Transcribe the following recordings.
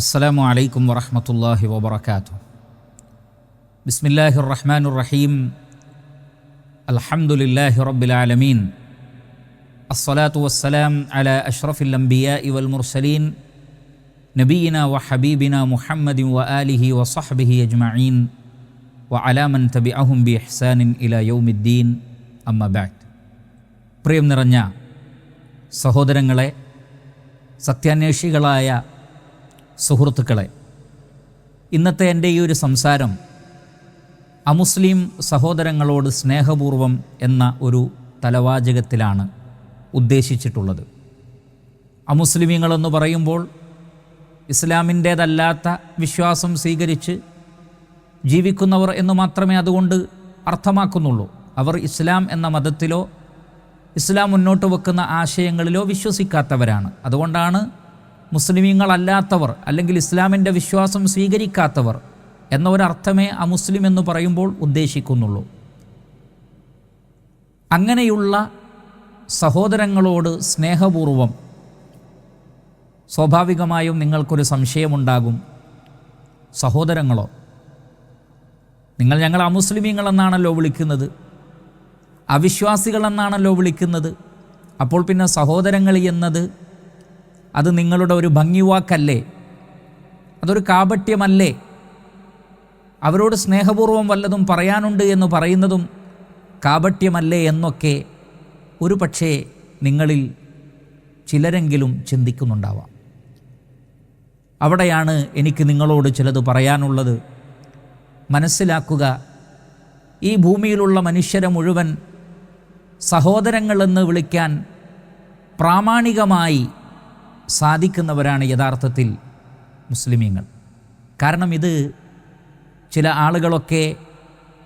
അസ്സലാമു അലൈക്കും വറഹ്മത്തുള്ളാഹി വബറകാതുഹു. ബിസ്മില്ലാഹിർ റഹ്മാനിർ റഹീം. അൽഹംദുലില്ലാഹി റബ്ബിൽ ആലമീൻ. അസ്സലാത്തു വസ്സലാം അലാ അഷ്റഫിൽ അംബിയാഇ വൽ മുർസലീൻ നബിയിനാ വ ഹബീബിനാ മുഹമ്മദിൻ വ ആലിഹി വ സ്വഹ്ബിഹി അജ്മഈൻ വ അലാ മൻ തബിഅഹും ബി ഇഹ്സാനിൻ ഇലാ യൗമിദ്ദീൻ. അമ്മാ ബഅദ്. പ്രിയം നിറഞ്ഞ സഹോദരങ്ങളെ, സത്യാന്വേഷികളായ സുഹൃത്തുക്കളെ, ഇന്നത്തെ എൻ്റെ ഈ ഒരു സംസാരം അമുസ്ലിം സഹോദരങ്ങളോട് സ്നേഹപൂർവം എന്ന ഒരു തലവാചകത്തിലാണ് ഉദ്ദേശിച്ചിട്ടുള്ളത്. അമുസ്ലിമീങ്ങളെന്ന് പറയുമ്പോൾ ഇസ്ലാമിൻ്റേതല്ലാത്ത വിശ്വാസം സ്വീകരിച്ച് ജീവിക്കുന്നവർ എന്ന് മാത്രമേ അതുകൊണ്ട് അർത്ഥമാക്കുന്നുള്ളൂ. അവർ ഇസ്ലാം എന്ന മതത്തിലോ ഇസ്ലാം മുന്നോട്ട് വെക്കുന്ന ആശയങ്ങളിലോ വിശ്വസിക്കാത്തവരാണ്. അതുകൊണ്ടാണ് മുസ്ലിമീങ്ങളല്ലാത്തവർ അല്ലെങ്കിൽ ഇസ്ലാമിൻ്റെ വിശ്വാസം സ്വീകരിക്കാത്തവർ എന്ന ഒരർത്ഥമേ അമുസ്ലിം എന്ന് പറയുമ്പോൾ ഉദ്ദേശിക്കുന്നുള്ളൂ. അങ്ങനെയുള്ള സഹോദരങ്ങളോട് സ്നേഹപൂർവം സ്വാഭാവികമായും നിങ്ങൾക്കൊരു സംശയമുണ്ടാകും. സഹോദരങ്ങളോ? നിങ്ങൾ ഞങ്ങൾ അമുസ്ലിമീങ്ങളെന്നാണല്ലോ വിളിക്കുന്നത്, അവിശ്വാസികളെന്നാണല്ലോ വിളിക്കുന്നത്. അപ്പോൾ പിന്നെ സഹോദരങ്ങൾ എന്നത് അത് നിങ്ങളുടെ ഒരു ഭംഗിവാക്കല്ലേ? അതൊരു കാപട്യമല്ലേ? അവരോട് സ്നേഹപൂർവ്വം വല്ലതും പറയാനുണ്ട് എന്ന് പറയുന്നതും കാപട്യമല്ലേ എന്നൊക്കെ ഒരു പക്ഷേ നിങ്ങളിൽ ചിലരെങ്കിലും ചിന്തിക്കുന്നുണ്ടാവാം. അവിടെയാണ് എനിക്ക് നിങ്ങളോട് ചിലത് പറയാനുള്ളത്. മനസ്സിലാക്കുക, ഈ ഭൂമിയിലുള്ള മനുഷ്യരെ മുഴുവൻ സഹോദരങ്ങളെന്ന് വിളിക്കാൻ പ്രാമാണികമായി സാധിക്കുന്നവരാണ് യഥാർത്ഥത്തിൽ മുസ്ലിമീങ്ങൾ. കാരണം ഇത് ചില ആളുകളൊക്കെ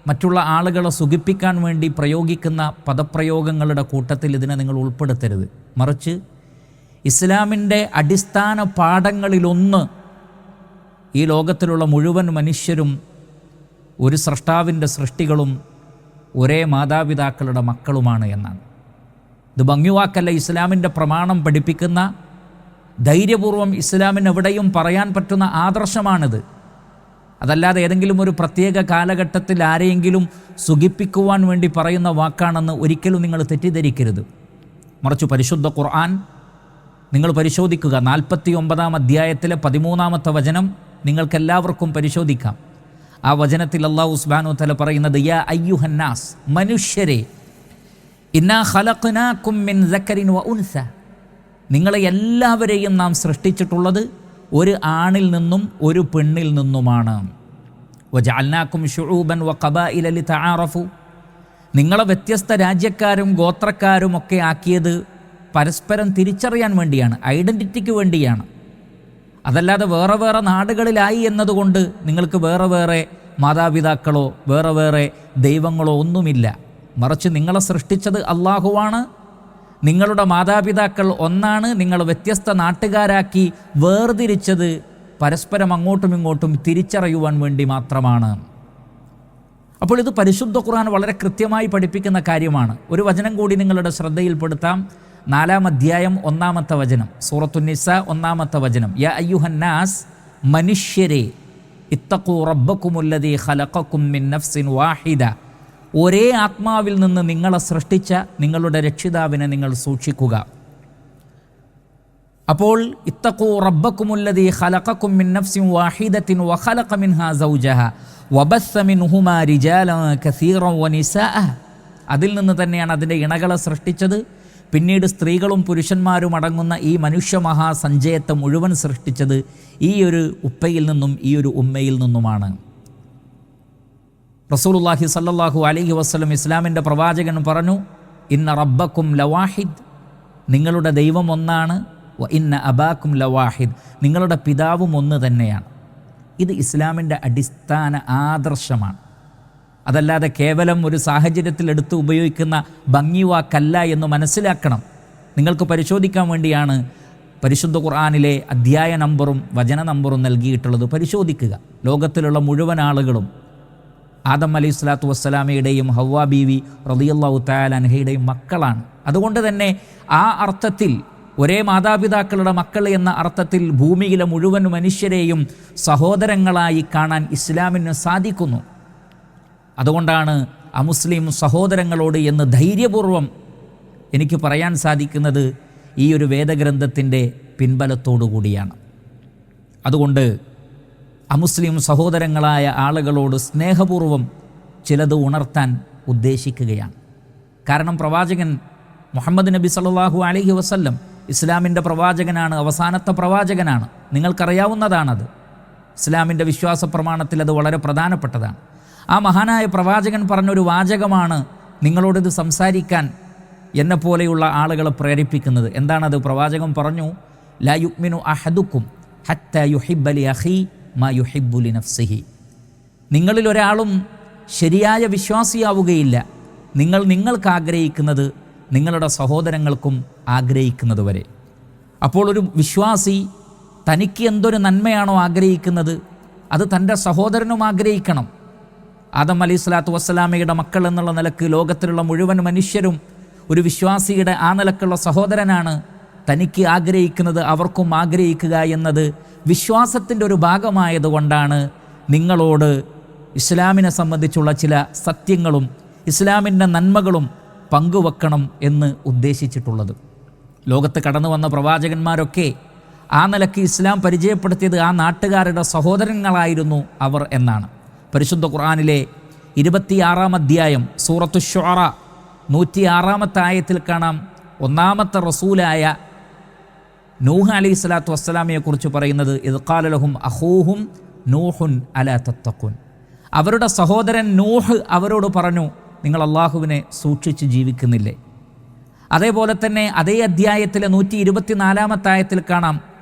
മറ്റുള്ള ആളുകളെ സുഖിപ്പിക്കാൻ വേണ്ടി പ്രയോഗിക്കുന്ന പദപ്രയോഗങ്ങളുടെ കൂട്ടത്തിൽ ഇതിനെ നിങ്ങൾ ഉൾപ്പെടുത്തരുത്. മറിച്ച് ഇസ്ലാമിൻ്റെ അടിസ്ഥാന പാഠങ്ങളിലൊന്ന് ഈ ലോകത്തിലുള്ള മുഴുവൻ മനുഷ്യരും ഒരു സ്രഷ്ടാവിൻ്റെ സൃഷ്ടികളും ഒരേ മാതാപിതാക്കളുടെ മക്കളുമാണ് എന്നാണ്. ഇത് ഭംഗിവാക്കല്ല, ഇസ്ലാമിൻ്റെ പ്രമാണം പഠിപ്പിക്കുന്ന, ധൈര്യപൂർവ്വം ഇസ്ലാമിന് എവിടെയും പറയാൻ പറ്റുന്ന ആദർശമാണിത്. അതല്ലാതെ ഏതെങ്കിലും ഒരു പ്രത്യേക കാലഘട്ടത്തിൽ ആരെയെങ്കിലും സുഖിപ്പിക്കുവാൻ വേണ്ടി പറയുന്ന വാക്കാണെന്ന് ഒരിക്കലും നിങ്ങൾ തെറ്റിദ്ധരിക്കരുത്. മറിച്ച് പരിശുദ്ധ ഖുർആൻ നിങ്ങൾ പരിശോധിക്കുക. 49 അധ്യായത്തിലെ 13 വചനം നിങ്ങൾക്കെല്ലാവർക്കും പരിശോധിക്കാം. ആ വചനത്തിൽ അല്ലാഹു സുബ്ഹാനഹു വ തആല പറയുന്നത്, യാ അയ്യുഹന്നാസ്, മനുഷ്യരെ, ഇന്നാ ഖലഖനാകും മിൻ ദക്കരിൻ വ ഉൻസ, നിങ്ങളെ എല്ലാവരെയും നാം സൃഷ്ടിച്ചിട്ടുള്ളത് ഒരു ആണിൽ നിന്നും ഒരു പെണ്ണിൽ നിന്നുമാണ്. വജഅൽനാകും ശുഊബൻ വ ഖബായില ലിതആറഫു, നിങ്ങളെ വ്യത്യസ്ത രാജ്യക്കാരും ഗോത്രക്കാരും ഒക്കെ ആക്കിയത് പരസ്പരം തിരിച്ചറിയാൻ വേണ്ടിയാണ്, ഐഡൻറ്റിറ്റിക്ക് വേണ്ടിയാണ്. അതല്ലാതെ വേറെ വേറെ നാടുകളിലായി എന്നതുകൊണ്ട് നിങ്ങൾക്ക് വേറെ വേറെ മാതാപിതാക്കളോ വേറെ വേറെ ദൈവങ്ങളോ ഒന്നുമില്ല. മറിച്ച് നിങ്ങളെ സൃഷ്ടിച്ചത് അള്ളാഹുവാണ്. നിങ്ങളുടെ മാതാപിതാക്കൾ ഒന്നാണ്. നിങ്ങൾ വ്യത്യസ്ത നാട്ടുകാരാക്കി വേർതിരിച്ചത് പരസ്പരം അങ്ങോട്ടും ഇങ്ങോട്ടും തിരിച്ചറിയുവാൻ വേണ്ടി മാത്രമാണ്. അപ്പോൾ ഇത് പരിശുദ്ധ ഖുർആൻ വളരെ കൃത്യമായി പഠിപ്പിക്കുന്ന കാര്യമാണ്. ഒരു വചനം കൂടി നിങ്ങളുടെ ശ്രദ്ധയിൽപ്പെടുത്താം. 4 അധ്യായം 1 വചനം, സൂറത്തുൻ നിസാ 1 വചനം. യാ അയ്യുഹന്നാസ്, മനുഷ്യരെ, ഇത്തഖൂ റബ്ബക്കുമുല്ലദീ ഖലഖക്കും മിൻ നഫ്സിൻ വാഹിദ, ഒരേ ആത്മാവിൽ നിന്ന് നിങ്ങളെ സൃഷ്ടിച്ച നിങ്ങളുടെ രക്ഷിതാവിനെ നിങ്ങൾ സൂക്ഷിക്കുക. അപ്പോൾ ഇത്തഖൂ റബ്ബക്കുമുല്ലദീ ഖലഖക്കും മിൻ നഫ്സിൻ വാഹിദത്തിൻ വഖലഖ മിൻഹാ സൗജഹാ വബസ്സ മിൻഹുമാ റിജാലൻ കസീറൻ വനിസാഅ, അതിൽ നിന്ന് തന്നെയാണ് അതിൻ്റെ ഇണകളെ സൃഷ്ടിച്ചത്. പിന്നീട് സ്ത്രീകളും പുരുഷന്മാരും അടങ്ങുന്ന ഈ മനുഷ്യ മഹാസഞ്ചയത്തെ മുഴുവൻ സൃഷ്ടിച്ചത് ഈ ഒരു ഉപ്പയിൽ നിന്നും ഈ ഒരു ഉമ്മയിൽ നിന്നുമാണ്. റസൂലുള്ളാഹി സ്വല്ലല്ലാഹു അലൈഹി വസല്ലം, ഇസ്ലാമിൻ്റെ പ്രവാചകൻ പറഞ്ഞു, ഇന്ന റബ്ബക്കും ലവാഹിദ്, നിങ്ങളുടെ ദൈവം ഒന്നാണ്. വ ഇന്ന അബാക്കും ലവാഹിദ്, നിങ്ങളുടെ പിതാവും ഒന്ന് തന്നെയാണ്. ഇത് ഇസ്ലാമിൻ്റെ അടിസ്ഥാന ആദർശമാണ്. അതല്ലാതെ കേവലം ഒരു സാഹചര്യത്തിൽ എടുത്ത് ഉപയോഗിക്കുന്ന ഭംഗിവാക്കല്ല എന്ന് മനസ്സിലാക്കണം. നിങ്ങൾക്ക് പരിശോധിക്കാൻ വേണ്ടിയാണ് പരിശുദ്ധ ഖുർആനിലെ അധ്യായ നമ്പറും വചന നമ്പറും നൽകിയിട്ടുള്ളത്. പരിശോധിക്കുക. ലോകത്തിലുള്ള മുഴുവൻ ആളുകളും ആദം അലൈഹി സ്വലാത്തു വസ്സലാമയുടെയും ഹവ്വാ ബീവി റളിയല്ലാഹു തആല അൻഹയുടെയും മക്കളാണ്. അതുകൊണ്ട് തന്നെ ആ അർത്ഥത്തിൽ ഒരേ മാതാപിതാക്കളുടെ മക്കൾ എന്ന അർത്ഥത്തിൽ ഭൂമിയിലെ മുഴുവൻ മനുഷ്യരെയും സഹോദരങ്ങളായി കാണാൻ ഇസ്ലാമിന് സാധിക്കുന്നു. അതുകൊണ്ടാണ് അമുസ്ലിം സഹോദരങ്ങളോട് എന്ന് ധൈര്യപൂർവം എനിക്ക് പറയാൻ സാധിക്കുന്നത് ഈ ഒരു വേദഗ്രന്ഥത്തിൻ്റെ പിൻബലത്തോടു കൂടിയാണ്. അതുകൊണ്ട് അമുസ്ലിം സഹോദരങ്ങളായ ആളുകളോട് സ്നേഹപൂർവം ചിലത് ഉണർത്താൻ ഉദ്ദേശിക്കുകയാണ്. കാരണം പ്രവാചകൻ മുഹമ്മദ് നബി സല്ലല്ലാഹു അലൈഹി വസല്ലം ഇസ്ലാമിൻ്റെ പ്രവാചകനാണ്, അവസാനത്തെ പ്രവാചകനാണ്. നിങ്ങൾക്കറിയാവുന്നതാണത്. ഇസ്ലാമിൻ്റെ വിശ്വാസ പ്രമാണത്തിൽ അത് വളരെ പ്രധാനപ്പെട്ടതാണ്. ആ മഹാനായ പ്രവാചകൻ പറഞ്ഞൊരു വാചകമാണ് നിങ്ങളോടിത് സംസാരിക്കാൻ എന്നെപ്പോലെയുള്ള ആളുകളെ പ്രേരിപ്പിക്കുന്നത്. എന്താണത്? പ്രവാചകൻ പറഞ്ഞു, ലാ യുഅ്മിനു അഹദുക്കും ഹത്താ യുഹിബ്ബ ലി അഖീ മാ യുഹിബ്ബു ലി നഫ്സിഹി. നിങ്ങളിൽ ഒരാളും ശരിയായ വിശ്വാസിയാവുകയില്ല നിങ്ങൾക്ക് ആഗ്രഹിക്കുന്നത് നിങ്ങളുടെ സഹോദരങ്ങൾക്കും ആഗ്രഹിക്കുന്നത് വരെ. അപ്പോൾ ഒരു വിശ്വാസി തനിക്ക് എന്തൊരു നന്മയാണോ ആഗ്രഹിക്കുന്നത് അത് തൻ്റെ സഹോദരനും ആഗ്രഹിക്കണം. ആദം അലൈഹിസ്സലാത്തു വസ്സലാമയുടെ മക്കൾ എന്നുള്ള നിലക്ക് ലോകത്തിലുള്ള മുഴുവൻ മനുഷ്യരും ഒരു വിശ്വാസിയുടെ ആ നിലക്കുള്ള സഹോദരനാണ്. തനിക്ക് ആഗ്രഹിക്കുന്നത് അവർക്കും ആഗ്രഹിക്കുക എന്നത് വിശ്വാസത്തിൻ്റെ ഒരു ഭാഗമായതുകൊണ്ടാണ് നിങ്ങളോട് ഇസ്ലാമിനെ സംബന്ധിച്ചുള്ള ചില സത്യങ്ങളും ഇസ്ലാമിൻ്റെ നന്മകളും പങ്കുവെക്കണം എന്ന് ഉദ്ദേശിച്ചിട്ടുള്ളത്. ലോകത്ത് കടന്നു വന്ന പ്രവാചകന്മാരൊക്കെ ആ നിലയ്ക്ക് ഇസ്ലാം പരിചയപ്പെടുത്തിയത് ആ നാട്ടുകാരുടെ സഹോദരങ്ങളായിരുന്നു അവർ എന്നാണ്. പരിശുദ്ധ ഖുർആനിലെ 26-ാം അധ്യായം സൂറത്തു ശുഅറ 106-ാമത്തെ ആയത്തിൽ കാണാം, ഒന്നാമത്തെ റസൂലായ നൂഹ് അലൈഹി സ്വലാത്തു വസ്സലാമയെക്കുറിച്ച് പറയുന്നത്, ഇദ് ഖാല ലഹും അഖൂഹും നൂഹുൻ അലാ തത്തഖൂൻ. അവരുടെ സഹോദരൻ നൂഹ് അവരോട് പറഞ്ഞു, നിങ്ങൾ അള്ളാഹുവിനെ സൂക്ഷിച്ച് ജീവിക്കുന്നില്ലേ? അതേപോലെ തന്നെ അതേ അധ്യായത്തിലെ 124-ാമത്തെ ആയത്തിൽ കാണാം,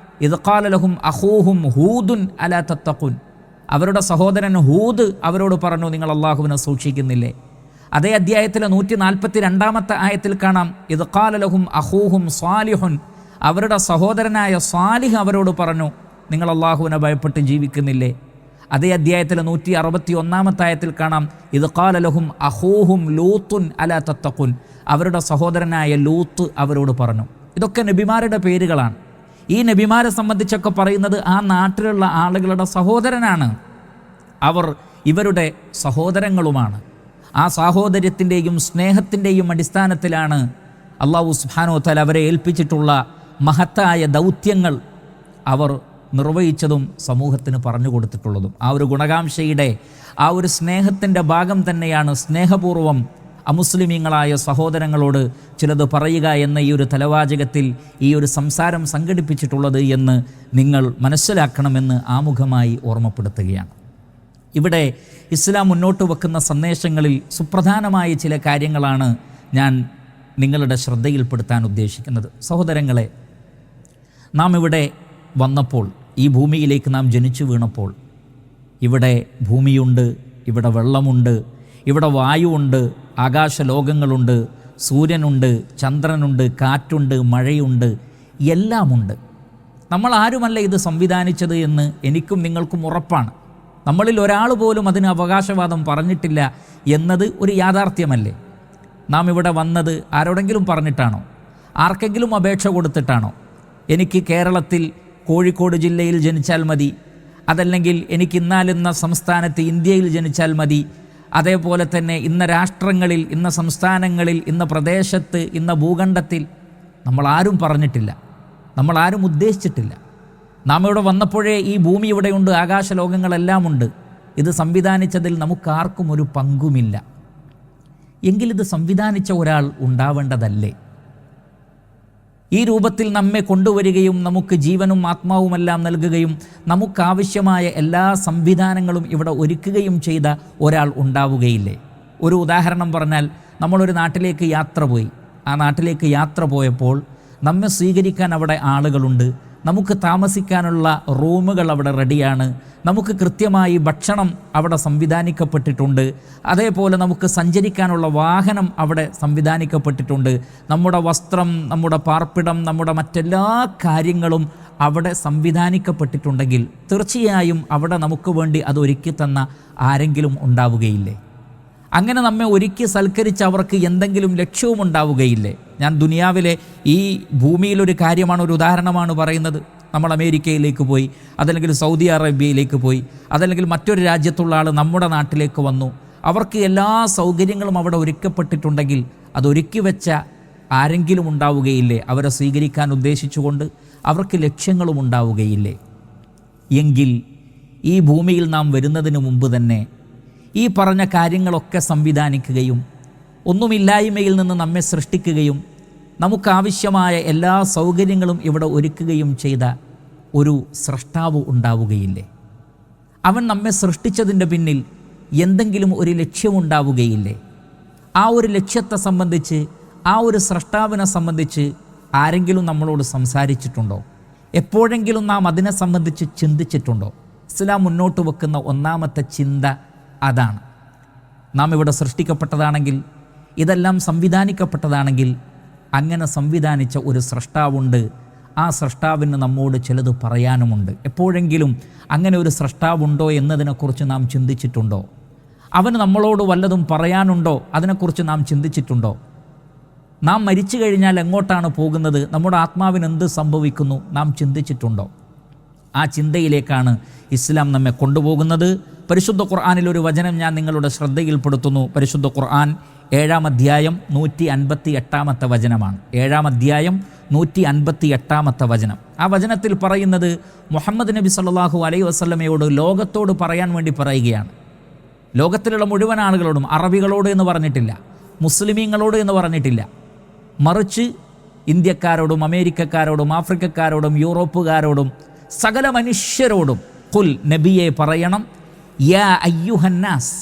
ഇദ് ഖാല ലഹും അഖൂഹും ഹൂദുൻ അലാ തത്തഖൂൻ. അവരുടെ സഹോദരൻ ഹൂദ് അവരോട് പറഞ്ഞു, നിങ്ങൾ അള്ളാഹുവിനെ സൂക്ഷിക്കുന്നില്ലേ? അതേ അധ്യായത്തിലെ 142-ാമത്തെ ആയത്തിൽ കാണാം, ഇദ് ഖാല ലഹും അഖൂഹും സ്വാലിഹുൻ. അവരുടെ സഹോദരനായ സ്വാലിഹ് അവരോട് പറഞ്ഞു, നിങ്ങൾ അള്ളാഹുവിനെ ഭയപ്പെട്ട് ജീവിക്കുന്നില്ലേ? അതേ അധ്യായത്തിലെ 161-ാമത്തെ ആയത്തിൽ കാണാം, ഇദ് ഖാല ലഹും അഖൂഹും ലൂത്തുൻ അലാ തത്തഖൂൻ. അവരുടെ സഹോദരനായ ലൂത്ത് അവരോട് പറഞ്ഞു. ഇതൊക്കെ നബിമാരുടെ പേരുകളാണ്. ഈ നബിമാരെ സംബന്ധിച്ചൊക്കെ പറയുന്നത് ആ നാട്ടിലുള്ള ആളുകളുടെ സഹോദരനാണ്. അവർ ഇവരുടെ സഹോദരങ്ങളുമാണ്. ആ സാഹോദര്യത്തിൻ്റെയും സ്നേഹത്തിൻ്റെയും അടിസ്ഥാനത്തിലാണ് അല്ലാഹു സുബ്ഹാനഹു വ തആല അവരെ ഏൽപ്പിച്ചിട്ടുള്ള മഹത്തായ ദൗത്യങ്ങൾ അവർ നിർവഹിച്ചതും സമൂഹത്തിന് പറഞ്ഞു കൊടുത്തിട്ടുള്ളതും. ആ ഒരു ഗുണകാംക്ഷയുടെ ആ ഒരു സ്നേഹത്തിൻ്റെ ഭാഗം തന്നെയാണ് സ്നേഹപൂർവം അമുസ്ലിമീങ്ങളായ സഹോദരങ്ങളോട് ചിലത് പറയുക എന്ന ഈ ഒരു തലവാചകത്തിൽ ഈ ഒരു സംസാരം സംഘടിപ്പിച്ചിട്ടുള്ളത് എന്ന് നിങ്ങൾ മനസ്സിലാക്കണമെന്ന് ആമുഖമായി ഓർമ്മപ്പെടുത്തുകയാണ്. ഇവിടെ ഇസ്ലാം മുന്നോട്ട് വെക്കുന്ന സന്ദേശങ്ങളിൽ സുപ്രധാനമായ ചില കാര്യങ്ങളാണ് ഞാൻ നിങ്ങളുടെ ശ്രദ്ധയിൽപ്പെടുത്താൻ ഉദ്ദേശിക്കുന്നത്. സഹോദരങ്ങളെ, നാം ഇവിടെ വന്നപ്പോൾ, ഈ ഭൂമിയിലേക്ക് നാം ജനിച്ചു വീണപ്പോൾ, ഇവിടെ ഭൂമിയുണ്ട്, ഇവിടെ വെള്ളമുണ്ട്, ഇവിടെ വായുവുണ്ട്, ആകാശലോകങ്ങളുണ്ട്, സൂര്യനുണ്ട്, ചന്ദ്രനുണ്ട്, കാറ്റുണ്ട്, മഴയുണ്ട്, എല്ലാമുണ്ട്. നമ്മൾ ആരുമല്ല ഇത് സംവിധാനിച്ചത് എന്ന് എനിക്കും നിങ്ങൾക്കും ഉറപ്പാണ്. നമ്മളിൽ ഒരാൾ പോലും അതിന് അവകാശവാദം പറഞ്ഞിട്ടില്ല എന്നത് ഒരു യാഥാർത്ഥ്യമല്ലേ? നാം ഇവിടെ വന്നത് ആരോടെങ്കിലും പറഞ്ഞിട്ടാണോ? ആർക്കെങ്കിലും അപേക്ഷ കൊടുത്തിട്ടാണോ? എനിക്ക് കേരളത്തിൽ കോഴിക്കോട് ജില്ലയിൽ ജനിച്ചാൽ മതി, അതല്ലെങ്കിൽ എനിക്ക് ഇന്നാലിന്ന സംസ്ഥാനത്ത് ഇന്ത്യയിൽ ജനിച്ചാൽ മതി, അതേപോലെ തന്നെ ഇന്ന രാഷ്ട്രങ്ങളിൽ, ഇന്ന സംസ്ഥാനങ്ങളിൽ, ഇന്ന പ്രദേശത്ത്, ഇന്ന ഭൂഖണ്ഡത്തിൽ നമ്മളാരും പറഞ്ഞിട്ടില്ല, നമ്മളാരും ഉദ്ദേശിച്ചിട്ടില്ല. നാം ഇവിടെ വന്നപ്പോഴേ ഈ ഭൂമി ഇവിടെയുണ്ട്, ആകാശലോകങ്ങളെല്ലാം ഉണ്ട്. ഇത് സംവിധാനിച്ചതിൽ നമുക്കാർക്കും ഒരു പങ്കുമില്ല. എങ്കിലിത് സംവിധാനിച്ച ഒരാൾ ഉണ്ടാവേണ്ടതല്ലേ? ഈ രൂപത്തിൽ നമ്മെ കൊണ്ടുവരികയും നമുക്ക് ജീവനും ആത്മാവുമെല്ലാം നൽകുകയും നമുക്കാവശ്യമായ എല്ലാ സംവിധാനങ്ങളും ഇവിടെ ഒരുക്കുകയും ചെയ്ത ഒരാൾ ഉണ്ടാവുകയില്ലേ? ഒരു ഉദാഹരണം പറഞ്ഞാൽ, നമ്മളൊരു നാട്ടിലേക്ക് യാത്ര പോയി. ആ നാട്ടിലേക്ക് യാത്ര പോയപ്പോൾ നമ്മെ സ്വീകരിക്കാൻ അവിടെ ആളുകളുണ്ട്, നമുക്ക് താമസിക്കാനുള്ള റൂമുകൾ അവിടെ റെഡിയാണ്, നമുക്ക് കൃത്യമായി ഭക്ഷണം അവിടെ സംവിധാനിക്കപ്പെട്ടിട്ടുണ്ട്, അതേപോലെ നമുക്ക് സഞ്ചരിക്കാനുള്ള വാഹനം അവിടെ സംവിധാനിക്കപ്പെട്ടിട്ടുണ്ട്, നമ്മുടെ വസ്ത്രം, നമ്മുടെ പാർപ്പിടം, നമ്മുടെ മറ്റെല്ലാ കാര്യങ്ങളും അവിടെ സംവിധാനിക്കപ്പെട്ടിട്ടുണ്ടെങ്കിൽ തീർച്ചയായും അവിടെ നമുക്ക് വേണ്ടി അത് ഒരുക്കി തന്ന ആരെങ്കിലും ഉണ്ടാവുകയില്ലേ? അങ്ങനെ നമ്മെ ഒരുക്കി സൽക്കരിച്ച് അവർക്ക് എന്തെങ്കിലും ലക്ഷ്യവും ഉണ്ടാവുകയില്ലേ? ഞാൻ ദുനിയാവിലെ ഈ ഭൂമിയിലൊരു കാര്യമാണ്, ഒരു ഉദാഹരണമാണ് പറയുന്നത്. നമ്മൾ അമേരിക്കയിലേക്ക് പോയി, അതല്ലെങ്കിൽ സൗദി അറേബ്യയിലേക്ക് പോയി, അതല്ലെങ്കിൽ മറ്റൊരു രാജ്യത്തുള്ള ആൾ നമ്മുടെ നാട്ടിലേക്ക് വന്നു. അവർക്ക് എല്ലാ സൗകര്യങ്ങളും അവിടെ ഒരുക്കപ്പെട്ടിട്ടുണ്ടെങ്കിൽ അതൊരുക്കി വെച്ച ആരെങ്കിലും ഉണ്ടാവുകയില്ലേ? അവരെ സ്വീകരിക്കാൻ ഉദ്ദേശിച്ചുകൊണ്ട് അവർക്ക് ലക്ഷ്യങ്ങളും ഉണ്ടാവുകയില്ലേ? എങ്കിൽ ഈ ഭൂമിയിൽ നാം വരുന്നതിന് മുമ്പ് തന്നെ ഈ പറഞ്ഞ കാര്യങ്ങളൊക്കെ സംവിധാനിക്കുകയും ഒന്നുമില്ലായ്മയിൽ നിന്ന് നമ്മെ സൃഷ്ടിക്കുകയും നമുക്കാവശ്യമായ എല്ലാ സൗകര്യങ്ങളും ഇവിടെ ഒരുക്കുകയും ചെയ്ത ഒരു സ്രഷ്ടാവ് ഉണ്ടാവുകയില്ലേ? അവൻ നമ്മെ സൃഷ്ടിച്ചതിൻ്റെ പിന്നിൽ എന്തെങ്കിലും ഒരു ലക്ഷ്യമുണ്ടാവുകയില്ലേ? ആ ഒരു ലക്ഷ്യത്തെ സംബന്ധിച്ച്, ആ ഒരു സ്രഷ്ടാവിനെ സംബന്ധിച്ച് ആരെങ്കിലും നമ്മളോട് സംസാരിച്ചിട്ടുണ്ടോ? എപ്പോഴെങ്കിലും നാം അതിനെ സംബന്ധിച്ച് ചിന്തിച്ചിട്ടുണ്ടോ? ഇസ്ലാം മുന്നോട്ട് വെക്കുന്ന ഒന്നാമത്തെ ചിന്ത അതാണ്. നാം ഇവിടെ സൃഷ്ടിക്കപ്പെട്ടതാണെങ്കിൽ, ഇതെല്ലാം സംവിധാനിക്കപ്പെട്ടതാണെങ്കിൽ, അങ്ങനെ സംവിധാനിച്ച ഒരു സ്രഷ്ടാവുണ്ട്. ആ സ്രഷ്ടാവിന് നമ്മോട് ചിലത് പറയാനുമുണ്ട്. എപ്പോഴെങ്കിലും അങ്ങനെ ഒരു സ്രഷ്ടാവുണ്ടോ എന്നതിനെക്കുറിച്ച് നാം ചിന്തിച്ചിട്ടുണ്ടോ? അവന് നമ്മളോട് വല്ലതും പറയാനുണ്ടോ? അതിനെക്കുറിച്ച് നാം ചിന്തിച്ചിട്ടുണ്ടോ? നാം മരിച്ചു കഴിഞ്ഞാൽ എങ്ങോട്ടാണ് പോകുന്നത്? നമ്മുടെ ആത്മാവിന് എന്ത് സംഭവിക്കുന്നു? നാം ചിന്തിച്ചിട്ടുണ്ടോ? ആ ചിന്തയിലേക്കാണ് ഇസ്ലാം നമ്മെ കൊണ്ടുപോകുന്നത്. പരിശുദ്ധ ഖുർആനിലൊരു വചനം ഞാൻ നിങ്ങളുടെ ശ്രദ്ധയിൽപ്പെടുത്തുന്നു. പരിശുദ്ധ ഖുർആൻ 7-ാം അധ്യായം 158-ാമത്തെ വചനമാണ്. 7-ാം അധ്യായം 158-ാമത്തെ വചനം. ആ വചനത്തിൽ പറയുന്നത് മുഹമ്മദ് നബി സല്ലല്ലാഹു അലൈഹി വസല്ലമയോട് ലോകത്തോട് പറയാൻ വേണ്ടി പറയുകയാണ്. ലോകത്തിലുള്ള മുഴുവൻ ആളുകളോടും, അറബികളോട് എന്ന് പറഞ്ഞിട്ടില്ല, മുസ്ലിമീങ്ങളോട് എന്ന് പറഞ്ഞിട്ടില്ല, മറിച്ച് ഇന്ത്യക്കാരോടും അമേരിക്കക്കാരോടും ആഫ്രിക്കക്കാരോടും യൂറോപ്പുകാരോടും സകല മനുഷ്യരോടും ഖുൽ, നബിയെ പറയണം, യാ അയ്യുഹന്നാസ്,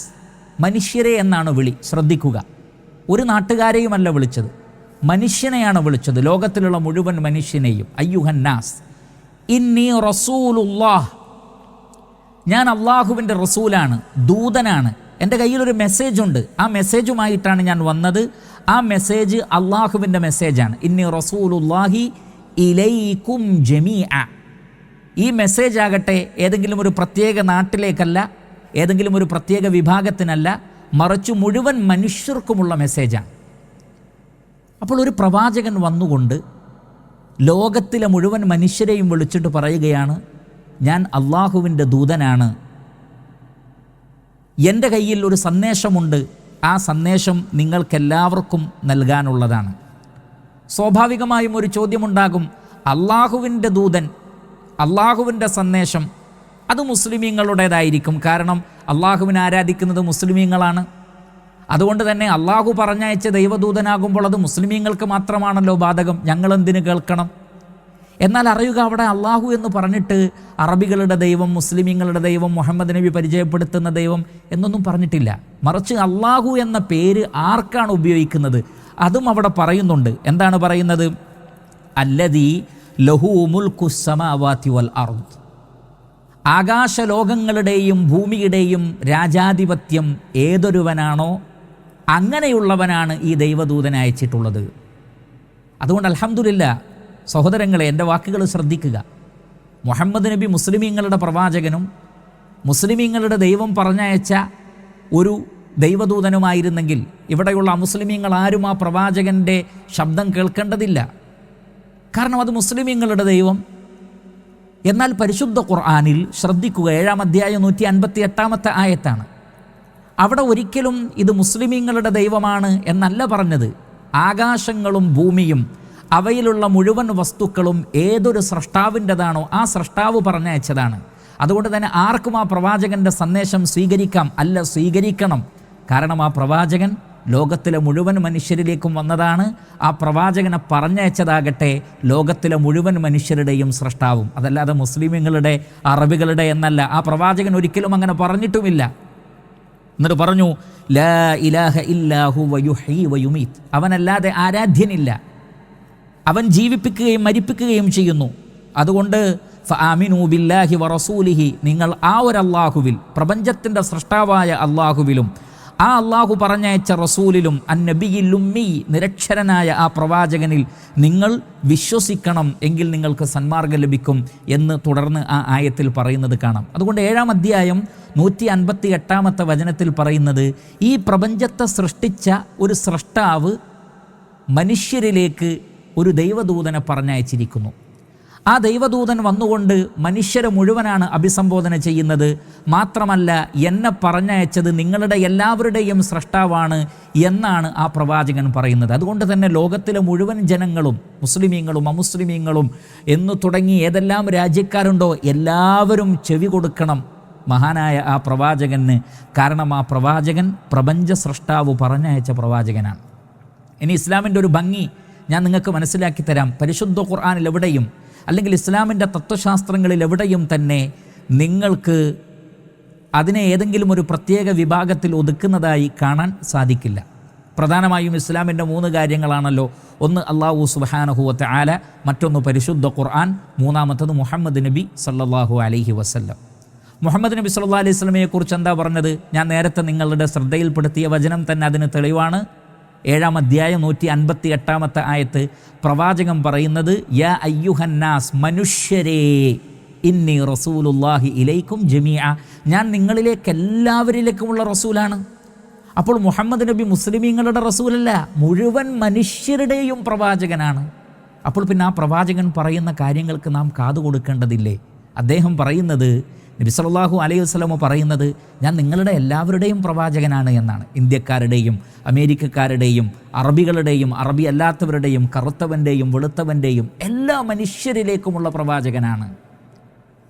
മനുഷ്യരെ എന്നാണ് വിളി. ശ്രദ്ധിക്കുക, ഒരു നാട്ടുകാരെയുമല്ല വിളിച്ചത്, മനുഷ്യനെയാണ് വിളിച്ചത്, ലോകത്തിലുള്ള മുഴുവൻ മനുഷ്യനെയും. അയ്യുഹന്നാസ് ഇന്നി റസൂലുള്ളാഹ്, ഞാൻ അള്ളാഹുവിൻ്റെ റസൂലാണ്, ദൂതനാണ്. എൻ്റെ കയ്യിലൊരു മെസ്സേജുണ്ട്, ആ മെസ്സേജുമായിട്ടാണ് ഞാൻ വന്നത്. ആ മെസ്സേജ് അള്ളാഹുവിൻ്റെ മെസ്സേജാണ്. ഇന്നി റസൂലുള്ളാഹി ഇലൈക്കും ജമീഅ. ഈ മെസ്സേജ് ആകട്ടെ ഏതെങ്കിലും ഒരു പ്രത്യേക നാട്ടിലേക്കല്ല, ഏതെങ്കിലും ഒരു പ്രത്യേക വിഭാഗത്തിനല്ല, മറിച്ച് മുഴുവൻ മനുഷ്യർക്കുമുള്ള മെസ്സേജാണ്. അപ്പോൾ ഒരു പ്രവാചകൻ വന്നുകൊണ്ട് ലോകത്തിലെ മുഴുവൻ മനുഷ്യരെയും വിളിച്ചിട്ട് പറയുകയാണ്, ഞാൻ അള്ളാഹുവിൻ്റെ ദൂതനാണ്, എൻ്റെ കയ്യിൽ ഒരു സന്ദേശമുണ്ട്, ആ സന്ദേശം നിങ്ങൾക്കെല്ലാവർക്കും നൽകാനുള്ളതാണ്. സ്വാഭാവികമായും ഒരു ചോദ്യമുണ്ടാകും, അള്ളാഹുവിൻ്റെ ദൂതൻ, അള്ളാഹുവിൻ്റെ സന്ദേശം അത് മുസ്ലിമീങ്ങളുടേതായിരിക്കും. കാരണം അള്ളാഹുവിനെ ആരാധിക്കുന്നത് മുസ്ലിമീങ്ങളാണ്. അതുകൊണ്ട് തന്നെ അള്ളാഹു പറഞ്ഞയച്ച ദൈവദൂതനാകുമ്പോൾ അത് മുസ്ലിമീങ്ങൾക്ക് മാത്രമാണല്ലോ ബാധകം, ഞങ്ങളെന്തിന് കേൾക്കണം? എന്നാൽ അറിയുക, അവിടെ അള്ളാഹു എന്ന് പറഞ്ഞിട്ട് അറബികളുടെ ദൈവം, മുസ്ലിമീങ്ങളുടെ ദൈവം, മുഹമ്മദ് നബി പരിചയപ്പെടുത്തുന്ന ദൈവം എന്നൊന്നും പറഞ്ഞിട്ടില്ല. മറിച്ച് അള്ളാഹു എന്ന പേര് ആർക്കാണ് ഉപയോഗിക്കുന്നത് അതും അവിടെ പറയുന്നുണ്ട്. എന്താണ് പറയുന്നത്? അല്ലദീ ലഹു മുൽക്കു സമാവാതി വൽ അർദ്, ആകാശലോകങ്ങളുടെയും ഭൂമിയുടെയും രാജാധിപത്യം ഏതൊരുവനാണോ അങ്ങനെയുള്ളവനാണ് ഈ ദൈവദൂതനെ അയച്ചിട്ടുള്ളത്. അതുകൊണ്ട് അൽഹംദുലില്ലാ സഹോദരങ്ങളെ, എൻ്റെ വാക്കുകൾ ശ്രദ്ധിക്കുക. മുഹമ്മദ് നബി മുസ്ലിമീങ്ങളുടെ പ്രവാചകനും മുസ്ലിമീങ്ങളുടെ ദൈവം പറഞ്ഞയച്ച ഒരു ദൈവദൂതനുമായിരുന്നെങ്കിൽ ഇവിടെയുള്ള അമുസ്ലിമീങ്ങൾ ആരും ആ പ്രവാചകൻ്റെ ശബ്ദം കേൾക്കേണ്ടതില്ല. കാരണം അത് മുസ്ലിമീങ്ങളുടെ ദൈവം. എന്നാൽ പരിശുദ്ധ ഖുർആനിൽ ശ്രദ്ധിക്കുക, 7-ാം അധ്യായം 158-ാമത്തെ ആയത്താണ്. അവിടെ ഒരിക്കലും ഇത് മുസ്ലിമീങ്ങളുടെ ദൈവമാണ് എന്നല്ല പറഞ്ഞത്. ആകാശങ്ങളും ഭൂമിയും അവയിലുള്ള മുഴുവൻ വസ്തുക്കളും ഏതൊരു സ്രഷ്ടാവിൻ്റെതാണോ ആ സ്രഷ്ടാവ് പറഞ്ഞയച്ചതാണ്. അതുകൊണ്ട് തന്നെ ആർക്കും ആ പ്രവാചകൻ്റെ സന്ദേശം സ്വീകരിക്കാം, അല്ല സ്വീകരിക്കണം. കാരണം ആ പ്രവാചകൻ ലോകത്തിലെ മുഴുവൻ മനുഷ്യരിലേക്കും വന്നതാണ്. ആ പ്രവാചകനെ പറഞ്ഞയച്ചതാകട്ടെ ലോകത്തിലെ മുഴുവൻ മനുഷ്യരുടെയും സ്രഷ്ടാവും, അതല്ലാതെ മുസ്ലിമുകളുടെ അറബികളുടെ എന്നല്ല. ആ പ്രവാചകൻ ഒരിക്കലും അങ്ങനെ പറഞ്ഞിട്ടുമില്ല. എന്നിട്ട് പറഞ്ഞു, ലാ ഇലാഹ ഇല്ലാഹു വയുഹീ വയുമീത്, അവനല്ലാതെ ആരാധ്യനില്ല, അവൻ ജീവിപ്പിക്കുകയും മരിപ്പിക്കുകയും ചെയ്യുന്നു. അതുകൊണ്ട് ഫആമിനൂ ബില്ലാഹി വറസൂലിഹി, നിങ്ങൾ ആ ഒരു അള്ളാഹുവിൽ, പ്രപഞ്ചത്തിൻ്റെ സൃഷ്ടാവായ അള്ളാഹുവിലും ആ അള്ളാഹു പറഞ്ഞയച്ച റസൂലിലും അന്നബിയിൽ ഉമ്മി നിരക്ഷരനായ ആ പ്രവാചകനിൽ നിങ്ങൾ വിശ്വസിക്കണം, എങ്കിൽ നിങ്ങൾക്ക് സന്മാർഗം ലഭിക്കും എന്ന് തുടർന്ന് ആ ആയത്തിൽ പറയുന്നത് കാണാം. അതുകൊണ്ട് 7-ാം അധ്യായം 158-ാമത്തെ വചനത്തിൽ പറയുന്നത്, ഈ പ്രപഞ്ചത്തെ സൃഷ്ടിച്ച ഒരു സ്രഷ്ടാവ് മനുഷ്യരിലേക്ക് ഒരു ദൈവദൂതനെ പറഞ്ഞയച്ചിരിക്കുന്നു. ആ ദൈവദൂതൻ വന്നുകൊണ്ട് മനുഷ്യരെ മുഴുവനാണ് അഭിസംബോധന ചെയ്യുന്നത്. മാത്രമല്ല, എന്നെ പറഞ്ഞയച്ചത് നിങ്ങളുടെ എല്ലാവരുടെയും സ്രഷ്ടാവാണ് എന്നാണ് ആ പ്രവാചകൻ പറയുന്നത്. അതുകൊണ്ട് തന്നെ ലോകത്തിലെ മുഴുവൻ ജനങ്ങളും, മുസ്ലിമീങ്ങളും അമുസ്ലിമീങ്ങളും എന്നു തുടങ്ങി ഏതെല്ലാം രാജ്യക്കാരുണ്ടോ എല്ലാവരും ചെവി കൊടുക്കണം മഹാനായ ആ പ്രവാചകന്. കാരണം ആ പ്രവാചകൻ പ്രപഞ്ച സ്രഷ്ടാവ് പറഞ്ഞയച്ച പ്രവാചകനാണ്. ഇനി ഇസ്ലാമിൻ്റെ ഒരു ഭംഗി ഞാൻ നിങ്ങൾക്ക് മനസ്സിലാക്കി തരാം. പരിശുദ്ധ ഖുർആനിൽ എവിടെയും, അല്ലെങ്കിൽ ഇസ്ലാമിൻ്റെ തത്വശാസ്ത്രങ്ങളിൽ എവിടെയും തന്നെ നിങ്ങൾക്ക് അതിനെ ഏതെങ്കിലും ഒരു പ്രത്യേക വിഭാഗത്തിൽ ഒതുക്കുന്നതായി കാണാൻ സാധിക്കില്ല. പ്രധാനമായും ഇസ്ലാമിൻ്റെ 3 കാര്യങ്ങളാണല്ലോ. ഒന്ന് അല്ലാഹു സുബ്ഹാനഹു വ തആല, മറ്റൊന്ന് പരിശുദ്ധ ഖുർആൻ, മൂന്നാമത്തത് മുഹമ്മദ് നബി സല്ലല്ലാഹു അലൈഹി വസല്ലം. മുഹമ്മദ് നബി സല്ലല്ലാഹു അലൈഹി വസല്ലമയെക്കുറിച്ച് എന്താ പറഞ്ഞത്? ഞാൻ നേരത്തെ നിങ്ങളുടെ ശ്രദ്ധയിൽപ്പെടുത്തിയ വചനം തന്നെ അതിന് തെളിവാണ്. 7-ാം അധ്യായം 158-ാമത്തെ ആയത്ത് പ്രവാചകൻ പറയുന്നത്, യാ അയ്യുഹന്നാസ്, മനുഷ്യരേ, ഇന്നി റസൂലുള്ളാഹി ഇലൈക്കും ജമീഅ, ഞാൻ നിങ്ങളിലേക്ക് എല്ലാവരിലേക്കുമുള്ള റസൂലാണ്. അപ്പോൾ മുഹമ്മദ് നബി മുസ്ലിമീങ്ങളുടെ റസൂലല്ല, മുഴുവൻ മനുഷ്യരുടെയും പ്രവാചകനാണ്. അപ്പോൾ പിന്നെ ആ പ്രവാചകൻ പറയുന്ന കാര്യങ്ങൾക്ക് നാം കാതു കൊടുക്കേണ്ടതില്ലേ? അദ്ദേഹം പറയുന്നത്, നബി സല്ലല്ലാഹു അലൈഹി വസല്ലം പറയുന്നത്, ഞാൻ നിങ്ങളുടെ എല്ലാവരുടെയും പ്രവാചകനാണ് എന്നാണ്. ഇന്ത്യക്കാരുടെയും അമേരിക്കക്കാരുടെയും അറബികളുടെയും അറബി അല്ലാത്തവരുടെയും കറുത്തവൻ്റെയും വെളുത്തവൻ്റെയും എല്ലാ മനുഷ്യരിലേക്കുമുള്ള പ്രവാചകനാണ്.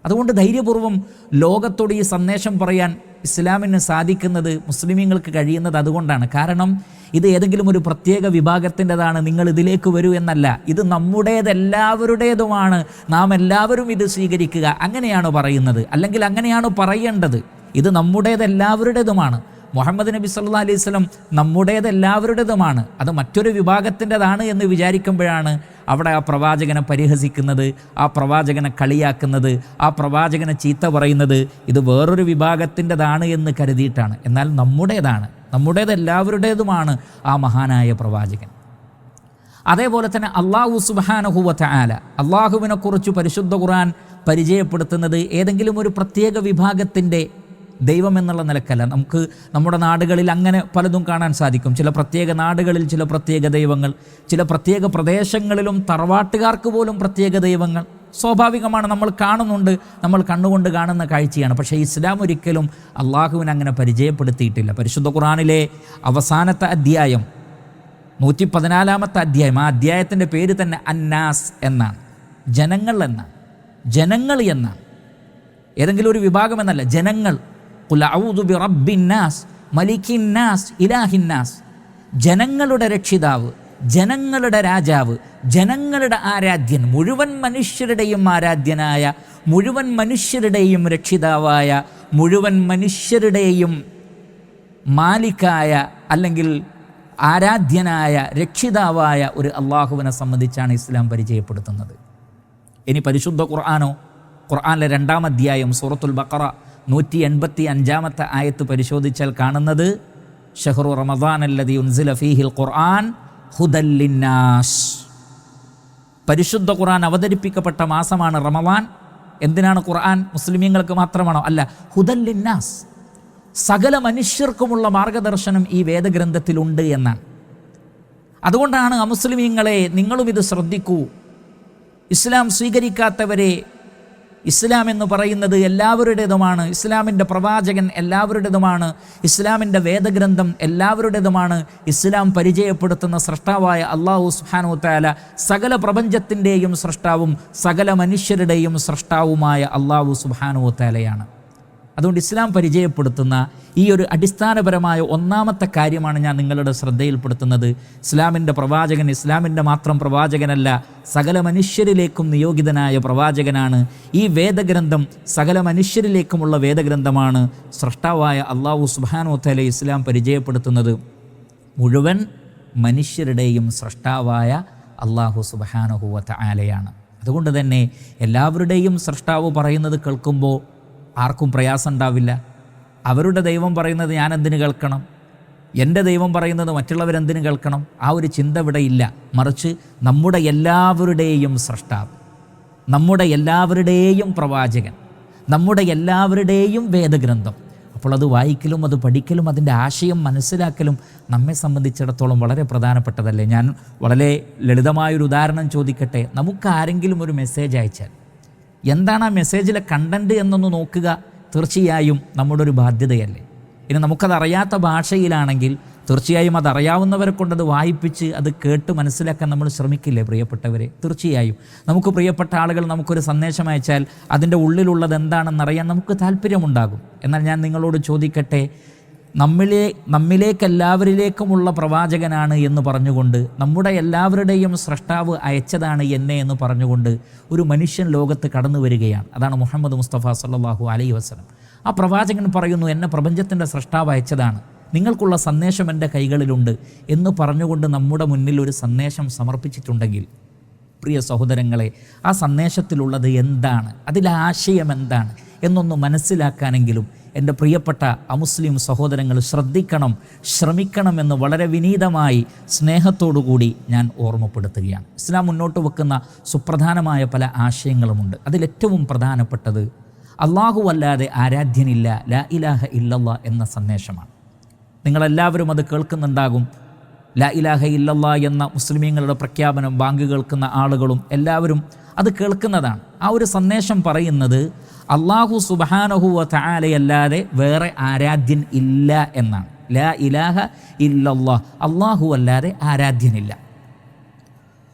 അതുകൊണ്ട് ധൈര്യപൂർവ്വം ലോകത്തോട് ഈ സന്ദേശം പറയാൻ ഇസ്ലാമിന് സാധിക്കുന്നത്, മുസ്ലിമീങ്ങൾക്ക് കഴിയുന്നത് അതുകൊണ്ടാണ്. കാരണം ഇത് ഏതെങ്കിലും ഒരു പ്രത്യേക വിഭാഗത്തിൻ്റെതാണ്, നിങ്ങൾ ഇതിലേക്ക് വരൂ എന്നല്ല. ഇത് നമ്മുടേതെല്ലാവരുടേതുമാണ്, നാം എല്ലാവരും ഇത് സ്വീകരിക്കുക, അങ്ങനെയാണ് പറയുന്നത്. അല്ലെങ്കിൽ അങ്ങനെയാണ് പറയേണ്ടത്. ഇത് നമ്മുടേതെല്ലാവരുടേതുമാണ്. മുഹമ്മദ് നബി സല്ലല്ലാഹു അലൈഹി വസല്ലം നമ്മുടേതെല്ലാവരുടേതുമാണ്. അത് മറ്റൊരു വിഭാഗത്തിൻ്റെതാണ് എന്ന് വിചാരിക്കുമ്പോഴാണ് അവിടെ ആ പ്രവാചകനെ പരിഹസിക്കുന്നത്, ആ പ്രവാചകനെ കളിയാക്കുന്നത്, ആ പ്രവാചകനെ ചീത്ത പറയുന്നത്. ഇത് വേറൊരു വിഭാഗത്തിൻ്റെതാണ് എന്ന് കരുതിയിട്ടാണ്. എന്നാൽ നമ്മുടേതാണ്, നമ്മുടേതെല്ലാവരുടേതുമാണ് ആ മഹാനായ പ്രവാചകൻ. അതേപോലെ തന്നെ അല്ലാഹു സുബ്ഹാനഹു വ തആല, അള്ളാഹുവിനെക്കുറിച്ച് പരിശുദ്ധ ഖുർആൻ പരിചയപ്പെടുത്തുന്നത് ഏതെങ്കിലും ഒരു പ്രത്യേക വിഭാഗത്തിൻ്റെ ദൈവം എന്നുള്ള നിലക്കല്ല. നമുക്ക് നമ്മുടെ നാടുകളിൽ അങ്ങനെ പലതും കാണാൻ സാധിക്കും. ചില പ്രത്യേക നാടുകളിൽ ചില പ്രത്യേക ദൈവങ്ങൾ, ചില പ്രത്യേക പ്രദേശങ്ങളിലും തറവാട്ടുകാർക്ക് പോലും പ്രത്യേക ദൈവങ്ങൾ സ്വാഭാവികമാണ്, നമ്മൾ കാണുന്നുണ്ട്, നമ്മൾ കണ്ണുകൊണ്ട് കാണുന്ന കാഴ്ചയാണ്. പക്ഷേ ഇസ്ലാം ഒരിക്കലും അള്ളാഹുവിനെ അങ്ങനെ പരിചയപ്പെടുത്തിയിട്ടില്ല. പരിശുദ്ധ ഖുർആനിലെ അവസാനത്തെ അധ്യായം 114-ാമത്തെ അധ്യായം, ആ അധ്യായത്തിൻ്റെ പേര് തന്നെ അന്നാസ് എന്നാണ്, ജനങ്ങൾ എന്നാണ്. ജനങ്ങൾ എന്നാണ്, ഏതെങ്കിലും ഒരു വിഭാഗം എന്നല്ല, ജനങ്ങൾ. ഖുൽ അഊദു ബിറബ്ബിന്നാസ് മലിക്കിന്നാസ് ഇലാഹിന്നാസ്, ജനങ്ങളുടെ രക്ഷിതാവ്, ജനങ്ങളുടെ രാജാവ്, ജനങ്ങളുടെ ആരാധ്യൻ, മുഴുവൻ മനുഷ്യരുടെയും ആരാധ്യനായ, മുഴുവൻ മനുഷ്യരുടെയും രക്ഷിതാവായ, മുഴുവൻ മനുഷ്യരുടെയും മാലിക്കായ, അല്ലെങ്കിൽ ആരാധ്യനായ രക്ഷിതാവായ ഒരു അള്ളാഹുവിനെ സംബന്ധിച്ചാണ് ഇസ്ലാം പരിചയപ്പെടുത്തുന്നത്. ഇനി പരിശുദ്ധ ഖുർആനോ, ഖുർആനിലെ 2-ാം അധ്യായം സൂറത്തുൽ ബഖറ 185-ാമത്തെ ആയത്ത് പരിശോധിച്ചാൽ കാണുന്നത്, ഷഹ്റു റമദാൻ അല്ലദീ ഉൻസില ഫീഹിൽ ഖുർആൻ ഹുദൽ ലിന്നാസ്, പരിശുദ്ധ ഖുർആൻ അവതരിപ്പിക്കപ്പെട്ട മാസമാണ് റമദാൻ. എന്തിനാണ് ഖുർആൻ മുസ്ലിമീങ്ങൾക്ക് മാത്രമാണോ? അല്ല, ഹുദൽ ലിന്നാസ്, സകല മനുഷ്യർക്കുമുള്ള മാർഗദർശനം ഈ വേദഗ്രന്ഥത്തിലുണ്ട് എന്നാണ്. അതുകൊണ്ടാണ് അമുസ്ലിമീങ്ങളെ, നിങ്ങളും ഇത് ശ്രദ്ധിക്കൂ, ഇസ്ലാം സ്വീകരിക്കാത്തവരെ, ഇസ്ലാം എന്ന് പറയുന്നത് എല്ലാവരുടേതുമാണ്, ഇസ്ലാമിൻ്റെ പ്രവാചകൻ എല്ലാവരുടേതുമാണ്, ഇസ്ലാമിൻ്റെ വേദഗ്രന്ഥം എല്ലാവരുടേതുമാണ്, ഇസ്ലാം പരിചയപ്പെടുത്തുന്ന സൃഷ്ടാവായ അല്ലാഹു സുബ്ഹാനഹു വ തആല സകല പ്രപഞ്ചത്തിൻ്റെയും സൃഷ്ടാവും സകല മനുഷ്യരുടെയും സൃഷ്ടാവുമായ അല്ലാഹു സുബ്ഹാനഹു വ തആലയാണ്. അതുകൊണ്ട് ഇസ്ലാം പരിചയപ്പെടുത്തുന്ന ഈ ഒരു അടിസ്ഥാനപരമായ 1-ാമത്തെ കാര്യമാണ് ഞാൻ നിങ്ങളുടെ ശ്രദ്ധയിൽപ്പെടുത്തുന്നത്. ഇസ്ലാമിൻ്റെ പ്രവാചകൻ ഇസ്ലാമിൻ്റെ മാത്രം പ്രവാചകനല്ല, സകല മനുഷ്യരിലേക്കും നിയോഗിതനായ പ്രവാചകനാണ്. ഈ വേദഗ്രന്ഥം സകല മനുഷ്യരിലേക്കുമുള്ള വേദഗ്രന്ഥമാണ്. സൃഷ്ടാവായ അല്ലാഹു സുബ്ഹാനഹു വ തആല ഇസ്ലാം പരിചയപ്പെടുത്തുന്നത് മുഴുവൻ മനുഷ്യരുടെയും സൃഷ്ടാവായ അല്ലാഹു സുബ്ഹാനഹു വ തആലയാണ്. അതുകൊണ്ട് തന്നെ എല്ലാവരുടെയും സൃഷ്ടാവ് പറയുന്നത് കേൾക്കുമ്പോൾ ആർക്കും പ്രയാസം ഉണ്ടാവില്ല. അവരുടെ ദൈവം പറയുന്നത് ഞാൻ എന്തിനു കേൾക്കണം? എൻ്റെ ദൈവം പറയുന്നത് മറ്റുള്ളവരെന്തിനു കേൾക്കണം? ആ ഒരു ചിന്ത ഇവിടെ ഇല്ല. മറിച്ച് നമ്മുടെ എല്ലാവരുടെയും സ്രഷ്ടാവ്, നമ്മുടെ എല്ലാവരുടെയും പ്രവാചകൻ, നമ്മുടെ എല്ലാവരുടെയും വേദഗ്രന്ഥം. അപ്പോൾ അത് വായിക്കലും അത് പഠിക്കലും അതിൻ്റെ ആശയം മനസ്സിലാക്കലും നമ്മെ സംബന്ധിച്ചിടത്തോളം വളരെ പ്രധാനപ്പെട്ടതല്ലേ? ഞാൻ വളരെ ലളിതമായൊരു ഉദാഹരണം ചോദിക്കട്ടെ. നമുക്കാരെങ്കിലും ഒരു മെസ്സേജ് അയച്ചാൽ എന്താണ് ആ മെസ്സേജിലെ കണ്ടൻറ്റ് എന്നൊന്ന് നോക്കുക തീർച്ചയായും നമ്മുടെ ഒരു ബാധ്യതയല്ലേ? ഇനി നമുക്കതറിയാത്ത ഭാഷയിലാണെങ്കിൽ തീർച്ചയായും അതറിയാവുന്നവരെ കൊണ്ടത് വായിപ്പിച്ച് അത് കേട്ട് മനസ്സിലാക്കാൻ നമ്മൾ ശ്രമിക്കില്ലേ പ്രിയപ്പെട്ടവരെ? തീർച്ചയായും നമുക്ക് പ്രിയപ്പെട്ട ആളുകൾ നമുക്കൊരു സന്ദേശം അയച്ചാൽ അതിൻ്റെ ഉള്ളിലുള്ളത് എന്താണെന്നറിയാൻ നമുക്ക് താല്പര്യമുണ്ടാകും. എന്നാൽ ഞാൻ നിങ്ങളോട് ചോദിക്കട്ടെ, നമ്മിലേക്കെല്ലാവരിലേക്കുമുള്ള പ്രവാചകനാണ് എന്ന് പറഞ്ഞുകൊണ്ട്, നമ്മുടെ എല്ലാവരുടെയും സ്രഷ്ടാവ് അയച്ചതാണ് എന്നെ എന്ന് പറഞ്ഞുകൊണ്ട് ഒരു മനുഷ്യൻ ലോകത്ത് കടന്നു വരികയാണ്. അതാണ് മുഹമ്മദ് മുസ്തഫ സല്ലല്ലാഹു അലൈഹി വസല്ലം. ആ പ്രവാചകൻ പറയുന്നു, എന്നെ പ്രപഞ്ചത്തിൻ്റെ സ്രഷ്ടാവ് അയച്ചതാണ്, നിങ്ങൾക്കുള്ള സന്ദേശം എൻ്റെ കൈകളിലുണ്ട് എന്ന് പറഞ്ഞുകൊണ്ട് നമ്മുടെ മുന്നിൽ ഒരു സന്ദേശം സമർപ്പിച്ചിട്ടുണ്ടെങ്കിൽ, പ്രിയ സഹോദരങ്ങളെ, ആ സന്ദേശത്തിലുള്ളത് എന്താണ്, അതിലെ ആശയം എന്താണ് എന്നൊന്ന് മനസ്സിലാക്കാനെങ്കിലും എൻ്റെ പ്രിയപ്പെട്ട അമുസ്ലിം സഹോദരങ്ങൾ ശ്രദ്ധിക്കണം, ശ്രമിക്കണമെന്ന് വളരെ വിനീതമായി സ്നേഹത്തോടുകൂടി ഞാൻ ഓർമ്മപ്പെടുത്തുകയാണ്. ഇസ്ലാം മുന്നോട്ട് വെക്കുന്ന സുപ്രധാനമായ പല ആശയങ്ങളുമുണ്ട്. അതിലേറ്റവും പ്രധാനപ്പെട്ടത് അല്ലാഹു അല്ലാതെ ആരാധ്യനില്ല, ലാ ഇലാഹ ഇല്ലല്ലാഹ് എന്ന സന്ദേശമാണ്. നിങ്ങളെല്ലാവരും അത് കേൾക്കുന്നുണ്ടാകും. ലാ ഇലാഹ ഇല്ലല്ലാഹ് എന്ന മുസ്ലിമീങ്ങളുടെ പ്രഖ്യാപനം ബാങ്ക് കേൾക്കുന്ന ആളുകളും എല്ലാവരും അത് കേൾക്കുന്നതാണ്. ആ ഒരു സന്ദേശം പറയുന്നത് അല്ലാഹു സുബ്ഹാനഹു വ തആലയല്ലാതെ വേറെ ആരാധ്യൻ ഇല്ല എന്നാണ്. ലാ ഇലാഹ ഇല്ലല്ലാഹ്, അല്ലാഹു അല്ലാതെ ആരാധ്യനില്ല.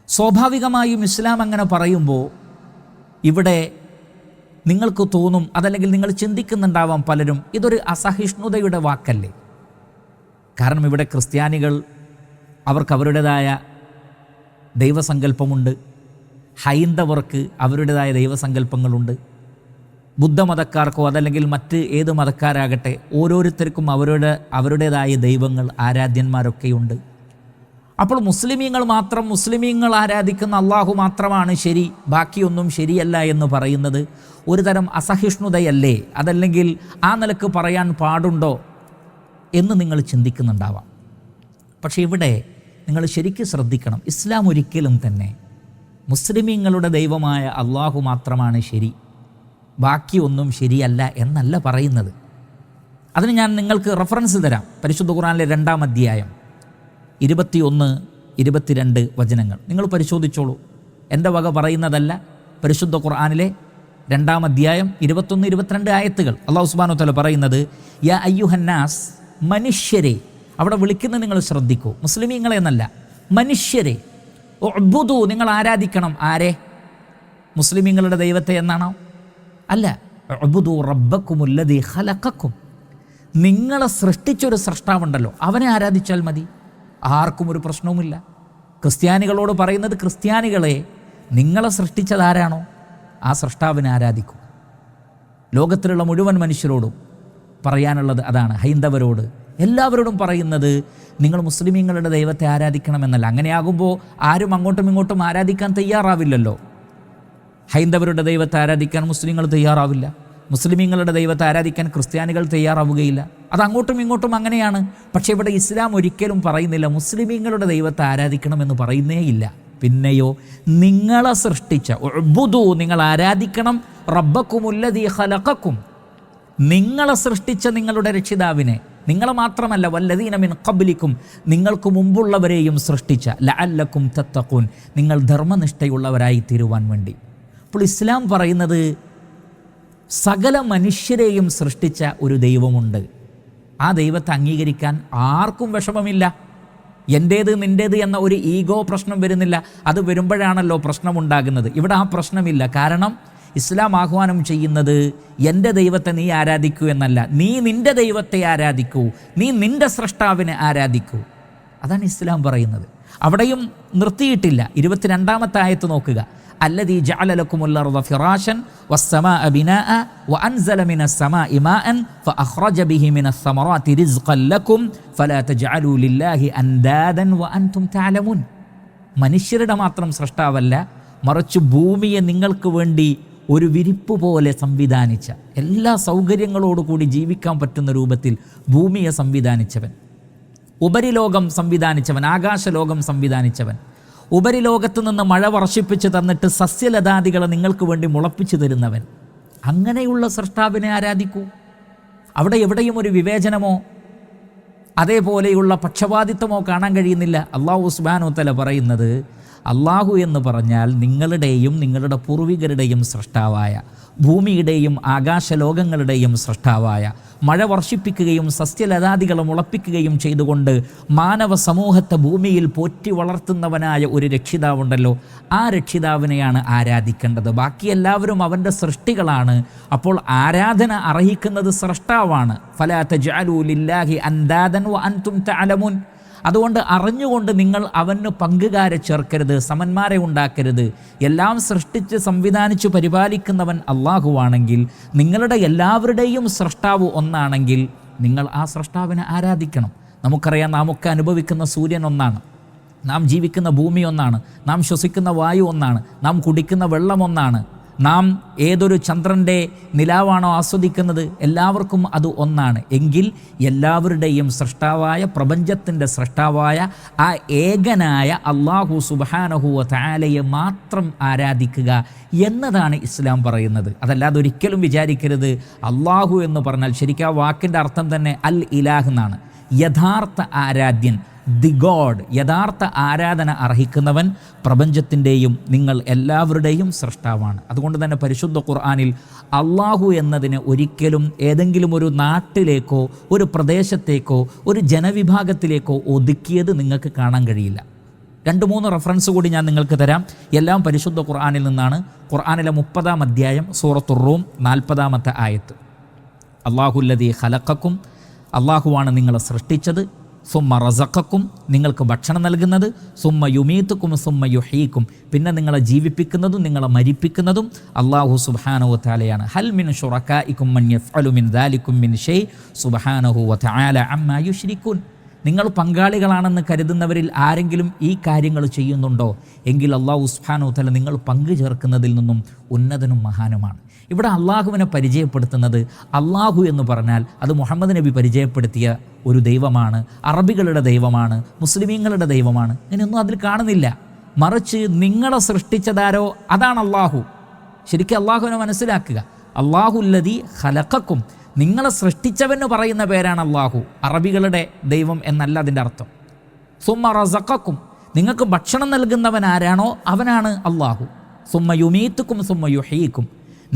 സ്വാഭാവികമായും ഇസ്ലാം അങ്ങനെ പറയുമ്പോൾ ഇവിടെ നിങ്ങൾക്ക് തോന്നും, അതല്ലെങ്കിൽ നിങ്ങൾ ചിന്തിക്കുന്നുണ്ടാവാം പലരും, ഇതൊരു അസഹിഷ്ണുതയുടെ വാക്കല്ലേ? കാരണം ഇവിടെ ക്രിസ്ത്യാനികൾ അവർക്ക് അവരുടേതായ ദൈവസങ്കല്പമുണ്ട്, ഹൈന്ദവർക്ക് അവരുടേതായ ദൈവസങ്കല്പങ്ങളുണ്ട്, ബുദ്ധമതക്കാർക്കോ അതല്ലെങ്കിൽ മറ്റ് ഏത് മതക്കാരാകട്ടെ ഓരോരുത്തർക്കും അവരുടേതായ ദൈവങ്ങൾ, ആരാധ്യന്മാരൊക്കെയുണ്ട്. അപ്പോൾ മുസ്ലിമീങ്ങൾ ആരാധിക്കുന്ന അള്ളാഹു മാത്രമാണ് ശരി, ബാക്കിയൊന്നും ശരിയല്ല എന്ന് പറയുന്നത് ഒരു തരം അസഹിഷ്ണുതയല്ലേ? അതല്ലെങ്കിൽ ആ നിലക്ക് പറയാൻ പാടുണ്ടോ എന്ന് നിങ്ങൾ ചിന്തിക്കുന്നുണ്ടാവാം. പക്ഷേ ഇവിടെ നിങ്ങൾ ശരിക്കും ശ്രദ്ധിക്കണം, ഇസ്ലാം ഒരിക്കലും തന്നെ മുസ്ലിമീങ്ങളുടെ ദൈവമായ അള്ളാഹു മാത്രമാണ് ശരി, ബാക്കിയൊന്നും ശരിയല്ല എന്നല്ല പറയുന്നത്. അതിന് ഞാൻ നിങ്ങൾക്ക് റെഫറൻസ് തരാം. പരിശുദ്ധ ഖുർആനിലെ 2-ാം അധ്യായം 21-22 വചനങ്ങൾ നിങ്ങൾ പരിശോധിച്ചോളൂ. എൻ്റെ വക പറയുന്നതല്ല. പരിശുദ്ധ ഖുർആനിലെ 2-ാം അധ്യായം 21-22 ആയത്തുകൾ അല്ലാഹു സുബ്ഹാനഹു വ തആല പറയുന്നത്, യാ അയ്യുഹന്നാസ്, മനുഷ്യരെ. അവിടെ വിളിക്കുന്നത് നിങ്ങൾ ശ്രദ്ധിക്കൂ, മുസ്ലിമീങ്ങളെ എന്നല്ല, മനുഷ്യരെ. ഉഅ്ബുദു, നിങ്ങൾ ആരാധിക്കണം. ആരെ? മുസ്ലിമീങ്ങളുടെ ദൈവത്തെ എന്നാണോ? അല്ല. ഉഅ്ബുദു റബ്ബക്കുമുല്ലദീ ഖലഖക്കും, നിങ്ങളെ സൃഷ്ടിച്ചൊരു സൃഷ്ടാവുണ്ടല്ലോ, അവനെ ആരാധിച്ചാൽ മതി. ആർക്കും ഒരു പ്രശ്നവുമില്ല. ക്രിസ്ത്യാനികളോട് പറയുന്നത്, ക്രിസ്ത്യാനികളെ, നിങ്ങളെ സൃഷ്ടിച്ചതാരാണോ ആ സൃഷ്ടാവിനെ ആരാധിക്കൂ. ലോകത്തിലുള്ള മുഴുവൻ മനുഷ്യരോടും പറയാനുള്ളത് അതാണ്. ഹൈന്ദവരോട് എല്ലാവരോടും പറയുന്നത് നിങ്ങൾ മുസ്ലിമീങ്ങളുടെ ദൈവത്തെ ആരാധിക്കണമെന്നല്ല. അങ്ങനെയാകുമ്പോൾ ആരും അങ്ങോട്ടും ഇങ്ങോട്ടും ആരാധിക്കാൻ തയ്യാറാവില്ലല്ലോ. ഹൈന്ദവരുടെ ദൈവത്തെ ആരാധിക്കാൻ മുസ്ലിങ്ങൾ തയ്യാറാവില്ല, മുസ്ലിമീങ്ങളുടെ ദൈവത്തെ ആരാധിക്കാൻ ക്രിസ്ത്യാനികൾ തയ്യാറാവുകയില്ല. അത് അങ്ങോട്ടും ഇങ്ങോട്ടും അങ്ങനെയാണ്. പക്ഷേ ഇവിടെ ഇസ്ലാം ഒരിക്കലും പറയുന്നില്ല മുസ്ലിമീങ്ങളുടെ ദൈവത്തെ ആരാധിക്കണമെന്ന് പറയുന്നേയില്ല. പിന്നെയോ നിങ്ങളെ സൃഷ്ടിച്ച, ഉഅ്ബുദു, നിങ്ങൾ ആരാധിക്കണം, റബ്ബക്കുമുല്ലദീ ഖലഖക്കും, നിങ്ങളെ സൃഷ്ടിച്ച നിങ്ങളുടെ രക്ഷിതാവിനെ. നിങ്ങളെ മാത്രമല്ല, വല്ലദീന മിൻ ഖബ്ലിക്കും, നിങ്ങൾക്ക് മുമ്പുള്ളവരെയും സൃഷ്ടിച്ച, ലഅല്ലക്കും തത്തഖൂൻ, നിങ്ങൾ ധർമ്മനിഷ്ഠയുള്ളവരായി തീരുവാൻ വേണ്ടി. അപ്പോൾ ഇസ്ലാം പറയുന്നത് സകല മനുഷ്യരെയും സൃഷ്ടിച്ച ഒരു ദൈവമുണ്ട്. ആ ദൈവത്തെ അംഗീകരിക്കാൻ ആർക്കും വിഷമമില്ല. എൻ്റേത് നിൻ്റേത് എന്ന ഒരു ഈഗോ പ്രശ്നം വരുന്നില്ല. അത് വരുമ്പോഴാണല്ലോ പ്രശ്നമുണ്ടാകുന്നത്. ഇവിടെ ആ പ്രശ്നമില്ല. കാരണം ഇസ്ലാം ആഹ്വാനം ചെയ്യുന്നത് എൻ്റെ ദൈവത്തെ നീ ആരാധിക്കൂ എന്നല്ല, നീ നിൻ്റെ ദൈവത്തെ ആരാധിക്കൂ, നീ നിൻ്റെ സ്രഷ്ടാവിനെ ആരാധിക്കൂ. അതാണ് ഇസ്ലാം പറയുന്നത്. അവിടെയും നിർത്തിയിട്ടില്ല. 22-ാമത്തെ ആയത്ത് നോക്കുക. അല്ലദീ ജഅല ലക്കുമുൽ അർദ ഫിറാശൻ വസ്സമാഅ ബിനാഅ വഅൻസല മിനസ് സമാഇ മാഅൻ ഫഅഖ്റജ ബിഹി മിനസ് സമറാത്തി റിസ്ഖൻ ലക്കും ഫലാ തജ്അലൂ ലില്ലാഹി അൻദാദൻ വഅൻതും തഅലമൂൻ. മനുഷ്യരുടെ മാത്രം സൃഷ്ടാവല്ല, മറിച്ച് ഭൂമിയെ നിങ്ങൾക്ക് വേണ്ടി ഒരു വിരിപ്പ് പോലെ സംവിധാനിച്ച, എല്ലാ സൗകര്യങ്ങളോടുകൂടി ജീവിക്കാൻ പറ്റുന്ന രൂപത്തിൽ ഭൂമിയെ സംവിധാനിച്ചവൻ, ഉപരിലോകം സംവിധാനിച്ചവൻ, ആകാശലോകം സംവിധാനിച്ചവൻ, ഉപരിലോകത്ത് നിന്ന് മഴ വർഷിപ്പിച്ച് തന്നിട്ട് സസ്യലതാദികളെ നിങ്ങൾക്ക് വേണ്ടി മുളപ്പിച്ചു തരുന്നവൻ, അങ്ങനെയുള്ള സൃഷ്ടാവിനെ ആരാധിക്കൂ. അവിടെ എവിടെയും ഒരു വിവേചനമോ അതേപോലെയുള്ള പക്ഷപാതിത്വമോ കാണാൻ കഴിയുന്നില്ല. അള്ളാഹു സുബ്ഹാനഹു വ തആല പറയുന്നത്, അള്ളാഹു എന്ന് പറഞ്ഞാൽ നിങ്ങളുടെയും നിങ്ങളുടെ പൂർവികരുടെയും സൃഷ്ടാവായ, ഭൂമിയുടെയും ആകാശലോകങ്ങളുടെയും സൃഷ്ടാവായ, മഴ വർഷിപ്പിക്കുകയും സസ്യലതാദികളെ മുളപ്പിക്കുകയും ചെയ്തുകൊണ്ട് മാനവ സമൂഹത്തെ ഭൂമിയിൽ പോറ്റി വളർത്തുന്നവനായ ഒരു രക്ഷിതാവുണ്ടല്ലോ, ആ രക്ഷിതാവിനെയാണ് ആരാധിക്കേണ്ടത്. ബാക്കി എല്ലാവരും അവൻ്റെ സൃഷ്ടികളാണ്. അപ്പോൾ ആരാധന അർഹിക്കുന്നത് സൃഷ്ടാവാണ്. ഫലാ തജ്അലൂ ലില്ലാഹി അൻദാദൻ വ അൻതും തഅലമൂൻ. അതുകൊണ്ട് അറിഞ്ഞുകൊണ്ട് നിങ്ങൾ അവന് പങ്കുകാരെ ചേർക്കരുത്, സമന്മാരെ ഉണ്ടാക്കരുത്. എല്ലാം സൃഷ്ടിച്ച് സംവിധാനിച്ച് പരിപാലിക്കുന്നവൻ അള്ളാഹുവാണെങ്കിൽ, നിങ്ങളുടെ എല്ലാവരുടെയും സൃഷ്ടാവ് ഒന്നാണെങ്കിൽ നിങ്ങൾ ആ സൃഷ്ടാവിനെ ആരാധിക്കണം. നമുക്കറിയാം, നാമൊക്കെ അനുഭവിക്കുന്ന സൂര്യൻ ഒന്നാണ്, നാം ജീവിക്കുന്ന ഭൂമി ഒന്നാണ്, നാം ശ്വസിക്കുന്ന വായു ഒന്നാണ്, നാം കുടിക്കുന്ന വെള്ളം ഒന്നാണ്, നാം ഏതൊരു ചന്ദ്രൻ്റെ നിലാവാണോ ആസ്വദിക്കുന്നത്, എല്ലാവർക്കും അത് ഒന്നാണ്. എങ്കിൽ എല്ലാവരുടെയും സൃഷ്ടാവായ, പ്രപഞ്ചത്തിൻ്റെ സൃഷ്ടാവായ ആ ഏകനായ അല്ലാഹു സുബ്ഹാനഹു വ തആലയെ മാത്രം ആരാധിക്കുക എന്നതാണ് ഇസ്ലാം പറയുന്നത്. അതല്ലാതെ ഒരിക്കലും വിചാരിക്കരുത് അല്ലാഹു എന്ന് പറഞ്ഞാൽ, ശരിക്കും ആ വാക്കിൻ്റെ അർത്ഥം തന്നെ അൽ ഇലാഹ് എന്നാണ്. യഥാർത്ഥ ആരാധ്യൻ, ദി ഗോഡ്, യഥാർത്ഥ ആരാധന അർഹിക്കുന്നവൻ പ്രപഞ്ചത്തിൻ്റെയും നിങ്ങൾ എല്ലാവരുടെയും സൃഷ്ടാവാണ്. അതുകൊണ്ട് തന്നെ പരിശുദ്ധ ഖുർആനിൽ അള്ളാഹു എന്നതിന് ഒരിക്കലും ഏതെങ്കിലും ഒരു നാട്ടിലേക്കോ ഒരു പ്രദേശത്തേക്കോ ഒരു ജനവിഭാഗത്തിലേക്കോ ഒതുക്കിയത് നിങ്ങൾക്ക് കാണാൻ കഴിയില്ല. 2-3 റെഫറൻസ് കൂടി ഞാൻ നിങ്ങൾക്ക് തരാം. എല്ലാം പരിശുദ്ധ ഖുർആനിൽ നിന്നാണ്. ഖുർആനിലെ 30-ാം അധ്യായം സൂറത്തുർ റൂം 40-ാമത്തെ ആയത്ത്. അല്ലാഹുല്ലദീ ഖലഖക്കും, അള്ളാഹുവാണ് നിങ്ങളെ സൃഷ്ടിച്ചത്, സുമ്മ റസഖക്കും, നിങ്ങൾക്ക് ഭക്ഷണം നൽകുന്നത്, സുമ്മ യുമീത്തുക്കും സുമ്മ യുഹീക്കും, പിന്നെ നിങ്ങളെ ജീവിപ്പിക്കുന്നതും നിങ്ങളെ മരിപ്പിക്കുന്നതും അല്ലാഹു സുബ്ഹാനഹു വ തആലയാണ്. ഹൽ മിൻ ശുറകാഇക്കും മൻ യഫ്അലു മിൻ ദാലികും മിൻ ഷൈ സുബ്ഹാനഹു വ തആല അമ്മാ യുശ്രികൂൻ. നിങ്ങൾ പങ്കാളികളാണെന്ന് കരുതുന്നവരിൽ ആരെങ്കിലും ഈ കാര്യങ്ങൾ ചെയ്യുന്നുണ്ടോ? എങ്കിൽ അല്ലാഹു സുബ്ഹാനഹു വ തആല നിങ്ങൾ പങ്കു ചേർക്കുന്നതിൽ നിന്നും ഉന്നതനും മഹാനുമാണ്. ഇവിടെ അള്ളാഹുവിനെ പരിചയപ്പെടുത്തുന്നത്, അള്ളാഹു എന്ന് പറഞ്ഞാൽ അത് മുഹമ്മദ് നബി പരിചയപ്പെടുത്തിയ ഒരു ദൈവമാണ്, അറബികളുടെ ദൈവമാണ്, മുസ്ലിമീങ്ങളുടെ ദൈവമാണ്, ഇങ്ങനെയൊന്നും അതിൽ കാണുന്നില്ല. മറിച്ച് നിങ്ങളെ സൃഷ്ടിച്ചതാരോ അതാണ് അള്ളാഹു. ശരിക്കും അള്ളാഹുവിനെ മനസ്സിലാക്കുക. അല്ലാഹുല്ലദീ ഖലഖക്കും, നിങ്ങളെ സൃഷ്ടിച്ചവെന്ന് പറയുന്ന പേരാണ് അള്ളാഹു. അറബികളുടെ ദൈവം എന്നല്ല അതിൻ്റെ അർത്ഥം. സുമ്മ റസഖക്കും, നിങ്ങൾക്ക് ഭക്ഷണം നൽകുന്നവൻ ആരാണോ അവനാണ് അള്ളാഹു. സുമ്മ യുമീത്തുക്കും സുമ്മ യുഹീക്കും,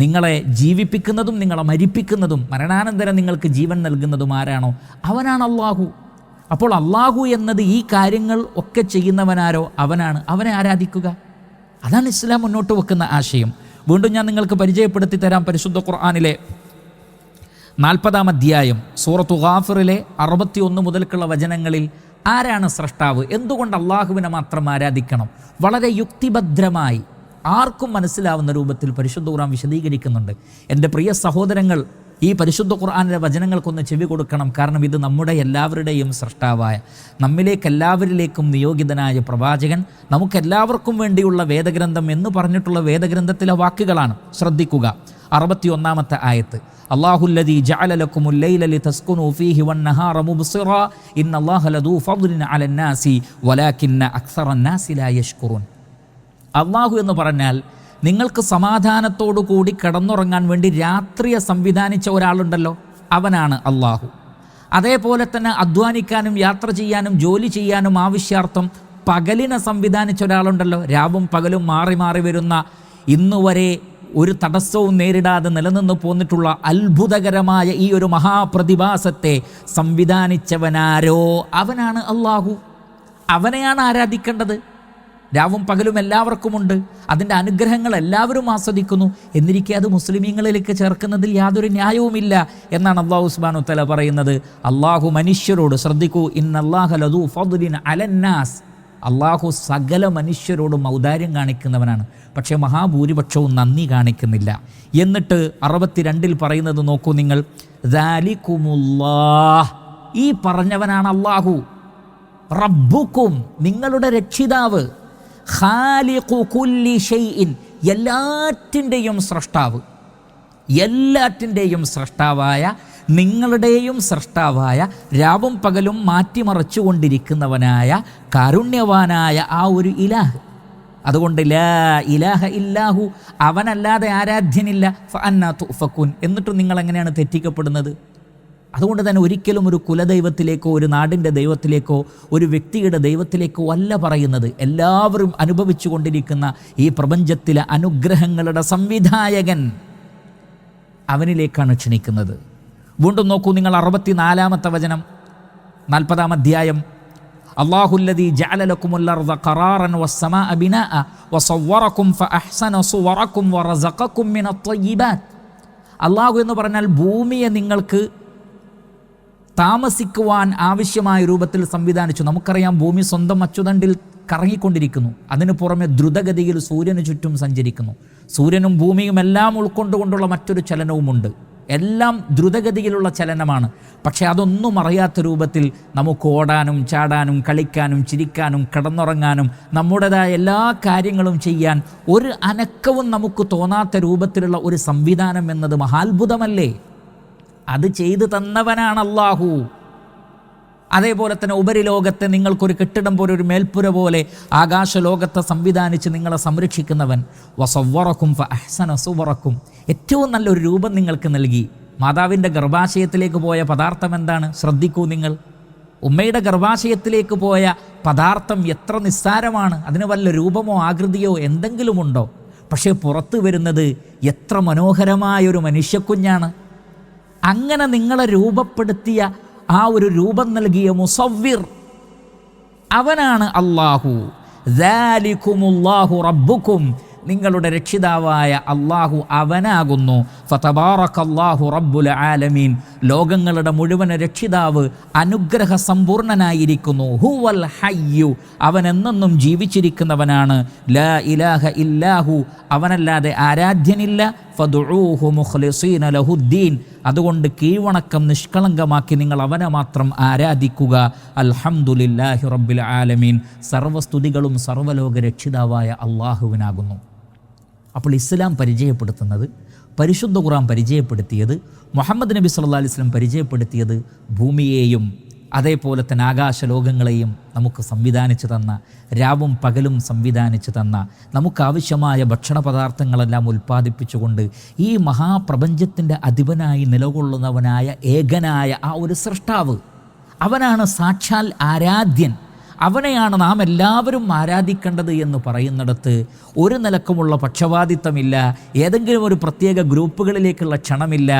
നിങ്ങളെ ജീവിപ്പിക്കുന്നതും നിങ്ങളെ മരിപ്പിക്കുന്നതും മരണാനന്തരം നിങ്ങൾക്ക് ജീവൻ നൽകുന്നതും ആരാണോ അവനാണ് അള്ളാഹു. അപ്പോൾ അള്ളാഹു എന്നത് ഈ കാര്യങ്ങൾ ഒക്കെ ചെയ്യുന്നവനാരോ അവനാണ്, അവനെ ആരാധിക്കുക. അതാണ് ഇസ്ലാം മുന്നോട്ട് വെക്കുന്ന ആശയം. വീണ്ടും ഞാൻ നിങ്ങൾക്ക് പരിചയപ്പെടുത്തി തരാം. പരിശുദ്ധ ഖുർആനിലെ 40-ാം അധ്യായം സൂറത്തു ഗാഫിറിലെ 61 മുതൽക്കുള്ള വചനങ്ങളിൽ ആരാണ് സൃഷ്ടാവ്, എന്തുകൊണ്ട് അള്ളാഹുവിനെ മാത്രം ആരാധിക്കണം, വളരെ യുക്തിഭദ്രമായി ആർക്കും മനസ്സിലാവുന്ന രൂപത്തിൽ പരിശുദ്ധ ഖുർആൻ വിശദീകരിക്കുന്നുണ്ട്. എൻ്റെ പ്രിയ സഹോദരങ്ങൾ, ഈ പരിശുദ്ധ ഖുർആനിലെ വചനങ്ങൾക്കൊന്ന് ചെവി കൊടുക്കണം. കാരണം ഇത് നമ്മുടെ എല്ലാവരുടെയും സൃഷ്ടാവായ, നമ്മിലേക്കെല്ലാവരിലേക്കും നിയോഗിതനായ പ്രവാചകൻ, നമുക്കെല്ലാവർക്കും വേണ്ടിയുള്ള വേദഗ്രന്ഥം എന്ന് പറഞ്ഞിട്ടുള്ള വേദഗ്രന്ഥത്തിലെ വാക്കുകളാണ്. ശ്രദ്ധിക്കുക. 61-ാമത്തെ ആയത്ത്. അല്ലാഹുല്ലദീ ജഅല ലക്കുമുൽ ലൈല ലിതസ്കുനൂ ഫീഹി വന്നഹാറ മുബ്സിറാ ഇന്നല്ലാഹ ലദൂ ഫദ്ലിൻ അലന്നാസി വലാകിന്ന അക്സറന്നാസി ലാ യശ്കുറൂൻ. അള്ളാഹു എന്ന് പറഞ്ഞാൽ നിങ്ങൾക്ക് സമാധാനത്തോടു കൂടി കിടന്നുറങ്ങാൻ വേണ്ടി രാത്രിയെ സംവിധാനിച്ച ഒരാളുണ്ടല്ലോ, അവനാണ് അള്ളാഹു. അതേപോലെ തന്നെ അധ്വാനിക്കാനും യാത്ര ചെയ്യാനും ജോലി ചെയ്യാനും ആവശ്യാർത്ഥം പകലിനെ സംവിധാനിച്ച ഒരാളുണ്ടല്ലോ. രാവും പകലും മാറി മാറി വരുന്ന, ഇന്നുവരെ ഒരു തടസ്സവും നേരിടാതെ നിലനിന്ന് പോന്നിട്ടുള്ള അത്ഭുതകരമായ ഈ ഒരു മഹാപ്രതിഭാസത്തെ സംവിധാനിച്ചവനാരോ അവനാണ് അള്ളാഹു. അവനെയാണ് ആരാധിക്കേണ്ടത്. രാവും പകലും എല്ലാവർക്കുമുണ്ട്, അതിൻ്റെ അനുഗ്രഹങ്ങൾ എല്ലാവരും ആസ്വദിക്കുന്നു. എന്നിരിക്കെ അത് മുസ്ലിമീങ്ങളിലേക്ക് ചേർക്കുന്നതിൽ യാതൊരു ന്യായവുമില്ല എന്നാണ് അല്ലാഹു സുബ്ഹാനഹു വ തആല പറയുന്നത്. അള്ളാഹു മനുഷ്യരോട്, ശ്രദ്ധിക്കൂ, ഇന്നല്ലാഹ ലദൂ ഫദ്ലിൻ അലന്നാസ്, അള്ളാഹു സകല മനുഷ്യരോടും ഔദാര്യം കാണിക്കുന്നവനാണ്. പക്ഷേ മഹാഭൂരിപക്ഷവും നന്ദി കാണിക്കുന്നില്ല. എന്നിട്ട് 62-ൽ പറയുന്നത് നോക്കൂ നിങ്ങൾ, ദാലികുമുല്ലാഹ്, ഈ പറഞ്ഞവനാണ് അള്ളാഹു. റബ്ബുക്കും, നിങ്ങളുടെ രക്ഷിതാവ്. ഖാലിഖു കുല്ലി ഷൈഇൻ, എല്ലാറ്റിൻ്റെയും സ്രഷ്ടാവ്, എല്ലാറ്റിൻ്റെയും സ്രഷ്ടാവായ നിങ്ങളുടെയും സൃഷ്ടാവായ രാവും പകലും മാറ്റിമറിച്ചുകൊണ്ടിരിക്കുന്നവനായ കാരുണ്യവാനായ ആ ഒരു ഇലാഹ്. അതുകൊണ്ട് ലാ ഇലാഹ ഇല്ലാഹു, അവനല്ലാതെ ആരാധ്യനില്ല. ഫഅന്നാ തുഫകൂൻ, എന്നിട്ടും നിങ്ങൾ എങ്ങനെയാണ് തെറ്റിക്കപ്പെടുന്നത്? അതുകൊണ്ട് തന്നെ ഒരിക്കലും ഒരു കുലദൈവത്തിലേക്കോ ഒരു നാടിൻ്റെ ദൈവത്തിലേക്കോ ഒരു വ്യക്തിയുടെ ദൈവത്തിലേക്കോ അല്ല പറയുന്നത്. എല്ലാവരും അനുഭവിച്ചു കൊണ്ടിരിക്കുന്ന ഈ പ്രപഞ്ചത്തിലെ അനുഗ്രഹങ്ങളുടെ സംവിധായകൻ, അവനിലേക്കാണ് ക്ഷണിക്കുന്നത്. വീണ്ടും നോക്കൂ നിങ്ങൾ 64-ാമത്തെ വചനം, 40-ാം അധ്യായം. അല്ലാഹുല്ലദീ ജഅല ലക്കുമുൽ അർദ ഖറാറൻ വസ്സമാഅ ബിനാഅ വസവ്വറകും ഫഅഹ്സന സുവറകും വറസഖകും മിനത് ത്വയ്യിബാത്ത്. അല്ലാഹു എന്ന് പറഞ്ഞാൽ ഭൂമിയെ നിങ്ങൾക്ക് താമസിക്കുവാൻ ആവശ്യമായ രൂപത്തിൽ സംവിധാനിച്ചു. നമുക്കറിയാം, ഭൂമി സ്വന്തം അച്ചുതണ്ടിൽ കറങ്ങിക്കൊണ്ടിരിക്കുന്നു. അതിനു പുറമെ ദ്രുതഗതിയിൽ സൂര്യന് ചുറ്റും സഞ്ചരിക്കുന്നു. സൂര്യനും ഭൂമിയും എല്ലാം ഉൾക്കൊണ്ടുകൊണ്ടുള്ള മറ്റൊരു ചലനവുമുണ്ട്. എല്ലാം ദ്രുതഗതിയിലുള്ള ചലനമാണ്. പക്ഷേ അതൊന്നും അറിയാത്ത രൂപത്തിൽ നമുക്ക് ഓടാനും ചാടാനും കളിക്കാനും ചിരിക്കാനും കിടന്നുറങ്ങാനും നമ്മുടേതായ എല്ലാ കാര്യങ്ങളും ചെയ്യാൻ ഒരു അനക്കവും നമുക്ക് തോന്നാത്ത രൂപത്തിലുള്ള ഒരു സംവിധാനം എന്നത് മഹാത്ഭുതമല്ലേ? അത് ചെയ്തു തന്നവനാണ് അല്ലാഹു. അതേപോലെ തന്നെ ഉപരിലോകത്തെ നിങ്ങൾക്കൊരു കെട്ടിടം പോലെ, ഒരു മേൽപ്പുര പോലെ ആകാശലോകത്തെ സംവിധാനിച്ച് നിങ്ങളെ സംരക്ഷിക്കുന്നവൻ. വസവ്വറക്കും ഫഅഹ്സന സുവറക്കും, ഏറ്റവും നല്ലൊരു രൂപം നിങ്ങൾക്ക് നൽകി. മാതാവിൻ്റെ ഗർഭാശയത്തിലേക്ക് പോയ പദാർത്ഥം എന്താണ്? ശ്രദ്ധിക്കൂ നിങ്ങൾ. ഉമ്മയുടെ ഗർഭാശയത്തിലേക്ക് പോയ പദാർത്ഥം എത്ര നിസ്സാരമാണ്. അതിന് വല്ല രൂപമോ ആകൃതിയോ എന്തെങ്കിലുമുണ്ടോ? പക്ഷേ പുറത്തു വരുന്നത് എത്ര മനോഹരമായൊരു മനുഷ്യക്കുഞ്ഞാണ്. അങ്ങനെ നിങ്ങളെ രൂപപ്പെടുത്തിയ ആ ഒരു രൂപം നൽകിയ മുസവ്വിർ അവനാണ് അല്ലാഹു. ദാലികുമുല്ലാഹു റബ്ബുക്കും, നിങ്ങളുടെ രക്ഷിതാവായ അല്ലാഹു അവനാകുന്നു. ഫതബാറകല്ലാഹു റബ്ബുൽ ആലമീൻ, ലോകങ്ങളുടെ മുഴുവൻ രക്ഷിതാവ് അനുഗ്രഹ സമ്പൂർണനായിരിക്കുന്നു. ഹുവൽ ഹയ്യു, അവൻ എന്നെന്നും ജീവിച്ചിരിക്കുന്നവനാണ്. ലാ ഇലാഹ ഇല്ലാഹു, അവനല്ലാതെ ആരാധ്യനില്ല. ഫദുഊഹു മുഖ്ലിസീന ലഹുദ്ദീൻ, അതുകൊണ്ട് കീഴ്വണക്കം നിഷ്കളങ്കമാക്കി നിങ്ങൾ അവനെ മാത്രം ആരാധിക്കുക. അൽഹംദുലില്ലാഹി റബ്ബിൽ ആലമീൻ, സർവ്വസ്തുതികളും സർവ്വലോക രക്ഷിതാവായ അള്ളാഹുവിനാകുന്നു. അപ്പോൾ ഇസ്ലാം പരിചയപ്പെടുത്തുന്നത്, പരിശുദ്ധ ഖുർആൻ പരിചയപ്പെടുത്തിയത്, മുഹമ്മദ് നബി സല്ലല്ലാഹു അലൈഹി വസല്ലം പരിചയപ്പെടുത്തിയത് ഭൂമിയെയും അതേപോലെ തന്നെ ആകാശലോകങ്ങളെയും നമുക്ക് സംവിധാനിച്ചു തന്ന, രാവും പകലും സംവിധാനിച്ചു തന്ന, നമുക്കാവശ്യമായ ഭക്ഷണ പദാർത്ഥങ്ങളെല്ലാം ഉൽപ്പാദിപ്പിച്ചുകൊണ്ട് ഈ മഹാപ്രപഞ്ചത്തിൻ്റെ അധിപനായി നിലകൊള്ളുന്നവനായ ഏകനായ ആ ഒരു സൃഷ്ടാവ്, അവനാണ് സാക്ഷാൽ ആരാധ്യൻ. അവനെയാണ് നാം എല്ലാവരും ആരാധിക്കേണ്ടത് എന്ന് പറയുന്നിടത്ത് ഒരു നിലക്കുമുള്ള പക്ഷപാതിത്വമില്ല, ഏതെങ്കിലും ഒരു പ്രത്യേക ഗ്രൂപ്പുകളിലേക്കുള്ള ക്ഷണമില്ല,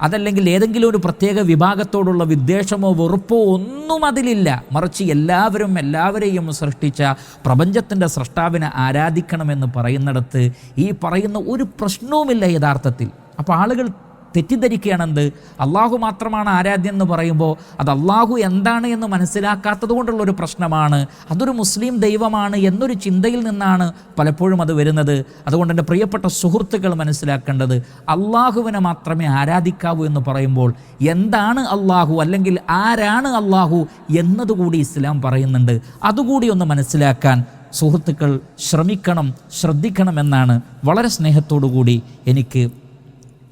അതല്ലെങ്കിൽ ഏതെങ്കിലും ഒരു പ്രത്യേക വിഭാഗത്തോടുള്ള വിദ്വേഷമോ വെറുപ്പോ ഒന്നും അതിലില്ല. മറിച്ച് എല്ലാവരെയും സൃഷ്ടിച്ച പ്രപഞ്ചത്തിൻ്റെ സൃഷ്ടാവിനെ ആരാധിക്കണമെന്ന് പറയുന്നിടത്ത് ഈ പറയുന്ന ഒരു പ്രശ്നവുമില്ല യഥാർത്ഥത്തിൽ. അപ്പോൾ ആളുകൾ തെറ്റിദ്ധരിക്കുകയാണെന്ത്, അള്ളാഹു മാത്രമാണ് ആരാധ്യം എന്ന് പറയുമ്പോൾ അത് അള്ളാഹു എന്താണ് എന്ന് മനസ്സിലാക്കാത്തത് കൊണ്ടുള്ളൊരു പ്രശ്നമാണ്. അതൊരു മുസ്ലിം ദൈവമാണ് എന്നൊരു ചിന്തയിൽ നിന്നാണ് പലപ്പോഴും അത് വരുന്നത്. അതുകൊണ്ട് എൻ്റെ പ്രിയപ്പെട്ട സുഹൃത്തുക്കൾ മനസ്സിലാക്കേണ്ടത്, അള്ളാഹുവിനെ മാത്രമേ ആരാധിക്കാവൂ എന്ന് പറയുമ്പോൾ എന്താണ് അള്ളാഹു, അല്ലെങ്കിൽ ആരാണ് അള്ളാഹു എന്നതുകൂടി ഇസ്ലാം പറയുന്നുണ്ട്. അതുകൂടി ഒന്ന് മനസ്സിലാക്കാൻ സുഹൃത്തുക്കൾ ശ്രദ്ധിക്കണമെന്നാണ് വളരെ സ്നേഹത്തോടു കൂടി എനിക്ക്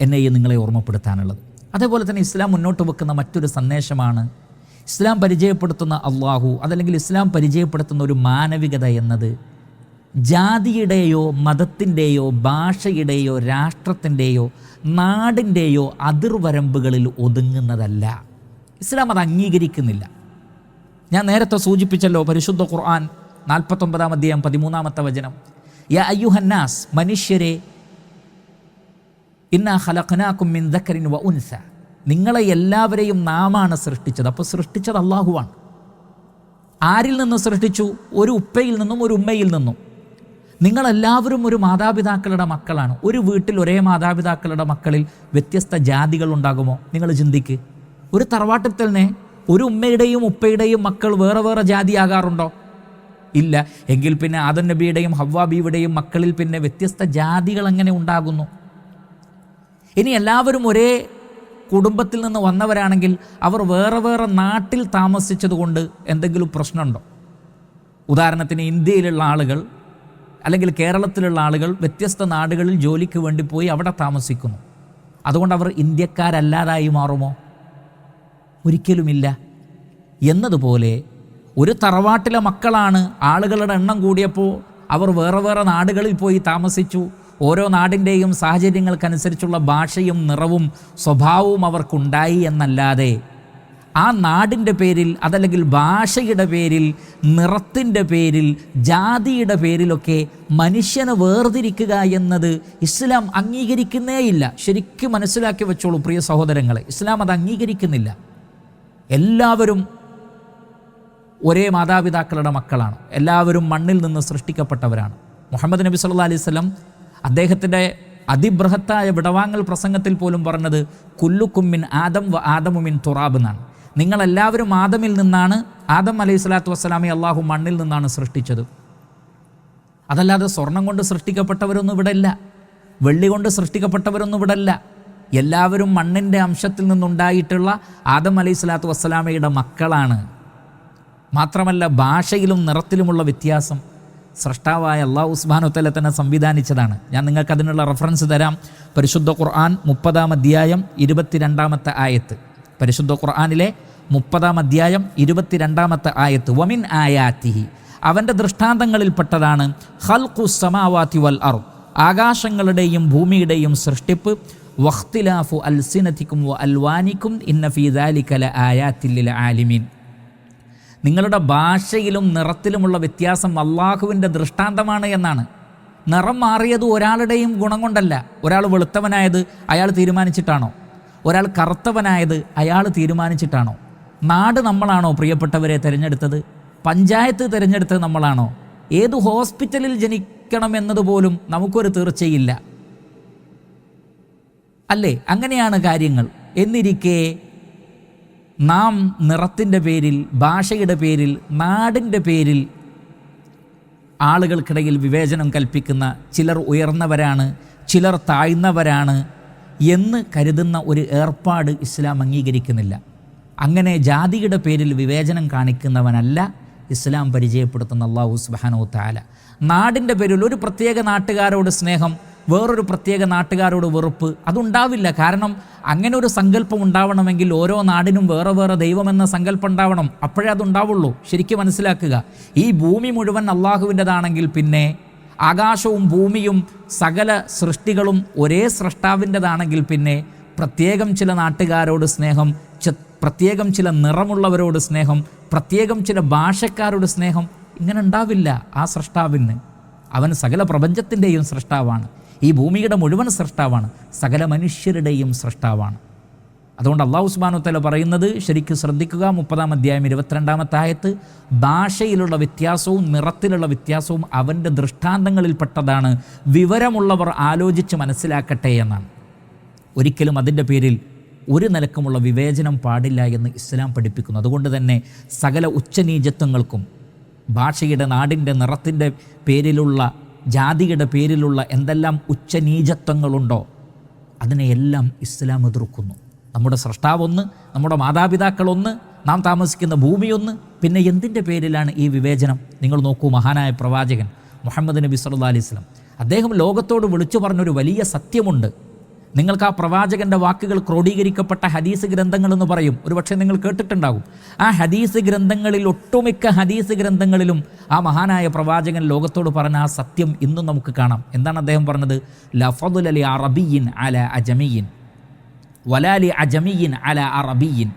എന്നെയും നിങ്ങളെ ഓർമ്മപ്പെടുത്താനുള്ളത്. അതേപോലെ തന്നെ ഇസ്ലാം മുന്നോട്ട് വെക്കുന്ന മറ്റൊരു സന്ദേശമാണ്, ഇസ്ലാം പരിചയപ്പെടുത്തുന്ന അള്ളാഹു, അതല്ലെങ്കിൽ ഇസ്ലാം പരിചയപ്പെടുത്തുന്ന ഒരു മാനവികത എന്നത് ജാതിയുടെയോ മതത്തിൻ്റെയോ ഭാഷയുടെയോ രാഷ്ട്രത്തിൻ്റെയോ നാടിൻ്റെയോ അതിർവരമ്പുകളിൽ ഒതുങ്ങുന്നതല്ല. ഇസ്ലാം അത് അംഗീകരിക്കുന്നില്ല. ഞാൻ നേരത്തെ സൂചിപ്പിച്ചല്ലോ, പരിശുദ്ധ ഖുർആൻ 49-ാം അധ്യായം 13-ാമത്തെ വചനം, യാ അയ്യുഹന്നാസ്, മനുഷ്യരെ, ഇന്നാ ഖലഖനാകും മിൻ ദക്കരിൻ വ ഉൻസ, നിങ്ങളെ എല്ലാവരെയും നാമാണ് സൃഷ്ടിച്ചത്. അപ്പോൾ സൃഷ്ടിച്ചത് അള്ളാഹുവാണ്. ആരിൽ നിന്ന് സൃഷ്ടിച്ചു? ഒരു ഉപ്പയിൽ നിന്നും ഒരു ഉമ്മയിൽ നിന്നും. നിങ്ങളെല്ലാവരും ഒരു മാതാപിതാക്കളുടെ മക്കളാണ്. ഒരു വീട്ടിൽ ഒരേ മാതാപിതാക്കളുടെ മക്കളിൽ വ്യത്യസ്ത ജാതികൾ ഉണ്ടാകുമോ? നിങ്ങൾ ചിന്തിക്ക്. ഒരു തറവാട്ടിൽ തന്നെ ഒരു ഉമ്മയുടെയും ഉപ്പയുടെയും മക്കൾ വേറെ വേറെ ജാതിയാകാറുണ്ടോ? ഇല്ല. എങ്കിൽ പിന്നെ ആദം നബിയുടെയും ഹവ്വാ ബീവിയുടെയും മക്കളിൽ പിന്നെ വ്യത്യസ്ത ജാതികൾ എങ്ങനെ ഉണ്ടാകുന്നു? ഇനി എല്ലാവരും ഒരേ കുടുംബത്തിൽ നിന്ന് വന്നവരാണെങ്കിൽ അവർ വേറെ വേറെ നാട്ടിൽ താമസിച്ചതുകൊണ്ട് എന്തെങ്കിലും പ്രശ്നമുണ്ടോ? ഉദാഹരണത്തിന് ഇന്ത്യയിലുള്ള ആളുകൾ അല്ലെങ്കിൽ കേരളത്തിലുള്ള ആളുകൾ വ്യത്യസ്ത നാടുകളിൽ ജോലിക്ക് വേണ്ടി പോയി അവിടെ താമസിക്കുന്നു. അതുകൊണ്ട് അവർ ഇന്ത്യക്കാരല്ലാതായി മാറുമോ? ഒരിക്കലുമില്ല. എന്നതുപോലെ ഒരു തറവാട്ടിലെ മക്കളാണ്, ആളുകളുടെ എണ്ണം കൂടിയപ്പോൾ അവർ വേറെ വേറെ നാടുകളിൽ പോയി താമസിച്ചു. ഓരോ നാടിൻ്റെയും സാഹചര്യങ്ങൾക്കനുസരിച്ചുള്ള ഭാഷയും നിറവും സ്വഭാവവും അവർക്കുണ്ടായി എന്നല്ലാതെ ആ നാടിൻ്റെ പേരിൽ, അതല്ലെങ്കിൽ ഭാഷയുടെ പേരിൽ, നിറത്തിൻ്റെ പേരിൽ, ജാതിയുടെ പേരിലൊക്കെ മനുഷ്യനെ വേർതിരിക്കുക എന്നത് ഇസ്ലാം അംഗീകരിക്കുന്നേയില്ല. ശരിക്കും മനസ്സിലാക്കി വെച്ചോളൂ പ്രിയ സഹോദരങ്ങളെ, ഇസ്ലാം അത് അംഗീകരിക്കുന്നില്ല. എല്ലാവരും ഒരേ മാതാപിതാക്കളുടെ മക്കളാണ്, എല്ലാവരും മണ്ണിൽ നിന്ന് സൃഷ്ടിക്കപ്പെട്ടവരാണ്. മുഹമ്മദ് നബി സല്ലല്ലാഹു അലൈഹി വസല്ലം അദ്ദേഹത്തിൻ്റെ അതിബൃഹത്തായ വിടവാങ്ങൽ പ്രസംഗത്തിൽ പോലും പറഞ്ഞത് കുല്ലുക്കും മിൻ ആദം വ ആദമു മിൻ തുറാബ് എന്നാണ്. നിങ്ങളെല്ലാവരും ആദമിൽ നിന്നാണ്, ആദം അലൈഹി സ്വലാത്തു വസ്സലാമെ അള്ളാഹു മണ്ണിൽ നിന്നാണ് സൃഷ്ടിച്ചത്. അതല്ലാതെ സ്വർണം കൊണ്ട് സൃഷ്ടിക്കപ്പെട്ടവരൊന്നും ഇവിടെ ഇല്ല, വെള്ളി കൊണ്ട് സൃഷ്ടിക്കപ്പെട്ടവരൊന്നും ഇവിടെ ഇല്ല. എല്ലാവരും മണ്ണിൻ്റെ അംശത്തിൽ നിന്നുണ്ടായിട്ടുള്ള ആദം അലൈഹി സ്വലാത്തു വസ്സലാമയുടെ മക്കളാണ്. മാത്രമല്ല ഭാഷയിലും നിറത്തിലുമുള്ള വ്യത്യാസം സ്രഷ്ടാവായ അല്ലാഹു സുബ്ഹാനഹു വ തആല തന്നെ സംവിധാനിച്ചതാണ്. ഞാൻ നിങ്ങൾക്ക് അതിനുള്ള റെഫറൻസ് തരാം. പരിശുദ്ധ ഖുർആൻ 30-ാം അധ്യായം 22-ാമത്തെ ആയത്ത്. പരിശുദ്ധ ഖുർആനിലെ 30-ാം അധ്യായം 22-ാമത്തെ ആയത്ത്. വമിൻ ആയാത്തിഹി, അവൻ്റെ ദൃഷ്ടാന്തങ്ങളിൽപ്പെട്ടതാണ് ഖൽഖുസ് സമാവാതി വൽ അർദ്, ആകാശങ്ങളുടെയും ഭൂമിയുടെയും സൃഷ്ടിപ്പ്, വഖ്തിലാഫു അൽസിനതികും വ അൽവാനികും ഇന്ന ഫീ ദാലിക ലആയാതിൽ ലിൽ ആലിമീൻ. നിങ്ങളുടെ ഭാഷയിലും നിറത്തിലുമുള്ള വ്യത്യാസം അള്ളാഹുവിൻ്റെ ദൃഷ്ടാന്തമാണ് എന്നാണ്. നിറം മാറിയത് ഒരാളുടെയും ഗുണം കൊണ്ടല്ല. ഒരാൾ വെളുത്തവനായത് അയാൾ തീരുമാനിച്ചിട്ടാണോ? ഒരാൾ കറുത്തവനായത് അയാൾ തീരുമാനിച്ചിട്ടാണോ? നാട് നമ്മളാണോ പ്രിയപ്പെട്ടവരെ തിരഞ്ഞെടുത്തത്? പഞ്ചായത്ത് തിരഞ്ഞെടുത്തത് നമ്മളാണോ? ഏത് ഹോസ്പിറ്റലിൽ ജനിക്കണമെന്നതുപോലും നമുക്കൊരു തീർച്ചയില്ല, അല്ലേ? അങ്ങനെയാണ് കാര്യങ്ങൾ. എന്നിരിക്കെ നാം നിറത്തിൻ്റെ പേരിൽ, ഭാഷയുടെ പേരിൽ, നാടിൻ്റെ പേരിൽ ആളുകൾക്കിടയിൽ വിവേചനം കൽപ്പിക്കുന്ന ചിലർ ഉയർന്നവരാണ്, ചിലർ താഴ്ന്നവരാണ് എന്ന് കരുതുന്ന ഒരു ഏർപ്പാട് ഇസ്ലാം അംഗീകരിക്കുന്നില്ല. അങ്ങനെ ജാതിയുടെ പേരിൽ വിവേചനം കാണിക്കുന്നവനല്ല ഇസ്ലാം പരിചയപ്പെടുത്തുന്ന അല്ലാഹു സുബ്ഹാനഹു വ തആല. നാടിൻ്റെ പേരിൽ ഒരു പ്രത്യേക നാട്ടുകാരോട് സ്നേഹം, വേറൊരു പ്രത്യേക നാട്ടുകാരോട് വെറുപ്പ്, അതുണ്ടാവില്ല. കാരണം അങ്ങനെ ഒരു സങ്കല്പം ഉണ്ടാവണമെങ്കിൽ ഓരോ നാടിനും വേറെ വേറെ ദൈവമെന്ന സങ്കല്പം ഉണ്ടാവണം. അപ്പോഴേ അതുണ്ടാവുള്ളൂ. ശരിക്കും മനസ്സിലാക്കുക, ഈ ഭൂമി മുഴുവൻ അള്ളാഹുവിൻ്റെതാണെങ്കിൽ പിന്നെ ആകാശവും ഭൂമിയും സകല സൃഷ്ടികളും ഒരേ സൃഷ്ടാവിൻ്റെതാണെങ്കിൽ പിന്നെ പ്രത്യേകം ചില നാട്ടുകാരോട് സ്നേഹം, പ്രത്യേകം ചില നിറമുള്ളവരോട് സ്നേഹം, പ്രത്യേകം ചില ഭാഷക്കാരോട് സ്നേഹം, ഇങ്ങനെ ഉണ്ടാവില്ല. ആ സൃഷ്ടാവിന്, അവൻ സകല പ്രപഞ്ചത്തിൻ്റെയും സൃഷ്ടാവാണ്, ഈ ഭൂമിയുടെ മുഴുവൻ സൃഷ്ടാവാണ്, സകല മനുഷ്യരുടെയും സൃഷ്ടാവാണ്. അതുകൊണ്ട് അല്ലാഹു സുബ്ഹാനഹു വ തആല പറയുന്നത് ശരിക്കും ശ്രദ്ധിക്കുക. 30-ാം അധ്യായം 22-ാമത്തെ ആയത്ത്, ഭാഷയിലുള്ള വ്യത്യാസവും നിറത്തിലുള്ള വ്യത്യാസവും അവൻ്റെ ദൃഷ്ടാന്തങ്ങളിൽപ്പെട്ടതാണ്, വിവരമുള്ളവർ ആലോചിച്ച് മനസ്സിലാക്കട്ടെ എന്നാണ്. ഒരിക്കലും അതിൻ്റെ പേരിൽ ഒരു നിലക്കുമുള്ള വിവേചനം പാടില്ല എന്ന് ഇസ്ലാം പഠിപ്പിക്കുന്നു. അതുകൊണ്ട് തന്നെ സകല ഉച്ചനീചത്വങ്ങൾക്കും, ഭാഷയുടെ, നാടിൻ്റെ, നിറത്തിൻ്റെ പേരിലുള്ള, ജാതിയുടെ പേരിലുള്ള എന്തെല്ലാം ഉച്ചനീചത്വങ്ങളുണ്ടോ അതിനെയെല്ലാം ഇസ്ലാം എതിർക്കുന്നു. നമ്മുടെ സൃഷ്ടാവൊന്ന്, നമ്മുടെ മാതാപിതാക്കളൊന്ന്, നാം താമസിക്കുന്ന ഭൂമിയൊന്ന്, പിന്നെ എന്തിൻ്റെ പേരിലാണ് ഈ വിവേചനം? നിങ്ങൾ നോക്കൂ, മഹാനായ പ്രവാചകൻ മുഹമ്മദ് നബി സല്ലല്ലാഹു അലൈഹി വസല്ലം അദ്ദേഹം ലോകത്തോട് വിളിച്ചു പറഞ്ഞൊരു വലിയ സത്യമുണ്ട്. നിങ്ങൾക്ക് ആ പ്രവാചകൻ്റെ വാക്കുകൾ ക്രോഡീകരിക്കപ്പെട്ട ഹദീസ് ഗ്രന്ഥങ്ങളെന്ന് പറയും. ഒരുപക്ഷെ നിങ്ങൾ കേട്ടിട്ടുണ്ടാകും. ആ ഹദീസ് ഗ്രന്ഥങ്ങളിൽ, ഒട്ടുമിക്ക ഹദീസ് ഗ്രന്ഥങ്ങളിലും ആ മഹാനായ പ്രവാചകൻ ലോകത്തോട് പറഞ്ഞ ആ സത്യം ഇന്നും നമുക്ക് കാണാം. എന്താണ് അദ്ദേഹം പറഞ്ഞത്? ലാ ഫദ്ല ലി അറബിയ്യിൻ അലാ അജമിയ്യിൻ വലാ ലി അജമിയ്യിൻ അലാ അറബിയ്യിൻ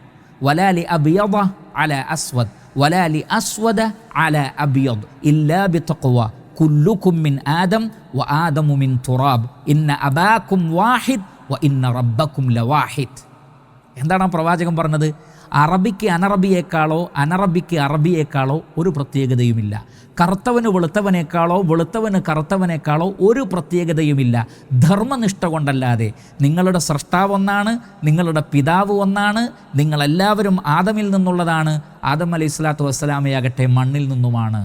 വലാ ലി അബ്യദ അലാ അസ്വദ് വലാ ലി അസ്വദ അലാ അബ്യദ് ഇല്ലാ ബിതഖ്വ കുല്ലുക്കും മിൻ ആദം വ ആദമു മിൻ തുറാബ് ഇന്ന അബാക്കും വാഹിദ് വ ഇന്ന റബ്ബക്കും ലവാഹിദ്. എന്താണ് ആ പ്രവാചകൻ പറഞ്ഞത്? അറബിക്ക് അനറബിയേക്കാളോ അനറബിക്ക് അറബിയേക്കാളോ ഒരു പ്രത്യേകതയുമില്ല. കറുത്തവന് വെളുത്തവനേക്കാളോ വെളുത്തവന് കറുത്തവനേക്കാളോ ഒരു പ്രത്യേകതയുമില്ല. ധർമ്മനിഷ്ഠ കൊണ്ടല്ലാതെ. നിങ്ങളുടെ സൃഷ്ടാവ് ഒന്നാണ്, നിങ്ങളുടെ പിതാവ് ഒന്നാണ്, നിങ്ങളെല്ലാവരും ആദമിൽ നിന്നുള്ളതാണ്. ആദം അലൈഹി സ്വലാത്തു വസ്സലാമയാകട്ടെ മണ്ണിൽ നിന്നുമാണ്.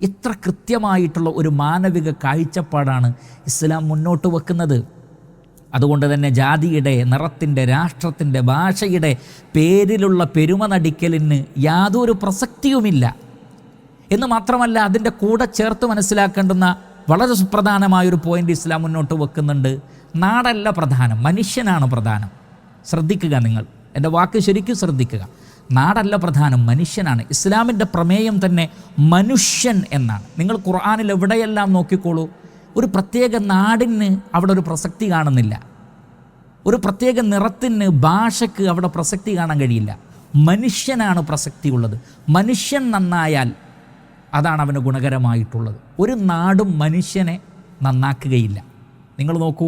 ഇത്ര കൃത്യമായിട്ടുള്ള ഒരു മാനവിക കാഴ്ചപ്പാടാണ് ഇസ്ലാം മുന്നോട്ട് വെക്കുന്നത്. അതുകൊണ്ട് തന്നെ ജാതിയുടെ, നിറത്തിൻ്റെ, രാഷ്ട്രത്തിൻ്റെ, ഭാഷയുടെ പേരിലുള്ള പെരുമ നടിക്കലിന് യാതൊരു പ്രസക്തിയുമില്ല. എന്ന് മാത്രമല്ല, അതിൻ്റെ കൂടെ ചേർത്ത് മനസ്സിലാക്കേണ്ടുന്ന വളരെ സുപ്രധാനമായൊരു പോയിൻ്റ് ഇസ്ലാം മുന്നോട്ട് വെക്കുന്നുണ്ട്. നാടല്ല പ്രധാനം, മനുഷ്യനാണ് പ്രധാനം. ശ്രദ്ധിക്കുക നിങ്ങൾ. എൻ്റെ വാക്ക് ശരിക്കും ശ്രദ്ധിക്കുക. നാടല്ല പ്രധാനം, മനുഷ്യനാണ്. ഇസ്ലാമിൻ്റെ പ്രമേയം തന്നെ മനുഷ്യൻ എന്നാണ്. നിങ്ങൾ ഖുർആനിൽ എവിടെയെല്ലാം നോക്കിക്കോളൂ, ഒരു പ്രത്യേക നാടിന് അവിടെ ഒരു പ്രസക്തി കാണുന്നില്ല, ഒരു പ്രത്യേക നിറത്തിന്, ഭാഷയ്ക്ക് അവിടെ പ്രസക്തി കാണാൻ കഴിയില്ല. മനുഷ്യനാണ് പ്രസക്തിയുള്ളത്. മനുഷ്യൻ നന്നായാൽ അതാണ് അവന് ഗുണകരമായിട്ടുള്ളത്. ഒരു നാടും മനുഷ്യനെ നന്നാക്കുകയില്ല. നിങ്ങൾ നോക്കൂ,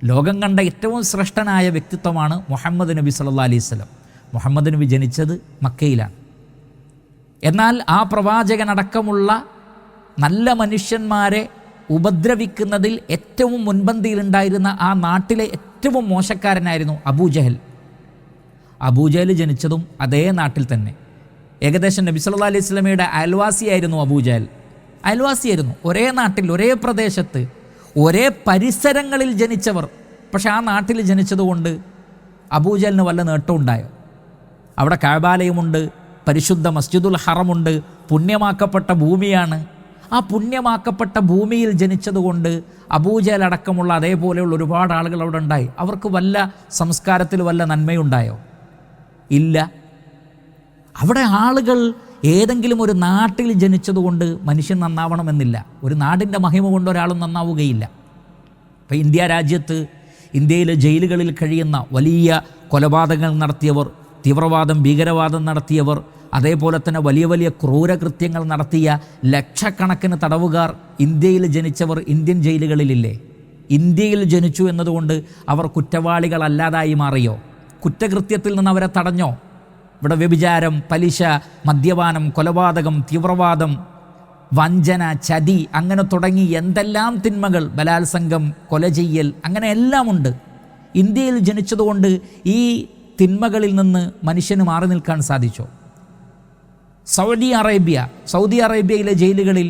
ലോകം കണ്ട ഏറ്റവും ശ്രേഷ്ഠനായ വ്യക്തിത്വമാണ് മുഹമ്മദ് നബി സല്ലല്ലാഹു അലൈഹി വസല്ലം. മുഹമ്മദ് നബി ജനിച്ചത് മക്കയിലാണ്. എന്നാൽ ആ പ്രവാചകനടക്കമുള്ള നല്ല മനുഷ്യന്മാരെ ഉപദ്രവിക്കുന്നതിൽ ഏറ്റവും മുൻപന്തിയിലുണ്ടായിരുന്ന ആ നാട്ടിലെ ഏറ്റവും മോശക്കാരനായിരുന്നു അബൂജഹൽ. അബൂജഹൽ ജനിച്ചതും അതേ നാട്ടിൽ തന്നെ. ഏകദേശം നബി സല്ലല്ലാഹു അലൈഹി വസല്ലമയുടെ അയൽവാസിയായിരുന്നു അബൂജഹൽ. അയൽവാസിയായിരുന്നു, ഒരേ നാട്ടിൽ, ഒരേ പ്രദേശത്ത്, ഒരേ പരിസരങ്ങളിൽ ജനിച്ചവർ. പക്ഷെ ആ നാട്ടിൽ ജനിച്ചതുകൊണ്ട് അബൂജഹലിന് വല്ല നേട്ടവും ഉണ്ടായോ? അവിടെ കഅബാലയമുണ്ട്, പരിശുദ്ധ മസ്ജിദുൽ ഹറമുണ്ട്, പുണ്യമാക്കപ്പെട്ട ഭൂമിയാണ്. ആ പുണ്യമാക്കപ്പെട്ട ഭൂമിയിൽ ജനിച്ചതുകൊണ്ട് അബൂജഹൽ അടക്കമുള്ള അതേപോലെയുള്ള ഒരുപാട് ആളുകൾ അവിടെ ഉണ്ടായി. അവർക്ക് വല്ല സംസ്കാരത്തിൽ വല്ല നന്മയുണ്ടായോ? ഇല്ല. അവിടെ ആളുകൾ ഏതെങ്കിലും ഒരു നാട്ടിൽ ജനിച്ചതുകൊണ്ട് മനുഷ്യൻ നന്നാവണമെന്നില്ല. ഒരു നാടിൻ്റെ മഹിമ കൊണ്ട് ഒരാളും നന്നാവുകയില്ല. ഇപ്പം ഇന്ത്യ രാജ്യത്ത്, ഇന്ത്യയിലെ ജയിലുകളിൽ കഴിയുന്ന വലിയ കൊലപാതകങ്ങൾ നടത്തിയവർ, തീവ്രവാദം, ഭീകരവാദം നടത്തിയവർ, അതേപോലെ തന്നെ വലിയ വലിയ ക്രൂരകൃത്യങ്ങൾ നടത്തിയ ലക്ഷക്കണക്കിന് തടവുകാർ ഇന്ത്യയിൽ ജനിച്ചവർ ഇന്ത്യൻ ജയിലുകളിലില്ലേ? ഇന്ത്യയിൽ ജനിച്ചു എന്നതുകൊണ്ട് അവർ കുറ്റവാളികളല്ലാതായി മാറിയോ? കുറ്റകൃത്യത്തിൽ നിന്ന് അവരെ തടഞ്ഞോ? ഇവിടെ വ്യഭിചാരം, പലിശ, മദ്യപാനം, കൊലപാതകം, തീവ്രവാദം, വഞ്ചന, ചതി, അങ്ങനെ തുടങ്ങി എന്തെല്ലാം തിന്മകൾ, ബലാത്സംഗം, കൊല ചെയ്യൽ, അങ്ങനെ എല്ലാം ഉണ്ട്. ഇന്ത്യയിൽ ജനിച്ചതുകൊണ്ട് ഈ തിന്മകളിൽ നിന്ന് മനുഷ്യന് മാറി നിൽക്കാൻ സാധിച്ചോ? സൗദി അറേബ്യയിലെ ജയിലുകളിൽ,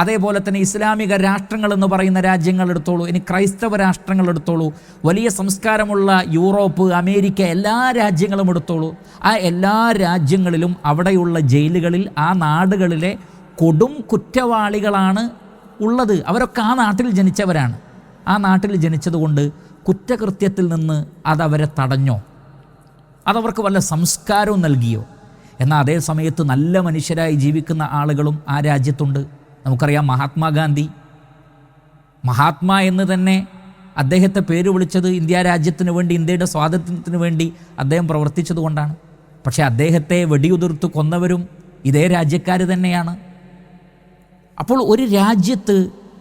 അതേപോലെ തന്നെ ഇസ്ലാമിക രാഷ്ട്രങ്ങളെന്ന് പറയുന്ന രാജ്യങ്ങൾ എടുത്തോളൂ, ഇനി ക്രൈസ്തവ രാഷ്ട്രങ്ങൾ എടുത്തോളൂ, വലിയ സംസ്കാരമുള്ള യൂറോപ്പ്, അമേരിക്ക, എല്ലാ രാജ്യങ്ങളും എടുത്തോളൂ. ആ എല്ലാ രാജ്യങ്ങളിലും അവിടെയുള്ള ജയിലുകളിൽ ആ നാടുകളിലെ കൊടും കുറ്റവാളികളാണ് ഉള്ളത്. അവരൊക്കെ ആ നാട്ടിൽ ജനിച്ചവരാണ്. ആ നാട്ടിൽ ജനിച്ചതുകൊണ്ട് കുറ്റകൃത്യത്തിൽ നിന്ന് അതവരെ തടഞ്ഞോ? അതവർക്ക് വല്ല സംസ്കാരവും നൽകിയോ? എന്നാൽ അതേ സമയത്ത് നല്ല മനുഷ്യരായി ജീവിക്കുന്ന ആളുകളും ആ രാജ്യത്തുണ്ട്. നമുക്കറിയാം, മഹാത്മാ എന്ന് തന്നെ അദ്ദേഹത്തെ പേര് വിളിച്ചത് ഇന്ത്യ രാജ്യത്തിന് വേണ്ടി, ഇന്ത്യയുടെ സ്വാതന്ത്ര്യത്തിന് വേണ്ടി അദ്ദേഹം പ്രവർത്തിച്ചതുകൊണ്ടാണ്. പക്ഷേ അദ്ദേഹത്തെ വെടിയുതിർത്ത് കൊന്നവരും ഇതേ രാജ്യക്കാർ തന്നെയാണ്. അപ്പോൾ ഒരു രാജ്യത്ത്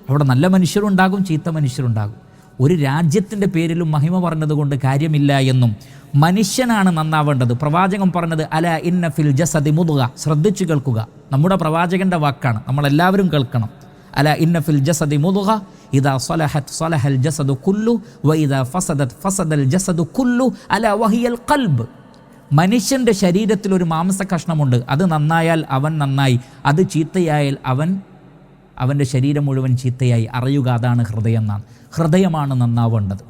അവിടെ നല്ല മനുഷ്യരുണ്ടാകും, ചീത്ത മനുഷ്യരുണ്ടാകും. ഒരു രാജ്യത്തിൻ്റെ പേരിലും മഹിമ പറഞ്ഞതുകൊണ്ട് കാര്യമില്ല എന്നും, മനുഷ്യനാണ് നന്നാവേണ്ടത്. പ്രവാചകൻ പറഞ്ഞത് അല ഇന്ന ഫിൽ ജസദി മുദ്ഗ. ശ്രദ്ധിച്ചു കേൾക്കുക, നമ്മുടെ പ്രവാചകൻ്റെ വാക്കാണ്, നമ്മളെല്ലാവരും കേൾക്കണം. അല ഇന്ന ഫിൽ ജസദി മുദ്ഗ ഇദാ സ്വലഹത് സ്വലഹൽ ജസദു കുല്ലു വ ഇദാ ഫസദത് ഫസദൽ ജസദു കുല്ലു അല വഹിയൽ ഖൽബ്. മനുഷ്യൻ്റെ ശരീരത്തിൽ ഒരു മാംസ കഷ്ണമുണ്ട്, അത് നന്നായാൽ അവൻ നന്നായി, അത് ചീത്തയായാൽ അവൻ്റെ ശരീരം മുഴുവൻ ചീത്തയായി. അറിയുക, അതാണ് ഹൃദയം എന്നാണ്. ഹൃദയമാണ് നന്നാവേണ്ടത്.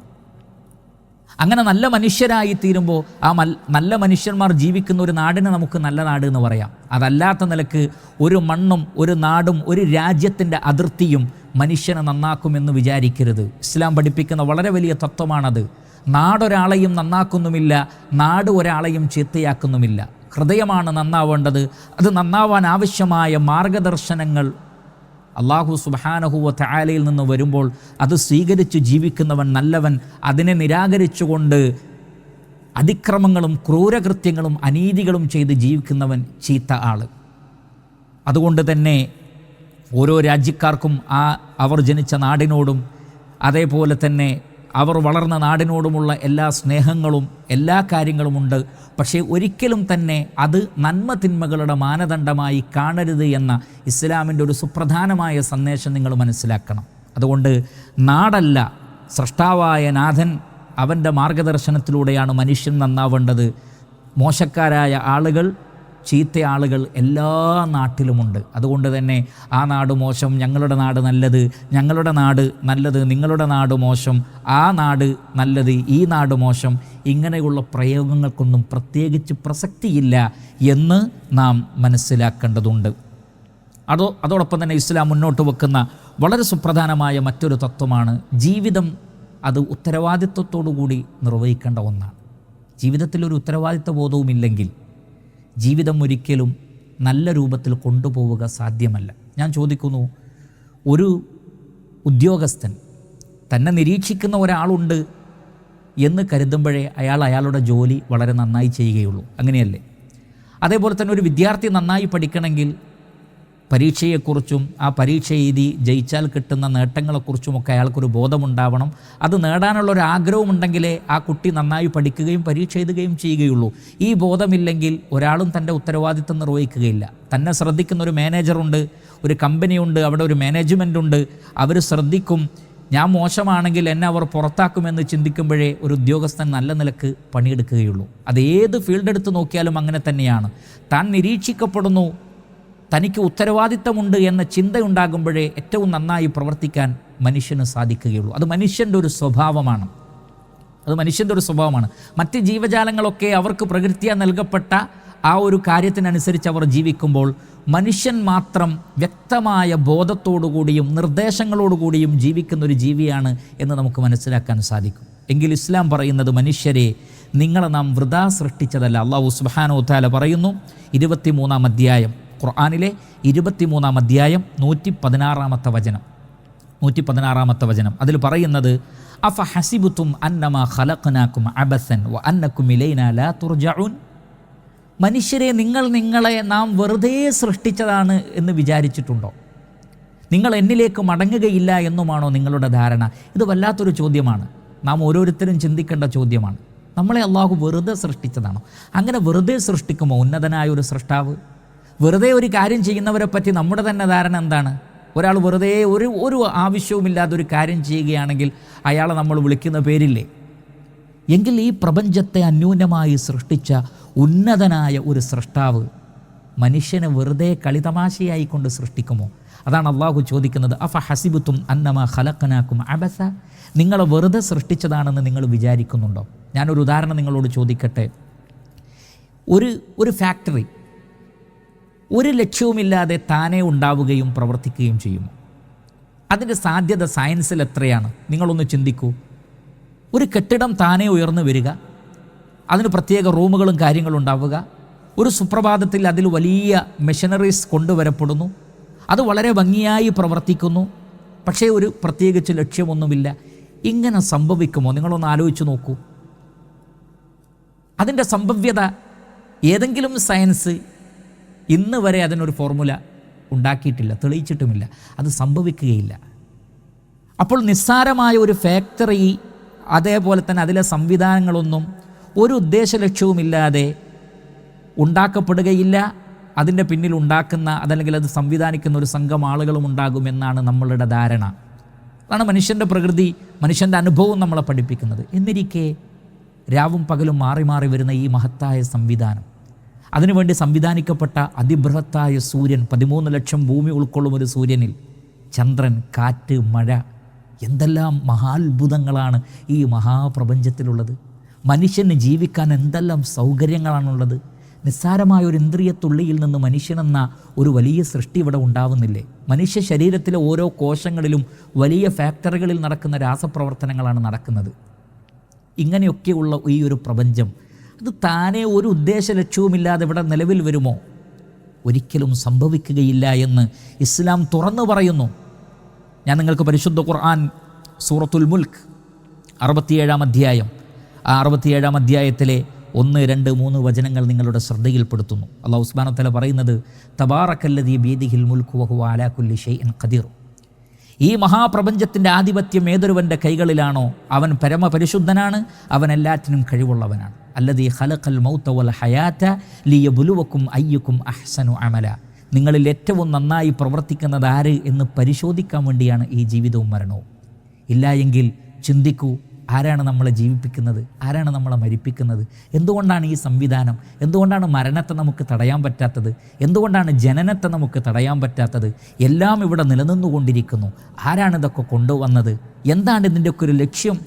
അങ്ങനെ നല്ല മനുഷ്യരായി തീരുമ്പോൾ ആ നല്ല മനുഷ്യന്മാർ ജീവിക്കുന്ന ഒരു നാടിനെ നമുക്ക് നല്ല നാട് എന്ന് പറയാം. അതല്ലാത്ത നിലക്ക് ഒരു മണ്ണും ഒരു നാടും ഒരു രാജ്യത്തിൻ്റെ അതിർത്തിയും മനുഷ്യനെ നന്നാക്കുമെന്ന് വിചാരിക്കരുത്. ഇസ്ലാം പഠിപ്പിക്കുന്ന വളരെ വലിയ തത്വമാണത്. നാടൊരാളെയും നന്നാക്കുന്നുമില്ല, നാട് ഒരാളെയും ചീത്തയാക്കുന്നുമില്ല. ഹൃദയമാണ് നന്നാവേണ്ടത്. അത് നന്നാവാൻ ആവശ്യമായ മാർഗദർശനങ്ങൾ അല്ലാഹു സുബ്ഹാനഹു വ തആലയിൽ നിന്ന് വരുമ്പോൾ അത് സ്വീകരിച്ച് ജീവിക്കുന്നവൻ നല്ലവൻ. അതിനെ നിരാകരിച്ചുകൊണ്ട് അതിക്രമങ്ങളും ക്രൂരകൃത്യങ്ങളും അനീതികളും ചെയ്ത് ജീവിക്കുന്നവൻ ചീത്ത ആൾ. അതുകൊണ്ട് തന്നെ ഓരോ രാജ്യക്കാർക്കും അവർ ജനിച്ച നാടിനോടും അതേപോലെ തന്നെ അവർ വളർന്ന നാടിനോടുമുള്ള എല്ലാ സ്നേഹങ്ങളും എല്ലാ കാര്യങ്ങളുമുണ്ട്. പക്ഷേ ഒരിക്കലും തന്നെ അത് നന്മ തിന്മകളുടെ മാനദണ്ഡമായി കാണരുത് എന്ന ഇസ്ലാമിൻ്റെ ഒരു സുപ്രധാനമായ സന്ദേശം നിങ്ങൾ മനസ്സിലാക്കണം. അതുകൊണ്ട് നാടല്ല, സ്രഷ്ടാവായ നാഥൻ, അവൻ്റെ മാർഗദർശനത്തിലൂടെയാണ് മനുഷ്യൻ നന്നാവേണ്ടത്. മോശക്കാരായ ആളുകൾ, ചീത്ത ആളുകൾ എല്ലാ നാട്ടിലുമുണ്ട്. അതുകൊണ്ട് തന്നെ ആ നാട് മോശം, ഞങ്ങളുടെ നാട് നല്ലത്, ഞങ്ങളുടെ നാട് നല്ലത്, നിങ്ങളുടെ നാട് മോശം, ആ നാട് നല്ലത്, ഈ നാട് മോശം, ഇങ്ങനെയുള്ള പ്രയോഗങ്ങൾക്കൊന്നും പ്രത്യേകിച്ച് പ്രസക്തിയില്ല എന്ന് നാം മനസ്സിലാക്കേണ്ടതുണ്ട്. അതോടൊപ്പം തന്നെ ഇസ്ലാം മുന്നോട്ട് വെക്കുന്ന വളരെ സുപ്രധാനമായ മറ്റൊരു തത്വമാണ് ജീവിതം അത് ഉത്തരവാദിത്വത്തോടു കൂടി നിർവഹിക്കേണ്ട ഒന്നാണ്. ജീവിതത്തിലൊരു ഉത്തരവാദിത്ത ബോധവുമില്ലെങ്കിൽ ജീവിതം ഒരിക്കലും നല്ല രൂപത്തിൽ കൊണ്ടുപോവുക സാധ്യമല്ല. ഞാൻ ചോദിക്കുന്നു, ഒരു ഉദ്യോഗസ്ഥൻ തന്നെ നിരീക്ഷിക്കുന്ന ഒരാളുണ്ട് എന്ന് കരുതുമ്പോഴേ അയാളുടെ ജോലി വളരെ നന്നായി ചെയ്യുകയുള്ളൂ, അങ്ങനെയല്ലേ? അതേപോലെ തന്നെ ഒരു വിദ്യാർത്ഥി നന്നായി പഠിക്കണമെങ്കിൽ പരീക്ഷയെക്കുറിച്ചും ആ പരീക്ഷ എഴുതി ജയിച്ചാൽ കിട്ടുന്ന നേട്ടങ്ങളെക്കുറിച്ചുമൊക്കെ അയാൾക്കൊരു ബോധമുണ്ടാവണം. അത് നേടാനുള്ളൊരു ആഗ്രഹമുണ്ടെങ്കിലേ ആ കുട്ടി നന്നായി പഠിക്കുകയും പരീക്ഷ എഴുതുകയും ചെയ്യുകയുള്ളൂ. ഈ ബോധമില്ലെങ്കിൽ ഒരാളും തൻ്റെ ഉത്തരവാദിത്തം നിർവഹിക്കുകയില്ല. തന്നെ ശ്രദ്ധിക്കുന്ന ഒരു മാനേജറുണ്ട്, ഒരു കമ്പനിയുണ്ട്, അവിടെ ഒരു മാനേജ്മെൻ്റ് ഉണ്ട്, അവർ ശ്രദ്ധിക്കും. ഞാൻ മോശമാണെങ്കിൽ എന്നെ അവർ പുറത്താക്കുമെന്ന് ചിന്തിക്കുമ്പോഴേ ഒരു ഉദ്യോഗസ്ഥൻ നല്ല നിലക്ക് പണിയെടുക്കുകയുള്ളൂ. അത് ഏത് ഫീൽഡ് എടുത്ത് നോക്കിയാലും അങ്ങനെ തന്നെയാണ്. താൻ നിരീക്ഷിക്കപ്പെടുന്നു, തനിക്ക് ഉത്തരവാദിത്തമുണ്ട് എന്ന ചിന്തയുണ്ടാകുമ്പോഴേ ഏറ്റവും നന്നായി പ്രവർത്തിക്കാൻ മനുഷ്യന് സാധിക്കുകയുള്ളൂ. അത് മനുഷ്യൻ്റെ ഒരു സ്വഭാവമാണ്. മറ്റ് ജീവജാലങ്ങളൊക്കെ അവർക്ക് പ്രകൃതിയാ നൽകപ്പെട്ട ആ ഒരു കാര്യത്തിനനുസരിച്ച് അവർ ജീവിക്കുമ്പോൾ മനുഷ്യൻ മാത്രം വ്യക്തമായ ബോധത്തോടുകൂടിയും നിർദ്ദേശങ്ങളോടുകൂടിയും ജീവിക്കുന്നൊരു ജീവിയാണ് എന്ന് നമുക്ക് മനസ്സിലാക്കാൻ സാധിക്കും. എങ്കിൽ ഇസ്ലാം പറയുന്നത്, മനുഷ്യരെ നിങ്ങളെ നാം വൃഥാ സൃഷ്ടിച്ചതല്ല. അല്ലാഹു സുബ്ഹാനഹു വ തആല പറയുന്നു 23-ാം അധ്യായം, ഖുർആനിലെ 23-ാം അധ്യായം 116-ാമത്തെ വചനം. അതിൽ പറയുന്നത്, അഫ ഹസിബുതും അന്നമാ ഖലഖനാകും അബസൻ വ അന്നകും ഇലൈനാ ലാ തുർജഊൻ. മനുഷ്യരെ, നിങ്ങളെ നാം വെറുതെ സൃഷ്ടിച്ചതാണ് എന്ന് വിചാരിച്ചിട്ടുണ്ടോ? നിങ്ങൾ എന്നിലേക്ക് മടങ്ങുകയില്ല എന്നുമാണോ നിങ്ങളുടെ ധാരണ? ഇത് വല്ലാത്തൊരു ചോദ്യമാണ്. നാം ഓരോരുത്തരും ചിന്തിക്കേണ്ട ചോദ്യമാണ്. നമ്മളെ അള്ളാഹു വെറുതെ സൃഷ്ടിച്ചതാണോ? അങ്ങനെ വെറുതെ സൃഷ്ടിക്കുമോ ഉന്നതനായ ഒരു സൃഷ്ടാവ്? വെറുതെ ഒരു കാര്യം ചെയ്യുന്നവരെ പറ്റി നമ്മുടെ തന്നെ ധാരണ എന്താണ്? ഒരാൾ വെറുതെ ഒരു ആവശ്യവുമില്ലാതെ ഒരു കാര്യം ചെയ്യുകയാണെങ്കിൽ അയാളെ നമ്മൾ വിളിക്കുന്ന പേരില്ലേ? എങ്കിൽ ഈ പ്രപഞ്ചത്തെ അന്യൂനമായി സൃഷ്ടിച്ച ഉന്നതനായ ഒരു സൃഷ്ടാവ് മനുഷ്യനെ വെറുതെ കളിതമാശയായിക്കൊണ്ട് സൃഷ്ടിക്കുമോ? അതാണ് അള്ളാഹു ചോദിക്കുന്നത്, അഫ ഹസിബുത്തും അന്നമാ ഖലഖനാകും അബസ. നിങ്ങളെ വെറുതെ സൃഷ്ടിച്ചതാണെന്ന് നിങ്ങൾ വിചാരിക്കുന്നുണ്ടോ? ഞാനൊരു ഉദാഹരണം നിങ്ങളോട് ചോദിക്കട്ടെ. ഒരു ഫാക്ടറി ഒരു ലക്ഷ്യവുമില്ലാതെ താനേ ഉണ്ടാവുകയും പ്രവർത്തിക്കുകയും ചെയ്യുമോ? അതിൻ്റെ സാധ്യത സയൻസിൽ എത്രയാണ്? നിങ്ങളൊന്ന് ചിന്തിക്കൂ. ഒരു കെട്ടിടം താനേ ഉയർന്നു വരിക, അതിന് പ്രത്യേക റൂമുകളും കാര്യങ്ങളും ഉണ്ടാവുക, ഒരു സുപ്രഭാതത്തിൽ അതിൽ വലിയ മെഷീനറീസ് കൊണ്ടുവരപ്പെടുന്നു, അത് വളരെ ഭംഗിയായി പ്രവർത്തിക്കുന്നു, പക്ഷേ ഒരു പ്രത്യേകിച്ച് ലക്ഷ്യമൊന്നുമില്ല. ഇങ്ങനെ സംഭവിക്കുമോ? നിങ്ങളൊന്ന് ആലോചിച്ച് നോക്കൂ. അതിൻ്റെ സംഭവ്യത ഏതെങ്കിലും സയൻസ് ഇന്ന് വരെ അതിനൊരു ഫോർമുല ഉണ്ടാക്കിയിട്ടില്ല, തെളിയിച്ചിട്ടുമില്ല. അത് സംഭവിക്കുകയില്ല. അപ്പോൾ നിസ്സാരമായ ഒരു ഫാക്ടറി, അതേപോലെ തന്നെ അതിലെ സംവിധാനങ്ങളൊന്നും ഒരു ഉദ്ദേശ ലക്ഷ്യവുമില്ലാതെ ഉണ്ടാക്കപ്പെടുകയില്ല. അതിൻ്റെ പിന്നിൽ ഉണ്ടാക്കുന്ന അതല്ലെങ്കിൽ അത് സംവിധാനിക്കുന്ന ഒരു സംഘം ആളുകളും ഉണ്ടാകുമെന്നാണ് നമ്മളുടെ ധാരണ. അതാണ് മനുഷ്യൻ്റെ പ്രകൃതി, മനുഷ്യൻ്റെ അനുഭവം നമ്മളെ പഠിപ്പിക്കുന്നത്. എന്നിരിക്കെ രാവും പകലും മാറി മാറി വരുന്ന ഈ മഹത്തായ സംവിധാനം, അതിനുവേണ്ടി സംവിധാനിക്കപ്പെട്ട അതിബൃഹത്തായ സൂര്യൻ, 13 ലക്ഷം ഭൂമി ഉൾക്കൊള്ളും ഒരു സൂര്യനിൽ ചന്ദ്രൻ, കാറ്റ്, മഴ, എന്തെല്ലാം മഹാത്ഭുതങ്ങളാണ് ഈ മഹാപ്രപഞ്ചത്തിലുള്ളത്. മനുഷ്യന് ജീവിക്കാൻ എന്തെല്ലാം സൗകര്യങ്ങളാണുള്ളത്. നിസ്സാരമായ ഒരു ഇന്ദ്രിയത്തുള്ളിയിൽ നിന്ന് മനുഷ്യനെന്ന ഒരു വലിയ സൃഷ്ടി ഇവിടെ ഉണ്ടാവുന്നില്ലേ? മനുഷ്യ ശരീരത്തിലെ ഓരോ കോശങ്ങളിലും വലിയ ഫാക്ടറികളിൽ നടക്കുന്ന രാസപ്രവർത്തനങ്ങളാണ് നടക്കുന്നത്. ഇങ്ങനെയൊക്കെയുള്ള ഈ ഒരു പ്രപഞ്ചം അത് താനേ ഒരു ഉദ്ദേശ ലക്ഷ്യവുമില്ലാതെ ഇവിടെ നിലവിൽ വരുമോ? ഒരിക്കലും സംഭവിക്കുകയില്ല എന്ന് ഇസ്ലാം തുറന്നു പറയുന്നു. ഞാൻ നിങ്ങൾക്ക് പരിശുദ്ധ ഖുർആൻ സൂറത്തുൽ മുൽക്ക് 67-ാം അധ്യായം, ആ 67-ാം അധ്യായത്തിലെ 1, 2, 3 വചനങ്ങൾ നിങ്ങളുടെ ശ്രദ്ധയിൽപ്പെടുത്തുന്നു. അല്ലാഹു സുബ്ഹാനഹു വ തആല പറയുന്നത്, തബാറക്കല്ലദീ ബിയദിഹിൽ മുൽക്കു വഹുവ അലാ കുല്ലി ഷൈഇൻ ഖദീർ. ഈ മഹാപ്രപഞ്ചത്തിൻ്റെ ആധിപത്യം ഏതൊരുവൻ്റെ കൈകളിലാണോ അവൻ പരമപരിശുദ്ധനാണ്, അവൻ എല്ലാറ്റിനും കഴിവുള്ളവനാണ്. അല്ലദീ ഖലഖൽ മൗത വൽ ഹയാത ലിയബ്ലുവക്കും അയ്യുക്കും അഹ്സനു അമല. നിങ്ങളിൽ ഏറ്റവും നന്നായി പ്രവർത്തിക്കുന്നത് ആര് എന്ന് പരിശോധിക്കാൻ വേണ്ടിയാണ് ഈ ജീവിതവും മരണവും. ഇല്ല എങ്കിൽ ചിന്തിക്കൂ, ആരാണ് നമ്മളെ ജീവിപ്പിക്കുന്നത്? ആരാണ് നമ്മളെ മരിപ്പിക്കുന്നത്? എന്തുകൊണ്ടാണ് ഈ സംവിധാനം? എന്തുകൊണ്ടാണ് മരണത്തെ നമുക്ക് തടയാൻ പറ്റാത്തത്? എന്തുകൊണ്ടാണ് ജനനത്തെ നമുക്ക് തടയാൻ പറ്റാത്തത്? എല്ലാം ഇവിടെ നിലനിന്നുകൊണ്ടിരിക്കുന്നു. ആരാണ് ഇതൊക്കെ കൊണ്ടുവന്നത്? എന്താണ് ഇതിൻ്റെയൊക്കെ ഒരു ലക്ഷ്യം?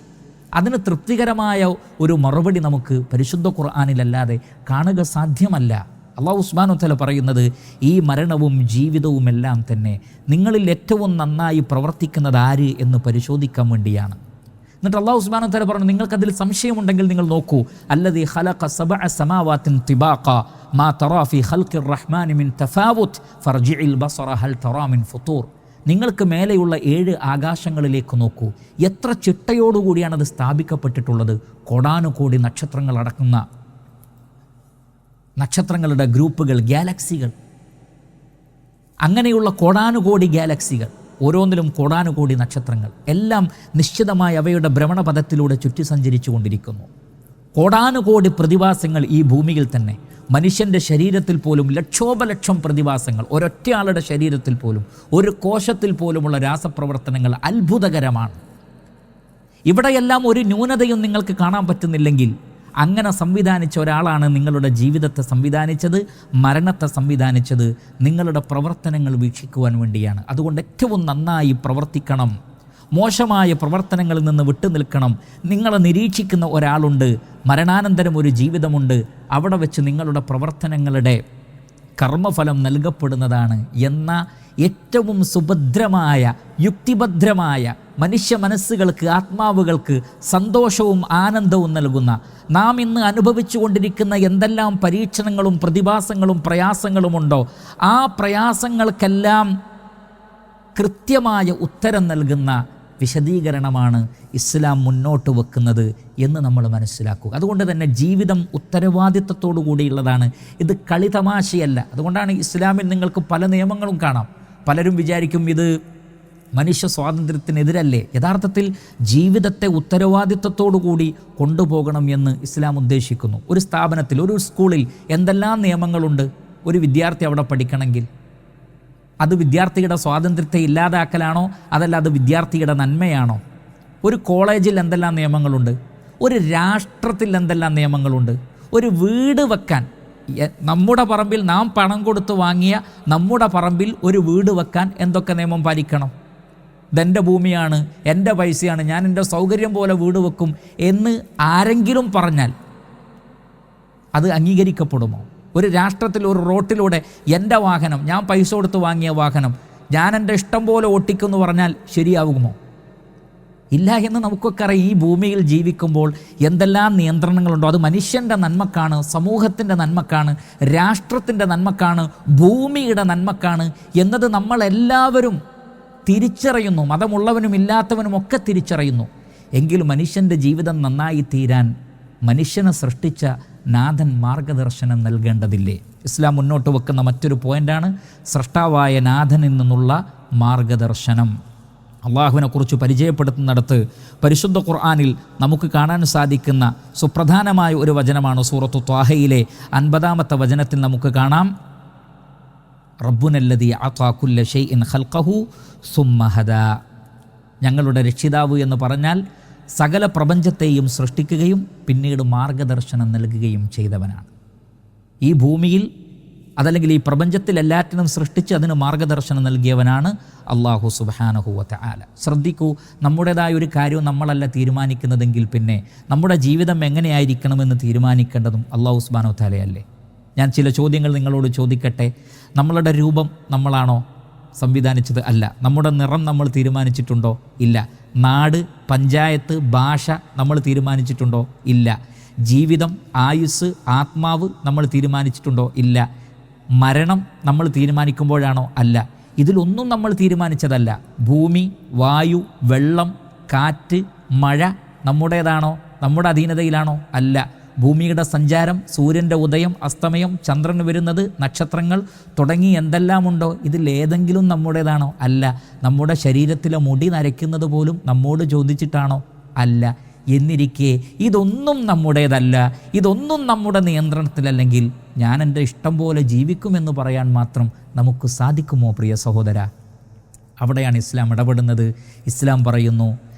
അതിന് തൃപ്തികരമായ ഒരു മറുപടി നമുക്ക് പരിശുദ്ധ ഖുർആനിലല്ലാതെ കാണുക സാധ്യമല്ല. അല്ലാഹു സുബ്ഹാനഹു വ തആല പറയുന്നത്, ഈ മരണവും ജീവിതവും എല്ലാം തന്നെ നിങ്ങളിൽ ഏറ്റവും നന്നായി പ്രവർത്തിക്കുന്നത് ആര് എന്ന് പരിശോധിക്കാൻ വേണ്ടിയാണ്. എന്നിട്ട് അല്ലാഹു സുബ്ഹാനഹു വ തആല പറഞ്ഞു, നിങ്ങൾക്കതിൽ സംശയമുണ്ടെങ്കിൽ നിങ്ങൾ നോക്കൂ, അല്ലദീ ഖലഖ സബഅ സമാവാതിൻ തിബാഖ മാ തറാ ഫീ ഖൽഖിർ റഹ്മാനി മിൻ തഫാവുത് ഫർജിഇൽ ബസറ ഹൽ തറാ മിൻ ഫുതൂർ. നിങ്ങൾക്ക് മേലെയുള്ള 7 ആകാശങ്ങളിലേക്ക് നോക്കൂ, എത്ര ചിട്ടയോടുകൂടിയാണ് അത് സ്ഥാപിക്കപ്പെട്ടിട്ടുള്ളത്. കോടാനുകോടി നക്ഷത്രങ്ങൾ അടക്കുന്ന നക്ഷത്രങ്ങളുടെ ഗ്രൂപ്പുകൾ, ഗാലക്സികൾ, അങ്ങനെയുള്ള കോടാനുകോടി ഗാലക്സികൾ, ഓരോന്നിലും കോടാനുകോടി നക്ഷത്രങ്ങൾ, എല്ലാം നിശ്ചിതമായ അവയുടെ ഭ്രമണപഥത്തിലൂടെ ചുറ്റി സഞ്ചരിച്ചു കൊണ്ടിരിക്കുന്നു. കോടാനുകോടി പ്രതിഭാസങ്ങൾ ഈ ഭൂമിയിൽ തന്നെ, മനുഷ്യൻ്റെ ശരീരത്തിൽ പോലും ലക്ഷോപലക്ഷം പ്രതിഭാസങ്ങൾ, ഒരൊറ്റയാളുടെ ശരീരത്തിൽ പോലും, ഒരു കോശത്തിൽ പോലുമുള്ള രാസപ്രവർത്തനങ്ങൾ അത്ഭുതകരമാണ്. ഇവിടെയെല്ലാം ഒരു ന്യൂനതയും നിങ്ങൾക്ക് കാണാൻ പറ്റുന്നില്ലെങ്കിൽ അങ്ങനെ സംവിധാനിച്ച ഒരാളാണ് നിങ്ങളുടെ ജീവിതത്തെ സംവിധാനിച്ചത്, മരണത്തെ സംവിധാനിച്ചത് നിങ്ങളുടെ പ്രവർത്തനങ്ങൾ വീക്ഷിക്കുവാൻ വേണ്ടിയാണ്. അതുകൊണ്ട് ഏറ്റവും നന്നായി പ്രവർത്തിക്കണം, മോശമായ പ്രവർത്തനങ്ങളിൽ നിന്ന് വിട്ടുനിൽക്കണം. നിങ്ങളെ നിരീക്ഷിക്കുന്ന ഒരാളുണ്ട്, മരണാനന്തരം ഒരു ജീവിതമുണ്ട്, അവിടെ വെച്ച് നിങ്ങളുടെ പ്രവർത്തനങ്ങളുടെ കർമ്മഫലം നൽകപ്പെടുന്നതാണ് എന്ന ഏറ്റവും സുഭദ്രമായ, യുക്തിഭദ്രമായ, മനുഷ്യ മനസ്സുകൾക്ക്, ആത്മാവുകൾക്ക് സന്തോഷവും ആനന്ദവും നൽകുന്ന, നാം ഇന്ന് അനുഭവിച്ചു കൊണ്ടിരിക്കുന്ന എന്തെല്ലാം പരീക്ഷണങ്ങളും പ്രതിഭാസങ്ങളും പ്രയാസങ്ങളുമുണ്ടോ, ആ പ്രയാസങ്ങൾക്കെല്ലാം കൃത്യമായ ഉത്തരം നൽകുന്ന വിശദീകരണമാണ് ഇസ്ലാം മുന്നോട്ട് വെക്കുന്നത് എന്ന് നമ്മൾ മനസ്സിലാക്കുക. അതുകൊണ്ട് തന്നെ ജീവിതം ഉത്തരവാദിത്തത്തോടു കൂടിയുള്ളതാണ്. ഇത് കളിതമാശയല്ല. അതുകൊണ്ടാണ് ഇസ്ലാമിൽ നിങ്ങൾക്ക് പല നിയമങ്ങളും കാണാം. പലരും വിചാരിക്കും ഇത് മനുഷ്യ സ്വാതന്ത്ര്യത്തിനെതിരല്ലേ. യഥാർത്ഥത്തിൽ ജീവിതത്തെ ഉത്തരവാദിത്തത്തോടു കൂടി കൊണ്ടുപോകണം എന്ന് ഇസ്ലാം ഉദ്ദേശിക്കുന്നു. ഒരു സ്ഥാപനത്തിൽ, ഒരു സ്കൂളിൽ എന്തെല്ലാം നിയമങ്ങളുണ്ട്. ഒരു വിദ്യാർത്ഥി അവിടെ പഠിക്കണമെങ്കിൽ അത് വിദ്യാർത്ഥിയുടെ സ്വാതന്ത്ര്യത്തെ ഇല്ലാതാക്കലാണോ, അതല്ല അത് വിദ്യാർത്ഥിയുടെ നന്മയാണോ? ഒരു കോളേജിൽ എന്തെല്ലാം നിയമങ്ങളുണ്ട്, ഒരു രാഷ്ട്രത്തിൽ എന്തെല്ലാം നിയമങ്ങളുണ്ട്. ഒരു വീട് വെക്കാൻ, നമ്മുടെ പറമ്പിൽ നാം പണം കൊടുത്ത് വാങ്ങിയ നമ്മുടെ പറമ്പിൽ ഒരു വീട് വെക്കാൻ എന്തൊക്കെ നിയമം പാലിക്കണം? ഇതെൻ്റെ ഭൂമിയാണ്, എൻ്റെ പൈസയാണ്, ഞാൻ എൻ്റെ സൗകര്യം പോലെ വീട് വെക്കും എന്ന് ആരെങ്കിലും പറഞ്ഞാൽ അത് അംഗീകരിക്കപ്പെടുമോ? ഒരു രാഷ്ട്രത്തിൽ, ഒരു റോട്ടിലൂടെ എൻ്റെ വാഹനം, ഞാൻ പൈസ കൊടുത്ത് വാങ്ങിയ വാഹനം, ഞാൻ എൻ്റെ ഇഷ്ടം പോലെ ഓട്ടിക്കുമെന്ന് പറഞ്ഞാൽ ശരിയാകുമോ? ഇല്ല എന്ന് നമുക്കൊക്കെ അറിയാം. ഈ ഭൂമിയിൽ ജീവിക്കുമ്പോൾ എന്തെല്ലാം നിയന്ത്രണങ്ങളുണ്ടോ അത് മനുഷ്യൻ്റെ നന്മക്കാണ്, സമൂഹത്തിൻ്റെ നന്മക്കാണ്, രാഷ്ട്രത്തിൻ്റെ നന്മക്കാണ്, ഭൂമിയുടെ നന്മക്കാണ് എന്നത് നമ്മളെല്ലാവരും തിരിച്ചറിയുന്നു. മതമുള്ളവനും ഇല്ലാത്തവനും ഒക്കെ തിരിച്ചറിയുന്നു. എങ്കിലും മനുഷ്യൻ്റെ ജീവിതം നന്നായി തീരാൻ മനുഷ്യനെ സൃഷ്ടിച്ച നാഥൻ മാർഗദർശനം നൽകേണ്ടതില്ലേ? ഇസ്ലാം മുന്നോട്ട് വെക്കുന്ന മറ്റൊരു പോയിൻ്റാണ് സ്രഷ്ടാവായ നാഥനിൽ നിന്നുള്ള മാർഗദർശനം. അള്ളാഹുവിനെ കുറിച്ച് പരിചയപ്പെടുത്തുന്നിടത്ത് പരിശുദ്ധ ഖുർആനിൽ നമുക്ക് കാണാൻ സാധിക്കുന്ന സുപ്രധാനമായ ഒരു വചനമാണ് സൂറത്തു ത്വാഹയിലെ 50-ാമത്തെ വചനത്തിൽ നമുക്ക് കാണാം, റബ്ബുനല്ലദീ അഅതാ കുല്ല ശൈഇൻ ഖൽഖഹു സുമ്മ ഹദാ. ഞങ്ങളുടെ രക്ഷിതാവ് എന്ന് പറഞ്ഞാൽ സകല പ്രപഞ്ചത്തെയും സൃഷ്ടിക്കുകയും പിന്നീട് മാർഗദർശനം നൽകുകയും ചെയ്തവനാണ്. ഈ ഭൂമിയിൽ അതല്ലെങ്കിൽ ഈ പ്രപഞ്ചത്തിൽ എല്ലാറ്റിനും സൃഷ്ടിച്ച് അതിന് മാർഗദർശനം നൽകിയവനാണ് അല്ലാഹു സുബ്ഹാനഹു വ തആല. ശ്രദ്ധിക്കൂ, നമ്മുടേതായ ഒരു കാര്യവും നമ്മളല്ല തീരുമാനിക്കുന്നതെങ്കിൽ പിന്നെ നമ്മുടെ ജീവിതം എങ്ങനെയായിരിക്കണമെന്ന് തീരുമാനിക്കേണ്ടതും അല്ലാഹു സുബ്ഹാനഹു വ തആലയല്ലേ. ഞാൻ ചില ചോദ്യങ്ങൾ നിങ്ങളോട് ചോദിക്കട്ടെ. നമ്മളുടെ രൂപം നമ്മളാണോ സംവിധാനിച്ചത്? അല്ല. നമ്മുടെ നിറം നമ്മൾ തീരുമാനിച്ചിട്ടുണ്ടോ? ഇല്ല. നാട്, പഞ്ചായത്ത്, ഭാഷ നമ്മൾ തീരുമാനിച്ചിട്ടുണ്ടോ? ഇല്ല. ജീവിതം, ആയുസ്, ആത്മാവ് നമ്മൾ തീരുമാനിച്ചിട്ടുണ്ടോ? ഇല്ല. മരണം നമ്മൾ തീരുമാനിക്കുമ്പോഴാണോ? അല്ല. ഇതിലൊന്നും നമ്മൾ തീരുമാനിച്ചതല്ല. ഭൂമി, വായു, വെള്ളം, കാറ്റ്, മഴ നമ്മുടേതാണോ? നമ്മുടെ അധീനതയിലാണോ? അല്ല. ഭൂമിയുടെ സഞ്ചാരം, സൂര്യൻ്റെ ഉദയം, അസ്തമയം, ചന്ദ്രൻ വരുന്നത്, നക്ഷത്രങ്ങൾ തുടങ്ങി എന്തെല്ലാമുണ്ടോ ഇതിലേതെങ്കിലും നമ്മുടേതാണോ? അല്ല. നമ്മുടെ ശരീരത്തിലെ മുടി നരയ്ക്കുന്നത് പോലും നമ്മോട് ചോദിച്ചിട്ടാണോ? അല്ല. എന്നിരിക്കെ ഇതൊന്നും നമ്മുടേതല്ല, ഇതൊന്നും നമ്മുടെ നിയന്ത്രണത്തിലല്ലെങ്കിൽ ഞാൻ എൻ്റെ ഇഷ്ടം പോലെ ജീവിക്കുമെന്ന് പറയാൻ മാത്രം നമുക്ക് സാധിക്കുമോ പ്രിയ സഹോദര? അവിടെയാണ് ഇസ്ലാം ഇടപെടുന്നത്. ഇസ്ലാം പറയുന്നു,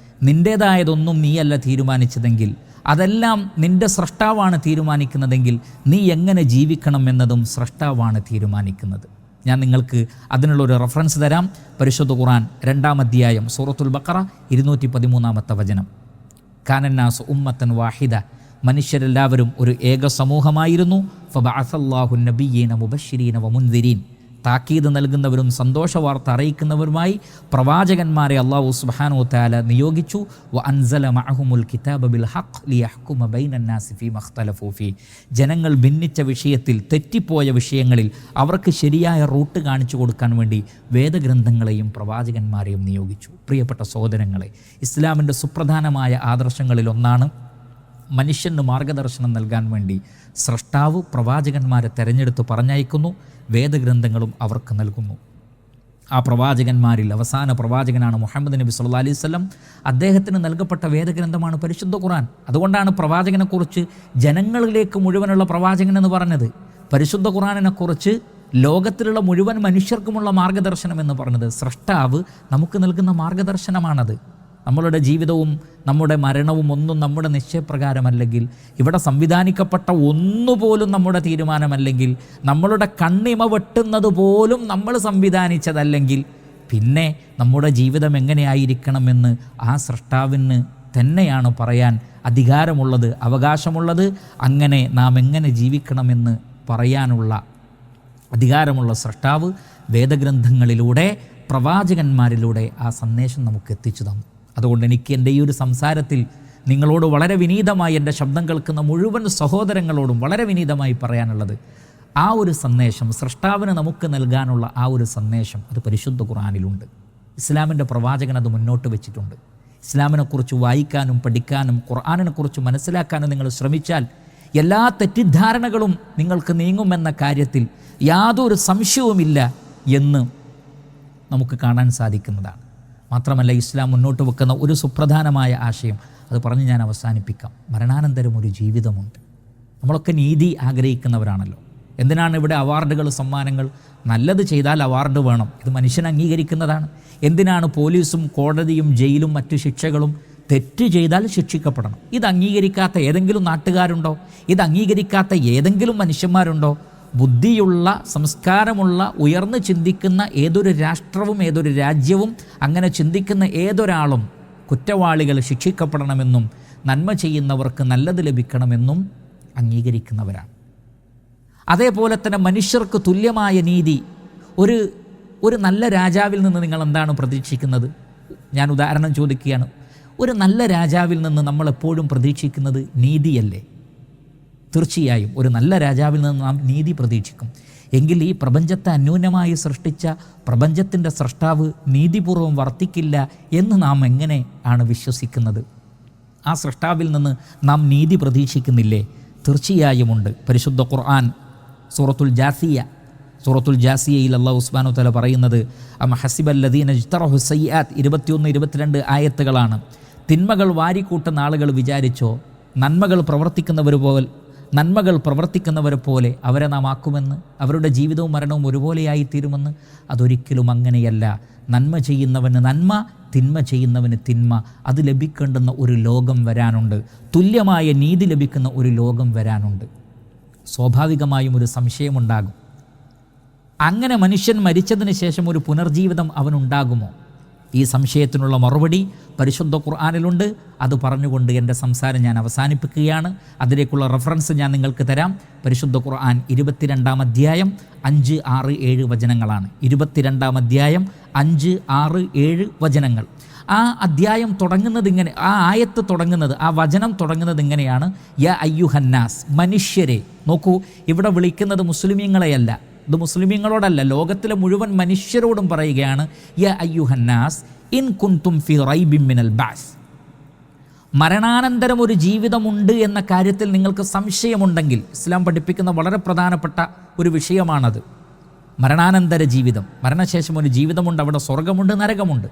നിൻ്റേതായതൊന്നും നീയല്ല തീരുമാനിച്ചതെങ്കിൽ, അതെല്ലാം നിൻ്റെ സ്രഷ്ടാവാണ് തീരുമാനിക്കുന്നതെങ്കിൽ നീ എങ്ങനെ ജീവിക്കണം എന്നതും സ്രഷ്ടാവാണ് തീരുമാനിക്കുന്നത്. ഞാൻ നിങ്ങൾക്ക് അതിനുള്ളൊരു റെഫറൻസ് തരാം. പരിശുദ്ധ ഖുർആൻ 2-ാം അധ്യായം സൂറത്തുൽ ബഖറ 213-ാമത്തെ വചനം. കാനന്നാസു ഉമ്മത്തൻ വാഹിദ, മനുഷ്യരെല്ലാവരും ഒരു ഏക സമൂഹമായിരുന്നു. ഫബഅസല്ലാഹു നബിയ്യീന മുബശ്ശിരീന വമുൻദിരീൻ, താക്കീത് നൽകുന്നവരും സന്തോഷവാർത്ത അറിയിക്കുന്നവരുമായി പ്രവാചകന്മാരെ അല്ലാഹു സുബ്ഹാനഹു വതആല നിയോഗിച്ചു. വ അൻസല മഅഹുമുൽ കിതാബ ബിൽ ഹഖ് ലിയഹ്കുമ ബൈനന്നാസി ഫീമാ ഇഖ്തലഫൂ ഫീ. ജനങ്ങൾ ഭിന്നിച്ച വിഷയത്തിൽ, തെറ്റിപ്പോയ വിഷയങ്ങളിൽ അവർക്ക് ശരിയായ റൂട്ട് കാണിച്ചു കൊടുക്കാൻ വേണ്ടി വേദഗ്രന്ഥങ്ങളെയും പ്രവാചകന്മാരെയും നിയോഗിച്ചു. പ്രിയപ്പെട്ട സഹോദരങ്ങളെ, ഇസ്ലാമിൻ്റെ സുപ്രധാനമായ ആദർശങ്ങളിലൊന്നാണ് മനുഷ്യന് മാർഗദർശനം നൽകാൻ വേണ്ടി സ്രഷ്ടാവ് പ്രവാചകന്മാരെ തെരഞ്ഞെടുത്ത് പറഞ്ഞയക്കുന്നു, വേദഗ്രന്ഥങ്ങളും അവർക്ക് നൽകുന്നു. ആ പ്രവാചകന്മാരിൽ അവസാന പ്രവാചകനാണ് മുഹമ്മദ് നബി സല്ലല്ലാഹു അലൈഹി വസല്ലം. അദ്ദേഹത്തിന് നൽകപ്പെട്ട വേദഗ്രന്ഥമാണ് പരിശുദ്ധ ഖുർആൻ. അതുകൊണ്ടാണ് പ്രവാചകനെക്കുറിച്ച് ജനങ്ങളിലേക്ക് മുഴുവനുള്ള പ്രവാചകൻ എന്ന് പറഞ്ഞത്. പരിശുദ്ധ ഖുർആനിനെക്കുറിച്ച് ലോകത്തിലുള്ള മുഴുവൻ മനുഷ്യർക്കുമുള്ള മാർഗദർശനം എന്ന് പറഞ്ഞത് സ്രഷ്ടാവ് നമുക്ക് നൽകുന്ന മാർഗദർശനമാണത്. നമ്മളുടെ ജീവിതവും നമ്മുടെ മരണവും ഒന്നും നമ്മുടെ നിശ്ചയപ്രകാരമല്ലെങ്കിൽ, ഇവിടെ സംവിധാനിക്കപ്പെട്ട ഒന്നുപോലും നമ്മുടെ തീരുമാനമല്ലെങ്കിൽ, നമ്മളുടെ കണ്ണിമ വെട്ടുന്നത് പോലും നമ്മൾ സംവിധാനിച്ചതല്ലെങ്കിൽ, പിന്നെ നമ്മുടെ ജീവിതം എങ്ങനെയായിരിക്കണമെന്ന് ആ സ്രഷ്ടാവിന് തന്നെയാണ് പറയാൻ അധികാരമുള്ളത്, അവകാശമുള്ളത്. അങ്ങനെ നാം എങ്ങനെ ജീവിക്കണമെന്ന് പറയാനുള്ള അധികാരമുള്ള സ്രഷ്ടാവ് വേദഗ്രന്ഥങ്ങളിലൂടെ, പ്രവാചകന്മാരിലൂടെ ആ സന്ദേശം നമുക്ക് എത്തിച്ചു തന്നു. അതുകൊണ്ട് എനിക്ക് എൻ്റെ ഈ ഒരു സംസാരത്തിൽ നിങ്ങളോട് വളരെ വിനീതമായി, എൻ്റെ ശബ്ദം കേൾക്കുന്ന മുഴുവൻ സഹോദരങ്ങളോടും വളരെ വിനീതമായി പറയാനുള്ളത്, ആ ഒരു സന്ദേശം, സ്രഷ്ടാവിന് നമുക്ക് നൽകാനുള്ള ആ ഒരു സന്ദേശം, അത് പരിശുദ്ധ ഖുർആനിലുണ്ട്. ഇസ്ലാമിൻ്റെ പ്രവാചകൻ അത് മുന്നോട്ട് വെച്ചിട്ടുണ്ട്. ഇസ്ലാമിനെക്കുറിച്ച് വായിക്കാനും പഠിക്കാനും ഖുർആനിനെക്കുറിച്ച് മനസ്സിലാക്കാനും നിങ്ങൾ ശ്രമിച്ചാൽ എല്ലാ തെറ്റിദ്ധാരണകളും നിങ്ങൾക്ക് നീങ്ങുമെന്ന കാര്യത്തിൽ യാതൊരു സംശയവുമില്ല എന്ന് നമുക്ക് കാണാൻ സാധിക്കുന്നതാണ്. മാത്രമല്ല, ഇസ്ലാം മുന്നോട്ട് വെക്കുന്ന ഒരു സുപ്രധാനമായ ആശയം, അത് പറഞ്ഞ് ഞാൻ അവസാനിപ്പിക്കാം. മരണാനന്തരം ഒരു ജീവിതമുണ്ട്. നമ്മളൊക്കെ നീതി ആഗ്രഹിക്കുന്നവരാണല്ലോ. എന്തിനാണ് ഇവിടെ അവാർഡുകൾ, സമ്മാനങ്ങൾ? നല്ലത് ചെയ്താൽ അവാർഡ് വേണം, ഇത് മനുഷ്യൻ അംഗീകരിക്കുന്നതാണ്. എന്തിനാണ് പോലീസും കോടതിയും ജയിലും മറ്റു ശിക്ഷകളും? തെറ്റ് ചെയ്താൽ ശിക്ഷിക്കപ്പെടണം. ഇത് അംഗീകരിക്കാത്ത ഏതെങ്കിലും നാട്ടുകാരുണ്ടോ? ഇത് അംഗീകരിക്കാത്ത ഏതെങ്കിലും മനുഷ്യന്മാരുണ്ടോ? ബുദ്ധിയുള്ള, സംസ്കാരമുള്ള, ഉയർന്ന് ചിന്തിക്കുന്ന ഏതൊരു രാഷ്ട്രവും ഏതൊരു രാജ്യവും അങ്ങനെ ചിന്തിക്കുന്ന ഏതൊരാളും കുറ്റവാളികൾ ശിക്ഷിക്കപ്പെടണമെന്നും നന്മ ചെയ്യുന്നവർക്ക് നല്ലത് ലഭിക്കണമെന്നും അംഗീകരിക്കുന്നവരാണ്. അതേപോലെ തന്നെ മനുഷ്യർക്ക് തുല്യമായ നീതി. ഒരു നല്ല രാജാവിൽ നിന്ന് നിങ്ങൾ എന്താണ് പ്രതീക്ഷിക്കുന്നത്? ഞാൻ ഉദാഹരണം ചോദിക്കുകയാണ്. ഒരു നല്ല രാജാവിൽ നിന്ന് നമ്മൾ എപ്പോഴും പ്രതീക്ഷിക്കുന്നത് നീതിയല്ലേ? തീർച്ചയായും ഒരു നല്ല രാജാവിൽ നിന്ന് നാം നീതി പ്രതീക്ഷിക്കും. എങ്കിൽ ഈ പ്രപഞ്ചത്തെ അന്യൂനമായി സൃഷ്ടിച്ച പ്രപഞ്ചത്തിൻ്റെ സ്രഷ്ടാവ് നീതിപൂർവ്വം വർത്തിക്കില്ല എന്ന് നാം എങ്ങനെ ആണ് വിശ്വസിക്കുന്നത്? ആ സൃഷ്ടാവിൽ നിന്ന് നാം നീതി പ്രതീക്ഷിക്കുന്നില്ലേ? തീർച്ചയായും ഉണ്ട്. പരിശുദ്ധ ഖുർആൻ സൂറത്തുൽ ജാസിയയിൽ അല്ലാഹു സുബ്ഹാനഹു വ തആല പറയുന്നത്, അം ഹസിബല്ലദീന ഇജ്തറഹു സയ്യിആത്ത് 21, 22 ആയത്തുകളാണ്. തിന്മകൾ വാരിക്കൂട്ടുന്ന ആളുകൾ വിചാരിച്ചോ നന്മകൾ പ്രവർത്തിക്കുന്നവരെ പോലെ അവരെ നാം ആക്കുമെന്ന്, അവരുടെ ജീവിതവും മരണവും ഒരുപോലെയായി തീരുമെന്ന്? അതൊരിക്കലും അങ്ങനെയല്ല. നന്മ ചെയ്യുന്നവന് നന്മ, തിന്മ ചെയ്യുന്നവന് തിന്മ. അത് ലഭിക്കേണ്ടുന്ന ഒരു ലോകം വരാനുണ്ട്. തുല്യമായ നീതി ലഭിക്കുന്ന ഒരു ലോകം വരാനുണ്ട്. സ്വാഭാവികമായും ഒരു സംശയമുണ്ടാകും. അങ്ങനെ മനുഷ്യൻ മരിച്ചതിന് ശേഷം ഒരു പുനർജീവിതം അവനുണ്ടാകുമോ? ഈ സംശയത്തിനുള്ള മറുപടി പരിശുദ്ധ ഖുർആനിലുണ്ട്. അത് പറഞ്ഞുകൊണ്ട് എൻ്റെ സംസാരം ഞാൻ അവസാനിപ്പിക്കുകയാണ്. അതിലേക്കുള്ള റെഫറൻസ് ഞാൻ നിങ്ങൾക്ക് തരാം. പരിശുദ്ധ ഖുർആൻ 22-ാം അധ്യായം 5, 6, 7 വചനങ്ങളാണ്. 22-ാം അധ്യായം 5, 6, 7 വചനങ്ങൾ. ആ അധ്യായം തുടങ്ങുന്നത് ഇങ്ങനെ, ആ ആയത്ത് തുടങ്ങുന്നത്, ആ വചനം തുടങ്ങുന്നത് ഇങ്ങനെയാണ്: യാ അയ്യുഹന്നാസ്, മനുഷ്യരെ. നോക്കൂ, ഇവിടെ വിളിക്കുന്നത് മുസ്ലിമീങ്ങളെയല്ല, ഇത് മുസ്ലിമീങ്ങളോടല്ല, ലോകത്തിലെ മുഴുവൻ മനുഷ്യരോടും പറയുകയാണ്. യാ അയ്യുഹന്നാസ് ഇൻ കുൻതും ഫി റൈബിൻ മിനൽ ബഅസ്. മരണാനന്തരം ഒരു ജീവിതമുണ്ട് എന്ന കാര്യത്തിൽ നിങ്ങൾക്ക് സംശയമുണ്ടെങ്കിൽ, ഇസ്ലാം പഠിപ്പിക്കുന്ന വളരെ പ്രധാനപ്പെട്ട ഒരു വിഷയമാണത്. മരണാനന്തര ജീവിതം, മരണശേഷം ഒരു ജീവിതമുണ്ട്, അവിടെ സ്വർഗമുണ്ട്, നരകമുണ്ട്.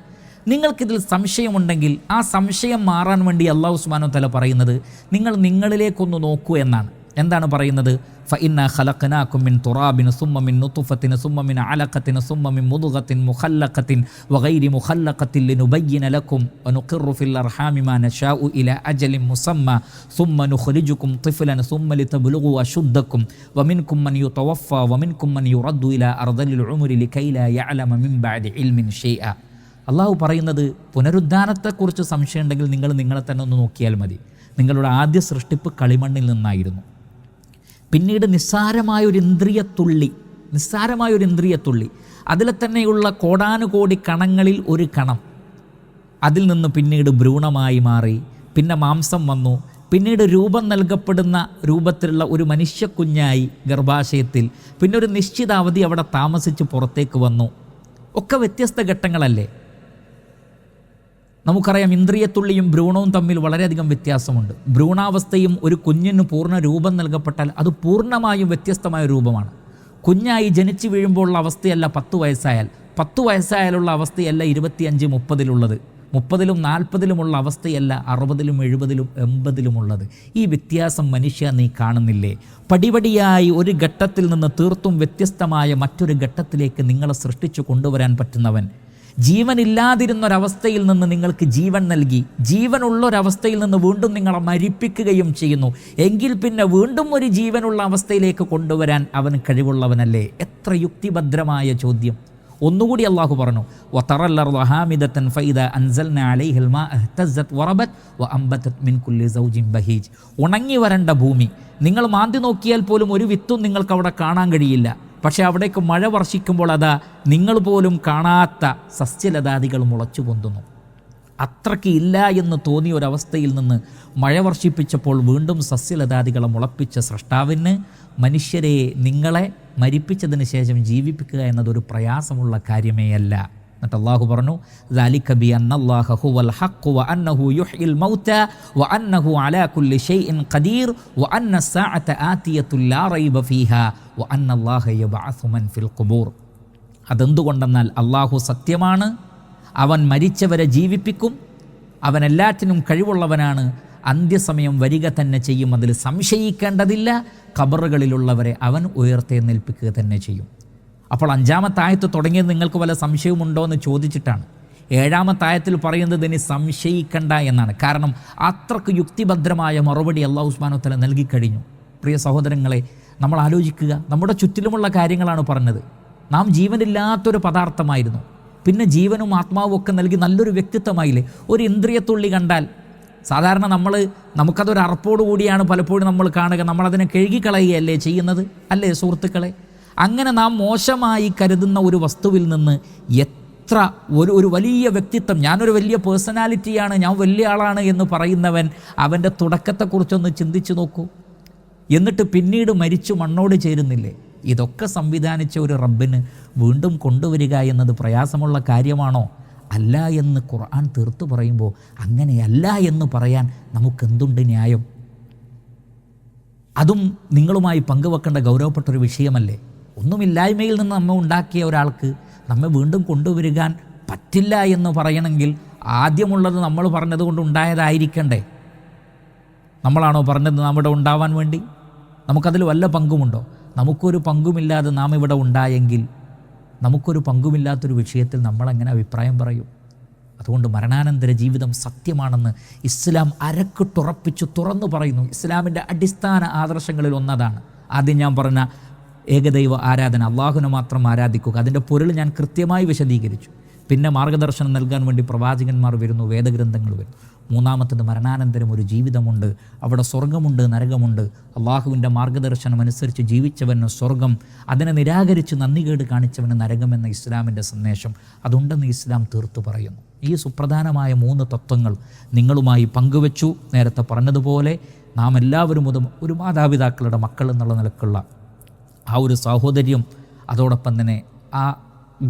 നിങ്ങൾക്കിതിൽ സംശയമുണ്ടെങ്കിൽ ആ സംശയം മാറാൻ വേണ്ടി അല്ലാഹു സുബ്ഹാനഹു വ തആല പറയുന്നത് നിങ്ങൾ നിങ്ങളിലേക്കൊന്ന് നോക്കൂ എന്നാണ്. എന്താണ് പറയുന്നത്? ഫഇന്നാ ഖലഖനാകും മിൻ തുറാബിൻ സുമ്മ മിൻ നുത്ഫത്തിൻ സുമ്മ മിൻ അലഖത്തിൻ സുമ്മ മിൻ മുദ്ഗത്തിൻ മുഖല്ലഖത്തിൻ വഗൈരി മുഖല്ലഖത്തിൻ ലിനുബയ്യിന ലക്കും വനുഖിറു ഫിൽ അർഹാമി മാ നശാഉ ഇലാ അജലിൻ മുസമ്മ സുമ്മ നുഖ്രിജുകും തിഫ്ലൻ സുമ്മ ലിതബ്ലുഗു അശുദ്ദക്കും വമിൻകും മൻ യുതവഫ വമിൻകും മൻ യുറദ്ദു ഇലാ അർദലിൽ ഉംരി ലകൈ ലാ യഅലമ മിൻ ബഅദി ഇൽമിൻ ഷൈഅ. അള്ളാഹു പറയുന്നത്, പുനരുദ്ധാനത്തെക്കുറിച്ച് സംശയമുണ്ടെങ്കിൽ നിങ്ങൾ നിങ്ങളെ തന്നെ ഒന്ന് നോക്കിയാൽ മതി. നിങ്ങളുടെ ആദ്യ സൃഷ്ടിപ്പ് കളിമണ്ണിൽ നിന്നായിരുന്നു. പിന്നീട് നിസ്സാരമായൊരു ഇന്ദ്രിയത്തുള്ളി നിസ്സാരമായൊരു ഇന്ദ്രിയത്തുള്ളി, അതിലെ തന്നെയുള്ള കോടാനുകോടി കണങ്ങളിൽ ഒരു കണം, അതിൽ നിന്ന് പിന്നീട് ഭ്രൂണമായി മാറി, പിന്നെ മാംസം വന്നു, പിന്നീട് രൂപം നൽകപ്പെടുന്ന രൂപത്തിലുള്ള ഒരു മനുഷ്യക്കുഞ്ഞായി ഗർഭാശയത്തിൽ, പിന്നെ ഒരു നിശ്ചിത അവധി അവിടെ താമസിച്ച് പുറത്തേക്ക് വന്നു. ഒക്കെ വ്യത്യസ്ത ഘട്ടങ്ങളല്ലേ. നമുക്കറിയാം ഇന്ദ്രിയത്തുള്ളിയും ഭ്രൂണവും തമ്മിൽ വളരെയധികം വ്യത്യാസമുണ്ട്. ഭ്രൂണാവസ്ഥയും ഒരു കുഞ്ഞിന് പൂർണ്ണ രൂപം നൽകപ്പെട്ടാൽ അത് പൂർണ്ണമായും വ്യത്യസ്തമായ രൂപമാണ്. കുഞ്ഞായി ജനിച്ചു വീഴുമ്പോഴുള്ള അവസ്ഥയല്ല 10 വയസ്സായാൽ, 10 വയസ്സായാലുള്ള അവസ്ഥയല്ല 25, 30-ലുള്ളത്, 30-ലും 40-ലുമുള്ള അവസ്ഥയല്ല 60-ലും 70-ലും 80-ലുമുള്ളത്. ഈ വ്യത്യാസം മനുഷ്യ നീ കാണുന്നില്ലേ? പടിപടിയായി ഒരു ഘട്ടത്തിൽ നിന്ന് തീർത്തും വ്യത്യസ്തമായ മറ്റൊരു ഘട്ടത്തിലേക്ക് നിങ്ങളെ സൃഷ്ടിച്ചു കൊണ്ടുവരാൻ പറ്റുന്നവൻ, ജീവനില്ലാതിരുന്നൊരവസ്ഥയിൽ നിന്ന് നിങ്ങൾക്ക് ജീവൻ നൽകി, ജീവനുള്ളൊരവസ്ഥയിൽ നിന്ന് വീണ്ടും നിങ്ങളെ മരിപ്പിക്കുകയും ചെയ്യുന്നു. എങ്കിൽ പിന്നെ വീണ്ടും ഒരു ജീവനുള്ള അവസ്ഥയിലേക്ക് കൊണ്ടുവരാൻ അവന് കഴിവുള്ളവനല്ലേ? എത്ര യുക്തിഭദ്രമായ ചോദ്യം. ഒന്നുകൂടി അള്ളാഹു പറഞ്ഞു, വതറൽ അർള ഹാമിദതൻ ഫഇദാ അൻസൽനാ അലൈഹിൽ മാഅ ഇഹ്തസ്സത് വറബത് വഅംബതത് മിൻ കുല്ലി സൗജിൻ ബഹീജ്. ഉണങ്ങി വരണ്ട ഭൂമി, നിങ്ങൾ മാന്തി നോക്കിയാൽ പോലും ഒരു വിത്തും നിങ്ങൾക്ക് അവിടെ കാണാൻ കഴിയില്ല. പക്ഷെ അവിടേക്ക് മഴ വർഷിക്കുമ്പോൾ അതാ നിങ്ങൾ പോലും കാണാത്ത സസ്യലതാദികൾ മുളച്ചു പൊന്തുന്നു. അത്രയ്ക്ക് ഇല്ല എന്ന് തോന്നിയ ഒരവസ്ഥയിൽ നിന്ന് മഴ വർഷിപ്പിച്ചപ്പോൾ വീണ്ടും സസ്യലതാദികളെ മുളപ്പിച്ച സൃഷ്ടാവിന് മനുഷ്യരെ, നിങ്ങളെ മരിപ്പിച്ചതിന് ശേഷം ജീവിപ്പിക്കുക എന്നതൊരു പ്രയാസമുള്ള കാര്യമേ അല്ല. എന്നിട്ട് അള്ളാഹു പറഞ്ഞു, ദാലിക ബിഅന്നല്ലാഹ ഹുവൽ ഹഖ് വഅന്നഹു യുഹ്യിൽ മൗത വഅന്നഹു അലാ കുല്ലി ഷൈഇൻ ഖദീർ വഅന്ന സ്സാഅത ആതിയത്തുൻ ലാ റൈബ ഫീഹാ വഅന്നല്ലാഹ യബ്അസു മൻ ഫിൽ ഖുബൂർ. അതെന്തുകൊണ്ടെന്നാൽ അള്ളാഹു സത്യമാണ്, അവൻ മരിച്ചവരെ ജീവിപ്പിക്കും, അവൻ എല്ലാറ്റിനും കഴിവുള്ളവനാണ്, അന്ത്യസമയം വരിക തന്നെ ചെയ്യും, അതിൽ സംശയിക്കേണ്ടതില്ല. ഖബറുകളിലുള്ളവരെ അവൻ ഉയർത്തെഴുന്നേൽപ്പിക്കുക തന്നെ ചെയ്യും. അപ്പോൾ 5-ാമത്തെ ആയത്ത് തുടങ്ങിയത് നിങ്ങൾക്ക് വല്ല സംശയമുണ്ടോ എന്ന് ചോദിച്ചിട്ടാണ്. 7-ാമത്തെ ആയത്തിൽ പറയുന്നത് ഇനി സംശയിക്കണ്ട എന്നാണ്. കാരണം അത്രക്ക് യുക്തിഭദ്രമായ മറുപടി അല്ലാഹു സുബ്ഹാനഹു വ തആല നൽകിക്കഴിഞ്ഞു. പ്രിയ സഹോദരങ്ങളെ, നമ്മൾ ആലോചിക്കുക, നമ്മുടെ ചുറ്റിലുമുള്ള കാര്യങ്ങളാണ് പറഞ്ഞത്. നാം ജീവനില്ലാത്തൊരു പദാർത്ഥമായിരുന്നു, പിന്നെ ജീവനും ആത്മാവും ഒക്കെ നൽകി നല്ലൊരു വ്യക്തിത്വമായില്ലേ. ഒരു ഇന്ദ്രിയത്തുള്ളി കണ്ടാൽ സാധാരണ നമുക്കതൊരു അറപ്പോടു കൂടിയാണ് പലപ്പോഴും നമ്മൾ കാണുക. നമ്മളതിനെ കഴുകിക്കളയുകയല്ലേ ചെയ്യുന്നത്, അല്ലേ സുഹൃത്തുക്കളെ? അങ്ങനെ നാം മോശമായി കരുതുന്ന ഒരു വസ്തുവിൽ നിന്ന് എത്ര ഒരു വലിയ വ്യക്തിത്വം, ഞാനൊരു വലിയ പേഴ്സണാലിറ്റിയാണ്, ഞാൻ വലിയ ആളാണ് എന്ന് പറയുന്നവൻ അവൻ്റെ തുടക്കത്തെക്കുറിച്ചൊന്ന് ചിന്തിച്ചു നോക്കൂ. എന്നിട്ട് പിന്നീട് മരിച്ചു മണ്ണോട് ചേരുന്നില്ലേ? ഇതൊക്കെ സംവിധാനിച്ച ഒരു റബ്ബിന് വീണ്ടും കൊണ്ടുവരിക എന്നത് പ്രയാസമുള്ള കാര്യമാണോ? അല്ല എന്ന് ഖുർആൻ തീർത്തു പറയുമ്പോൾ അങ്ങനെയല്ല എന്ന് പറയാൻ നമുക്കെന്തുണ്ട് ന്യായം? അതും നിങ്ങളുമായി പങ്കുവെക്കേണ്ട ഗൗരവപ്പെട്ടൊരു വിഷയമല്ലേ? ഒന്നുമില്ലായ്മയിൽ നിന്ന് നമ്മെ ഉണ്ടാക്കിയ ഒരാൾക്ക് നമ്മെ വീണ്ടും കൊണ്ടുവരികാൻ പറ്റില്ല എന്ന് പറയണമെങ്കിൽ ആദ്യമുള്ളത് നമ്മൾ പറഞ്ഞതുകൊണ്ട് ഉണ്ടായതായിരിക്കണ്ടേ? നമ്മളാണോ പറഞ്ഞത് നാം ഇവിടെ ഉണ്ടാവാൻ വേണ്ടി? നമുക്കതിൽ വല്ല പങ്കുമുണ്ടോ? നമുക്കൊരു പങ്കുമില്ലാതെ നാം ഇവിടെ ഉണ്ടായെങ്കിൽ നമുക്കൊരു പങ്കുമില്ലാത്തൊരു വിഷയത്തിൽ നമ്മളെങ്ങനെ അഭിപ്രായം പറയും? അതുകൊണ്ട് മരണാനന്തര ജീവിതം സത്യമാണെന്ന് ഇസ്ലാം അരക്കിട്ടുറപ്പിച്ച് തുറന്നു പറയുന്നു. ഇസ്ലാമിൻ്റെ അടിസ്ഥാന ആദർശങ്ങളിൽ ഒന്നതാണ്. ആദ്യം ഞാൻ പറഞ്ഞ ഏകദൈവ ആരാധന, അള്ളാഹുവിനെ മാത്രം ആരാധിക്കുക, അതിൻ്റെ പൊരുൾ ഞാൻ കൃത്യമായി വിശദീകരിച്ചു. പിന്നെ മാർഗദർശനം നൽകാൻ വേണ്ടി പ്രവാചകന്മാർ വരുന്നു, വേദഗ്രന്ഥങ്ങൾ വരുന്നു. മൂന്നാമത്തത് മരണാനന്തരം ഒരു ജീവിതമുണ്ട്, അവിടെ സ്വർഗമുണ്ട്, നരകമുണ്ട്. അള്ളാഹുവിൻ്റെ മാർഗദർശനം അനുസരിച്ച് ജീവിച്ചവന് സ്വർഗം, അതിനെ നിരാകരിച്ച് നന്ദികേട് കാണിച്ചവന് നരകമെന്ന ഇസ്ലാമിൻ്റെ സന്ദേശം അതുണ്ടെന്ന് ഇസ്ലാം തീർത്തു പറയുന്നു. ഈ സുപ്രധാനമായ 3 തത്വങ്ങൾ നിങ്ങളുമായി പങ്കുവച്ചു. നേരത്തെ പറഞ്ഞതുപോലെ നാം എല്ലാവരും ഒരു മാതാപിതാക്കളുടെ മക്കൾ എന്നുള്ള നിലക്കുള്ള ആ ഒരു സാഹോദര്യം, അതോടൊപ്പം തന്നെ ആ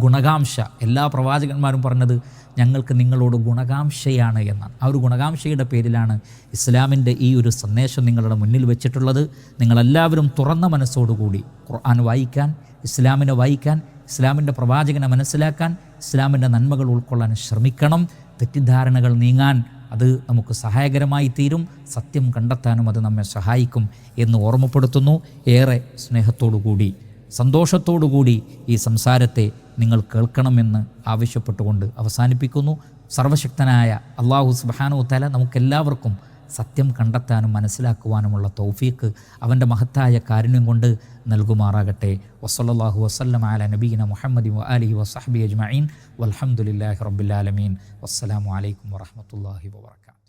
ഗുണകാംക്ഷ, എല്ലാ പ്രവാചകന്മാരും പറഞ്ഞത് ഞങ്ങൾക്ക് നിങ്ങളോട് ഗുണകാംക്ഷയാണ് എന്നാണ്. ആ ഒരു ഗുണകാംക്ഷയുടെ പേരിലാണ് ഇസ്ലാമിൻ്റെ ഈ ഒരു സന്ദേശം നിങ്ങളുടെ മുന്നിൽ വെച്ചിട്ടുള്ളത്. നിങ്ങളെല്ലാവരും തുറന്ന മനസ്സോടുകൂടി ഖുർആൻ വായിക്കാൻ, ഇസ്ലാമിനെ വായിക്കാൻ, ഇസ്ലാമിൻ്റെ പ്രവാചകനെ മനസ്സിലാക്കാൻ, ഇസ്ലാമിൻ്റെ നന്മകൾ ഉൾക്കൊള്ളാൻ ശ്രമിക്കണം. തെറ്റിദ്ധാരണകൾ നീങ്ങാൻ അത് നമുക്ക് സഹായകരമായി തീരും. സത്യം കണ്ടെത്താനും അത് നമ്മെ സഹായിക്കും എന്ന് ഓർമ്മപ്പെടുത്തുന്നു. ഏറെ സ്നേഹത്തോടുകൂടി സന്തോഷത്തോടുകൂടി ഈ സംസാരത്തെ നിങ്ങൾ കേൾക്കണമെന്ന് ആവശ്യപ്പെട്ടുകൊണ്ട് അവസാനിപ്പിക്കുന്നു. സർവശക്തനായ അല്ലാഹു സുബ്ഹാനഹു വ തആല നമുക്കെല്ലാവർക്കും സത്യം കണ്ടെത്താനും മനസ്സിലാക്കുവാനുമുള്ള തൗഫീഖ് അവൻ്റെ മഹത്തായ കാരുണ്യം കൊണ്ട് നൽകുമാറാകട്ടെ. വസല്ലല്ലാഹു വസല്ലമ അലാ നബിയിന മുഹമ്മദി വ ആലിഹി വസഹ്ബിഹി അജ്മഈൻ വൽഹംദുലില്ലാഹി റബ്ബിൽ ആലമീൻ. വസ്സലാമു അലൈക്കും വറഹ്മത്തുള്ളാഹി വബറകാതുഹു.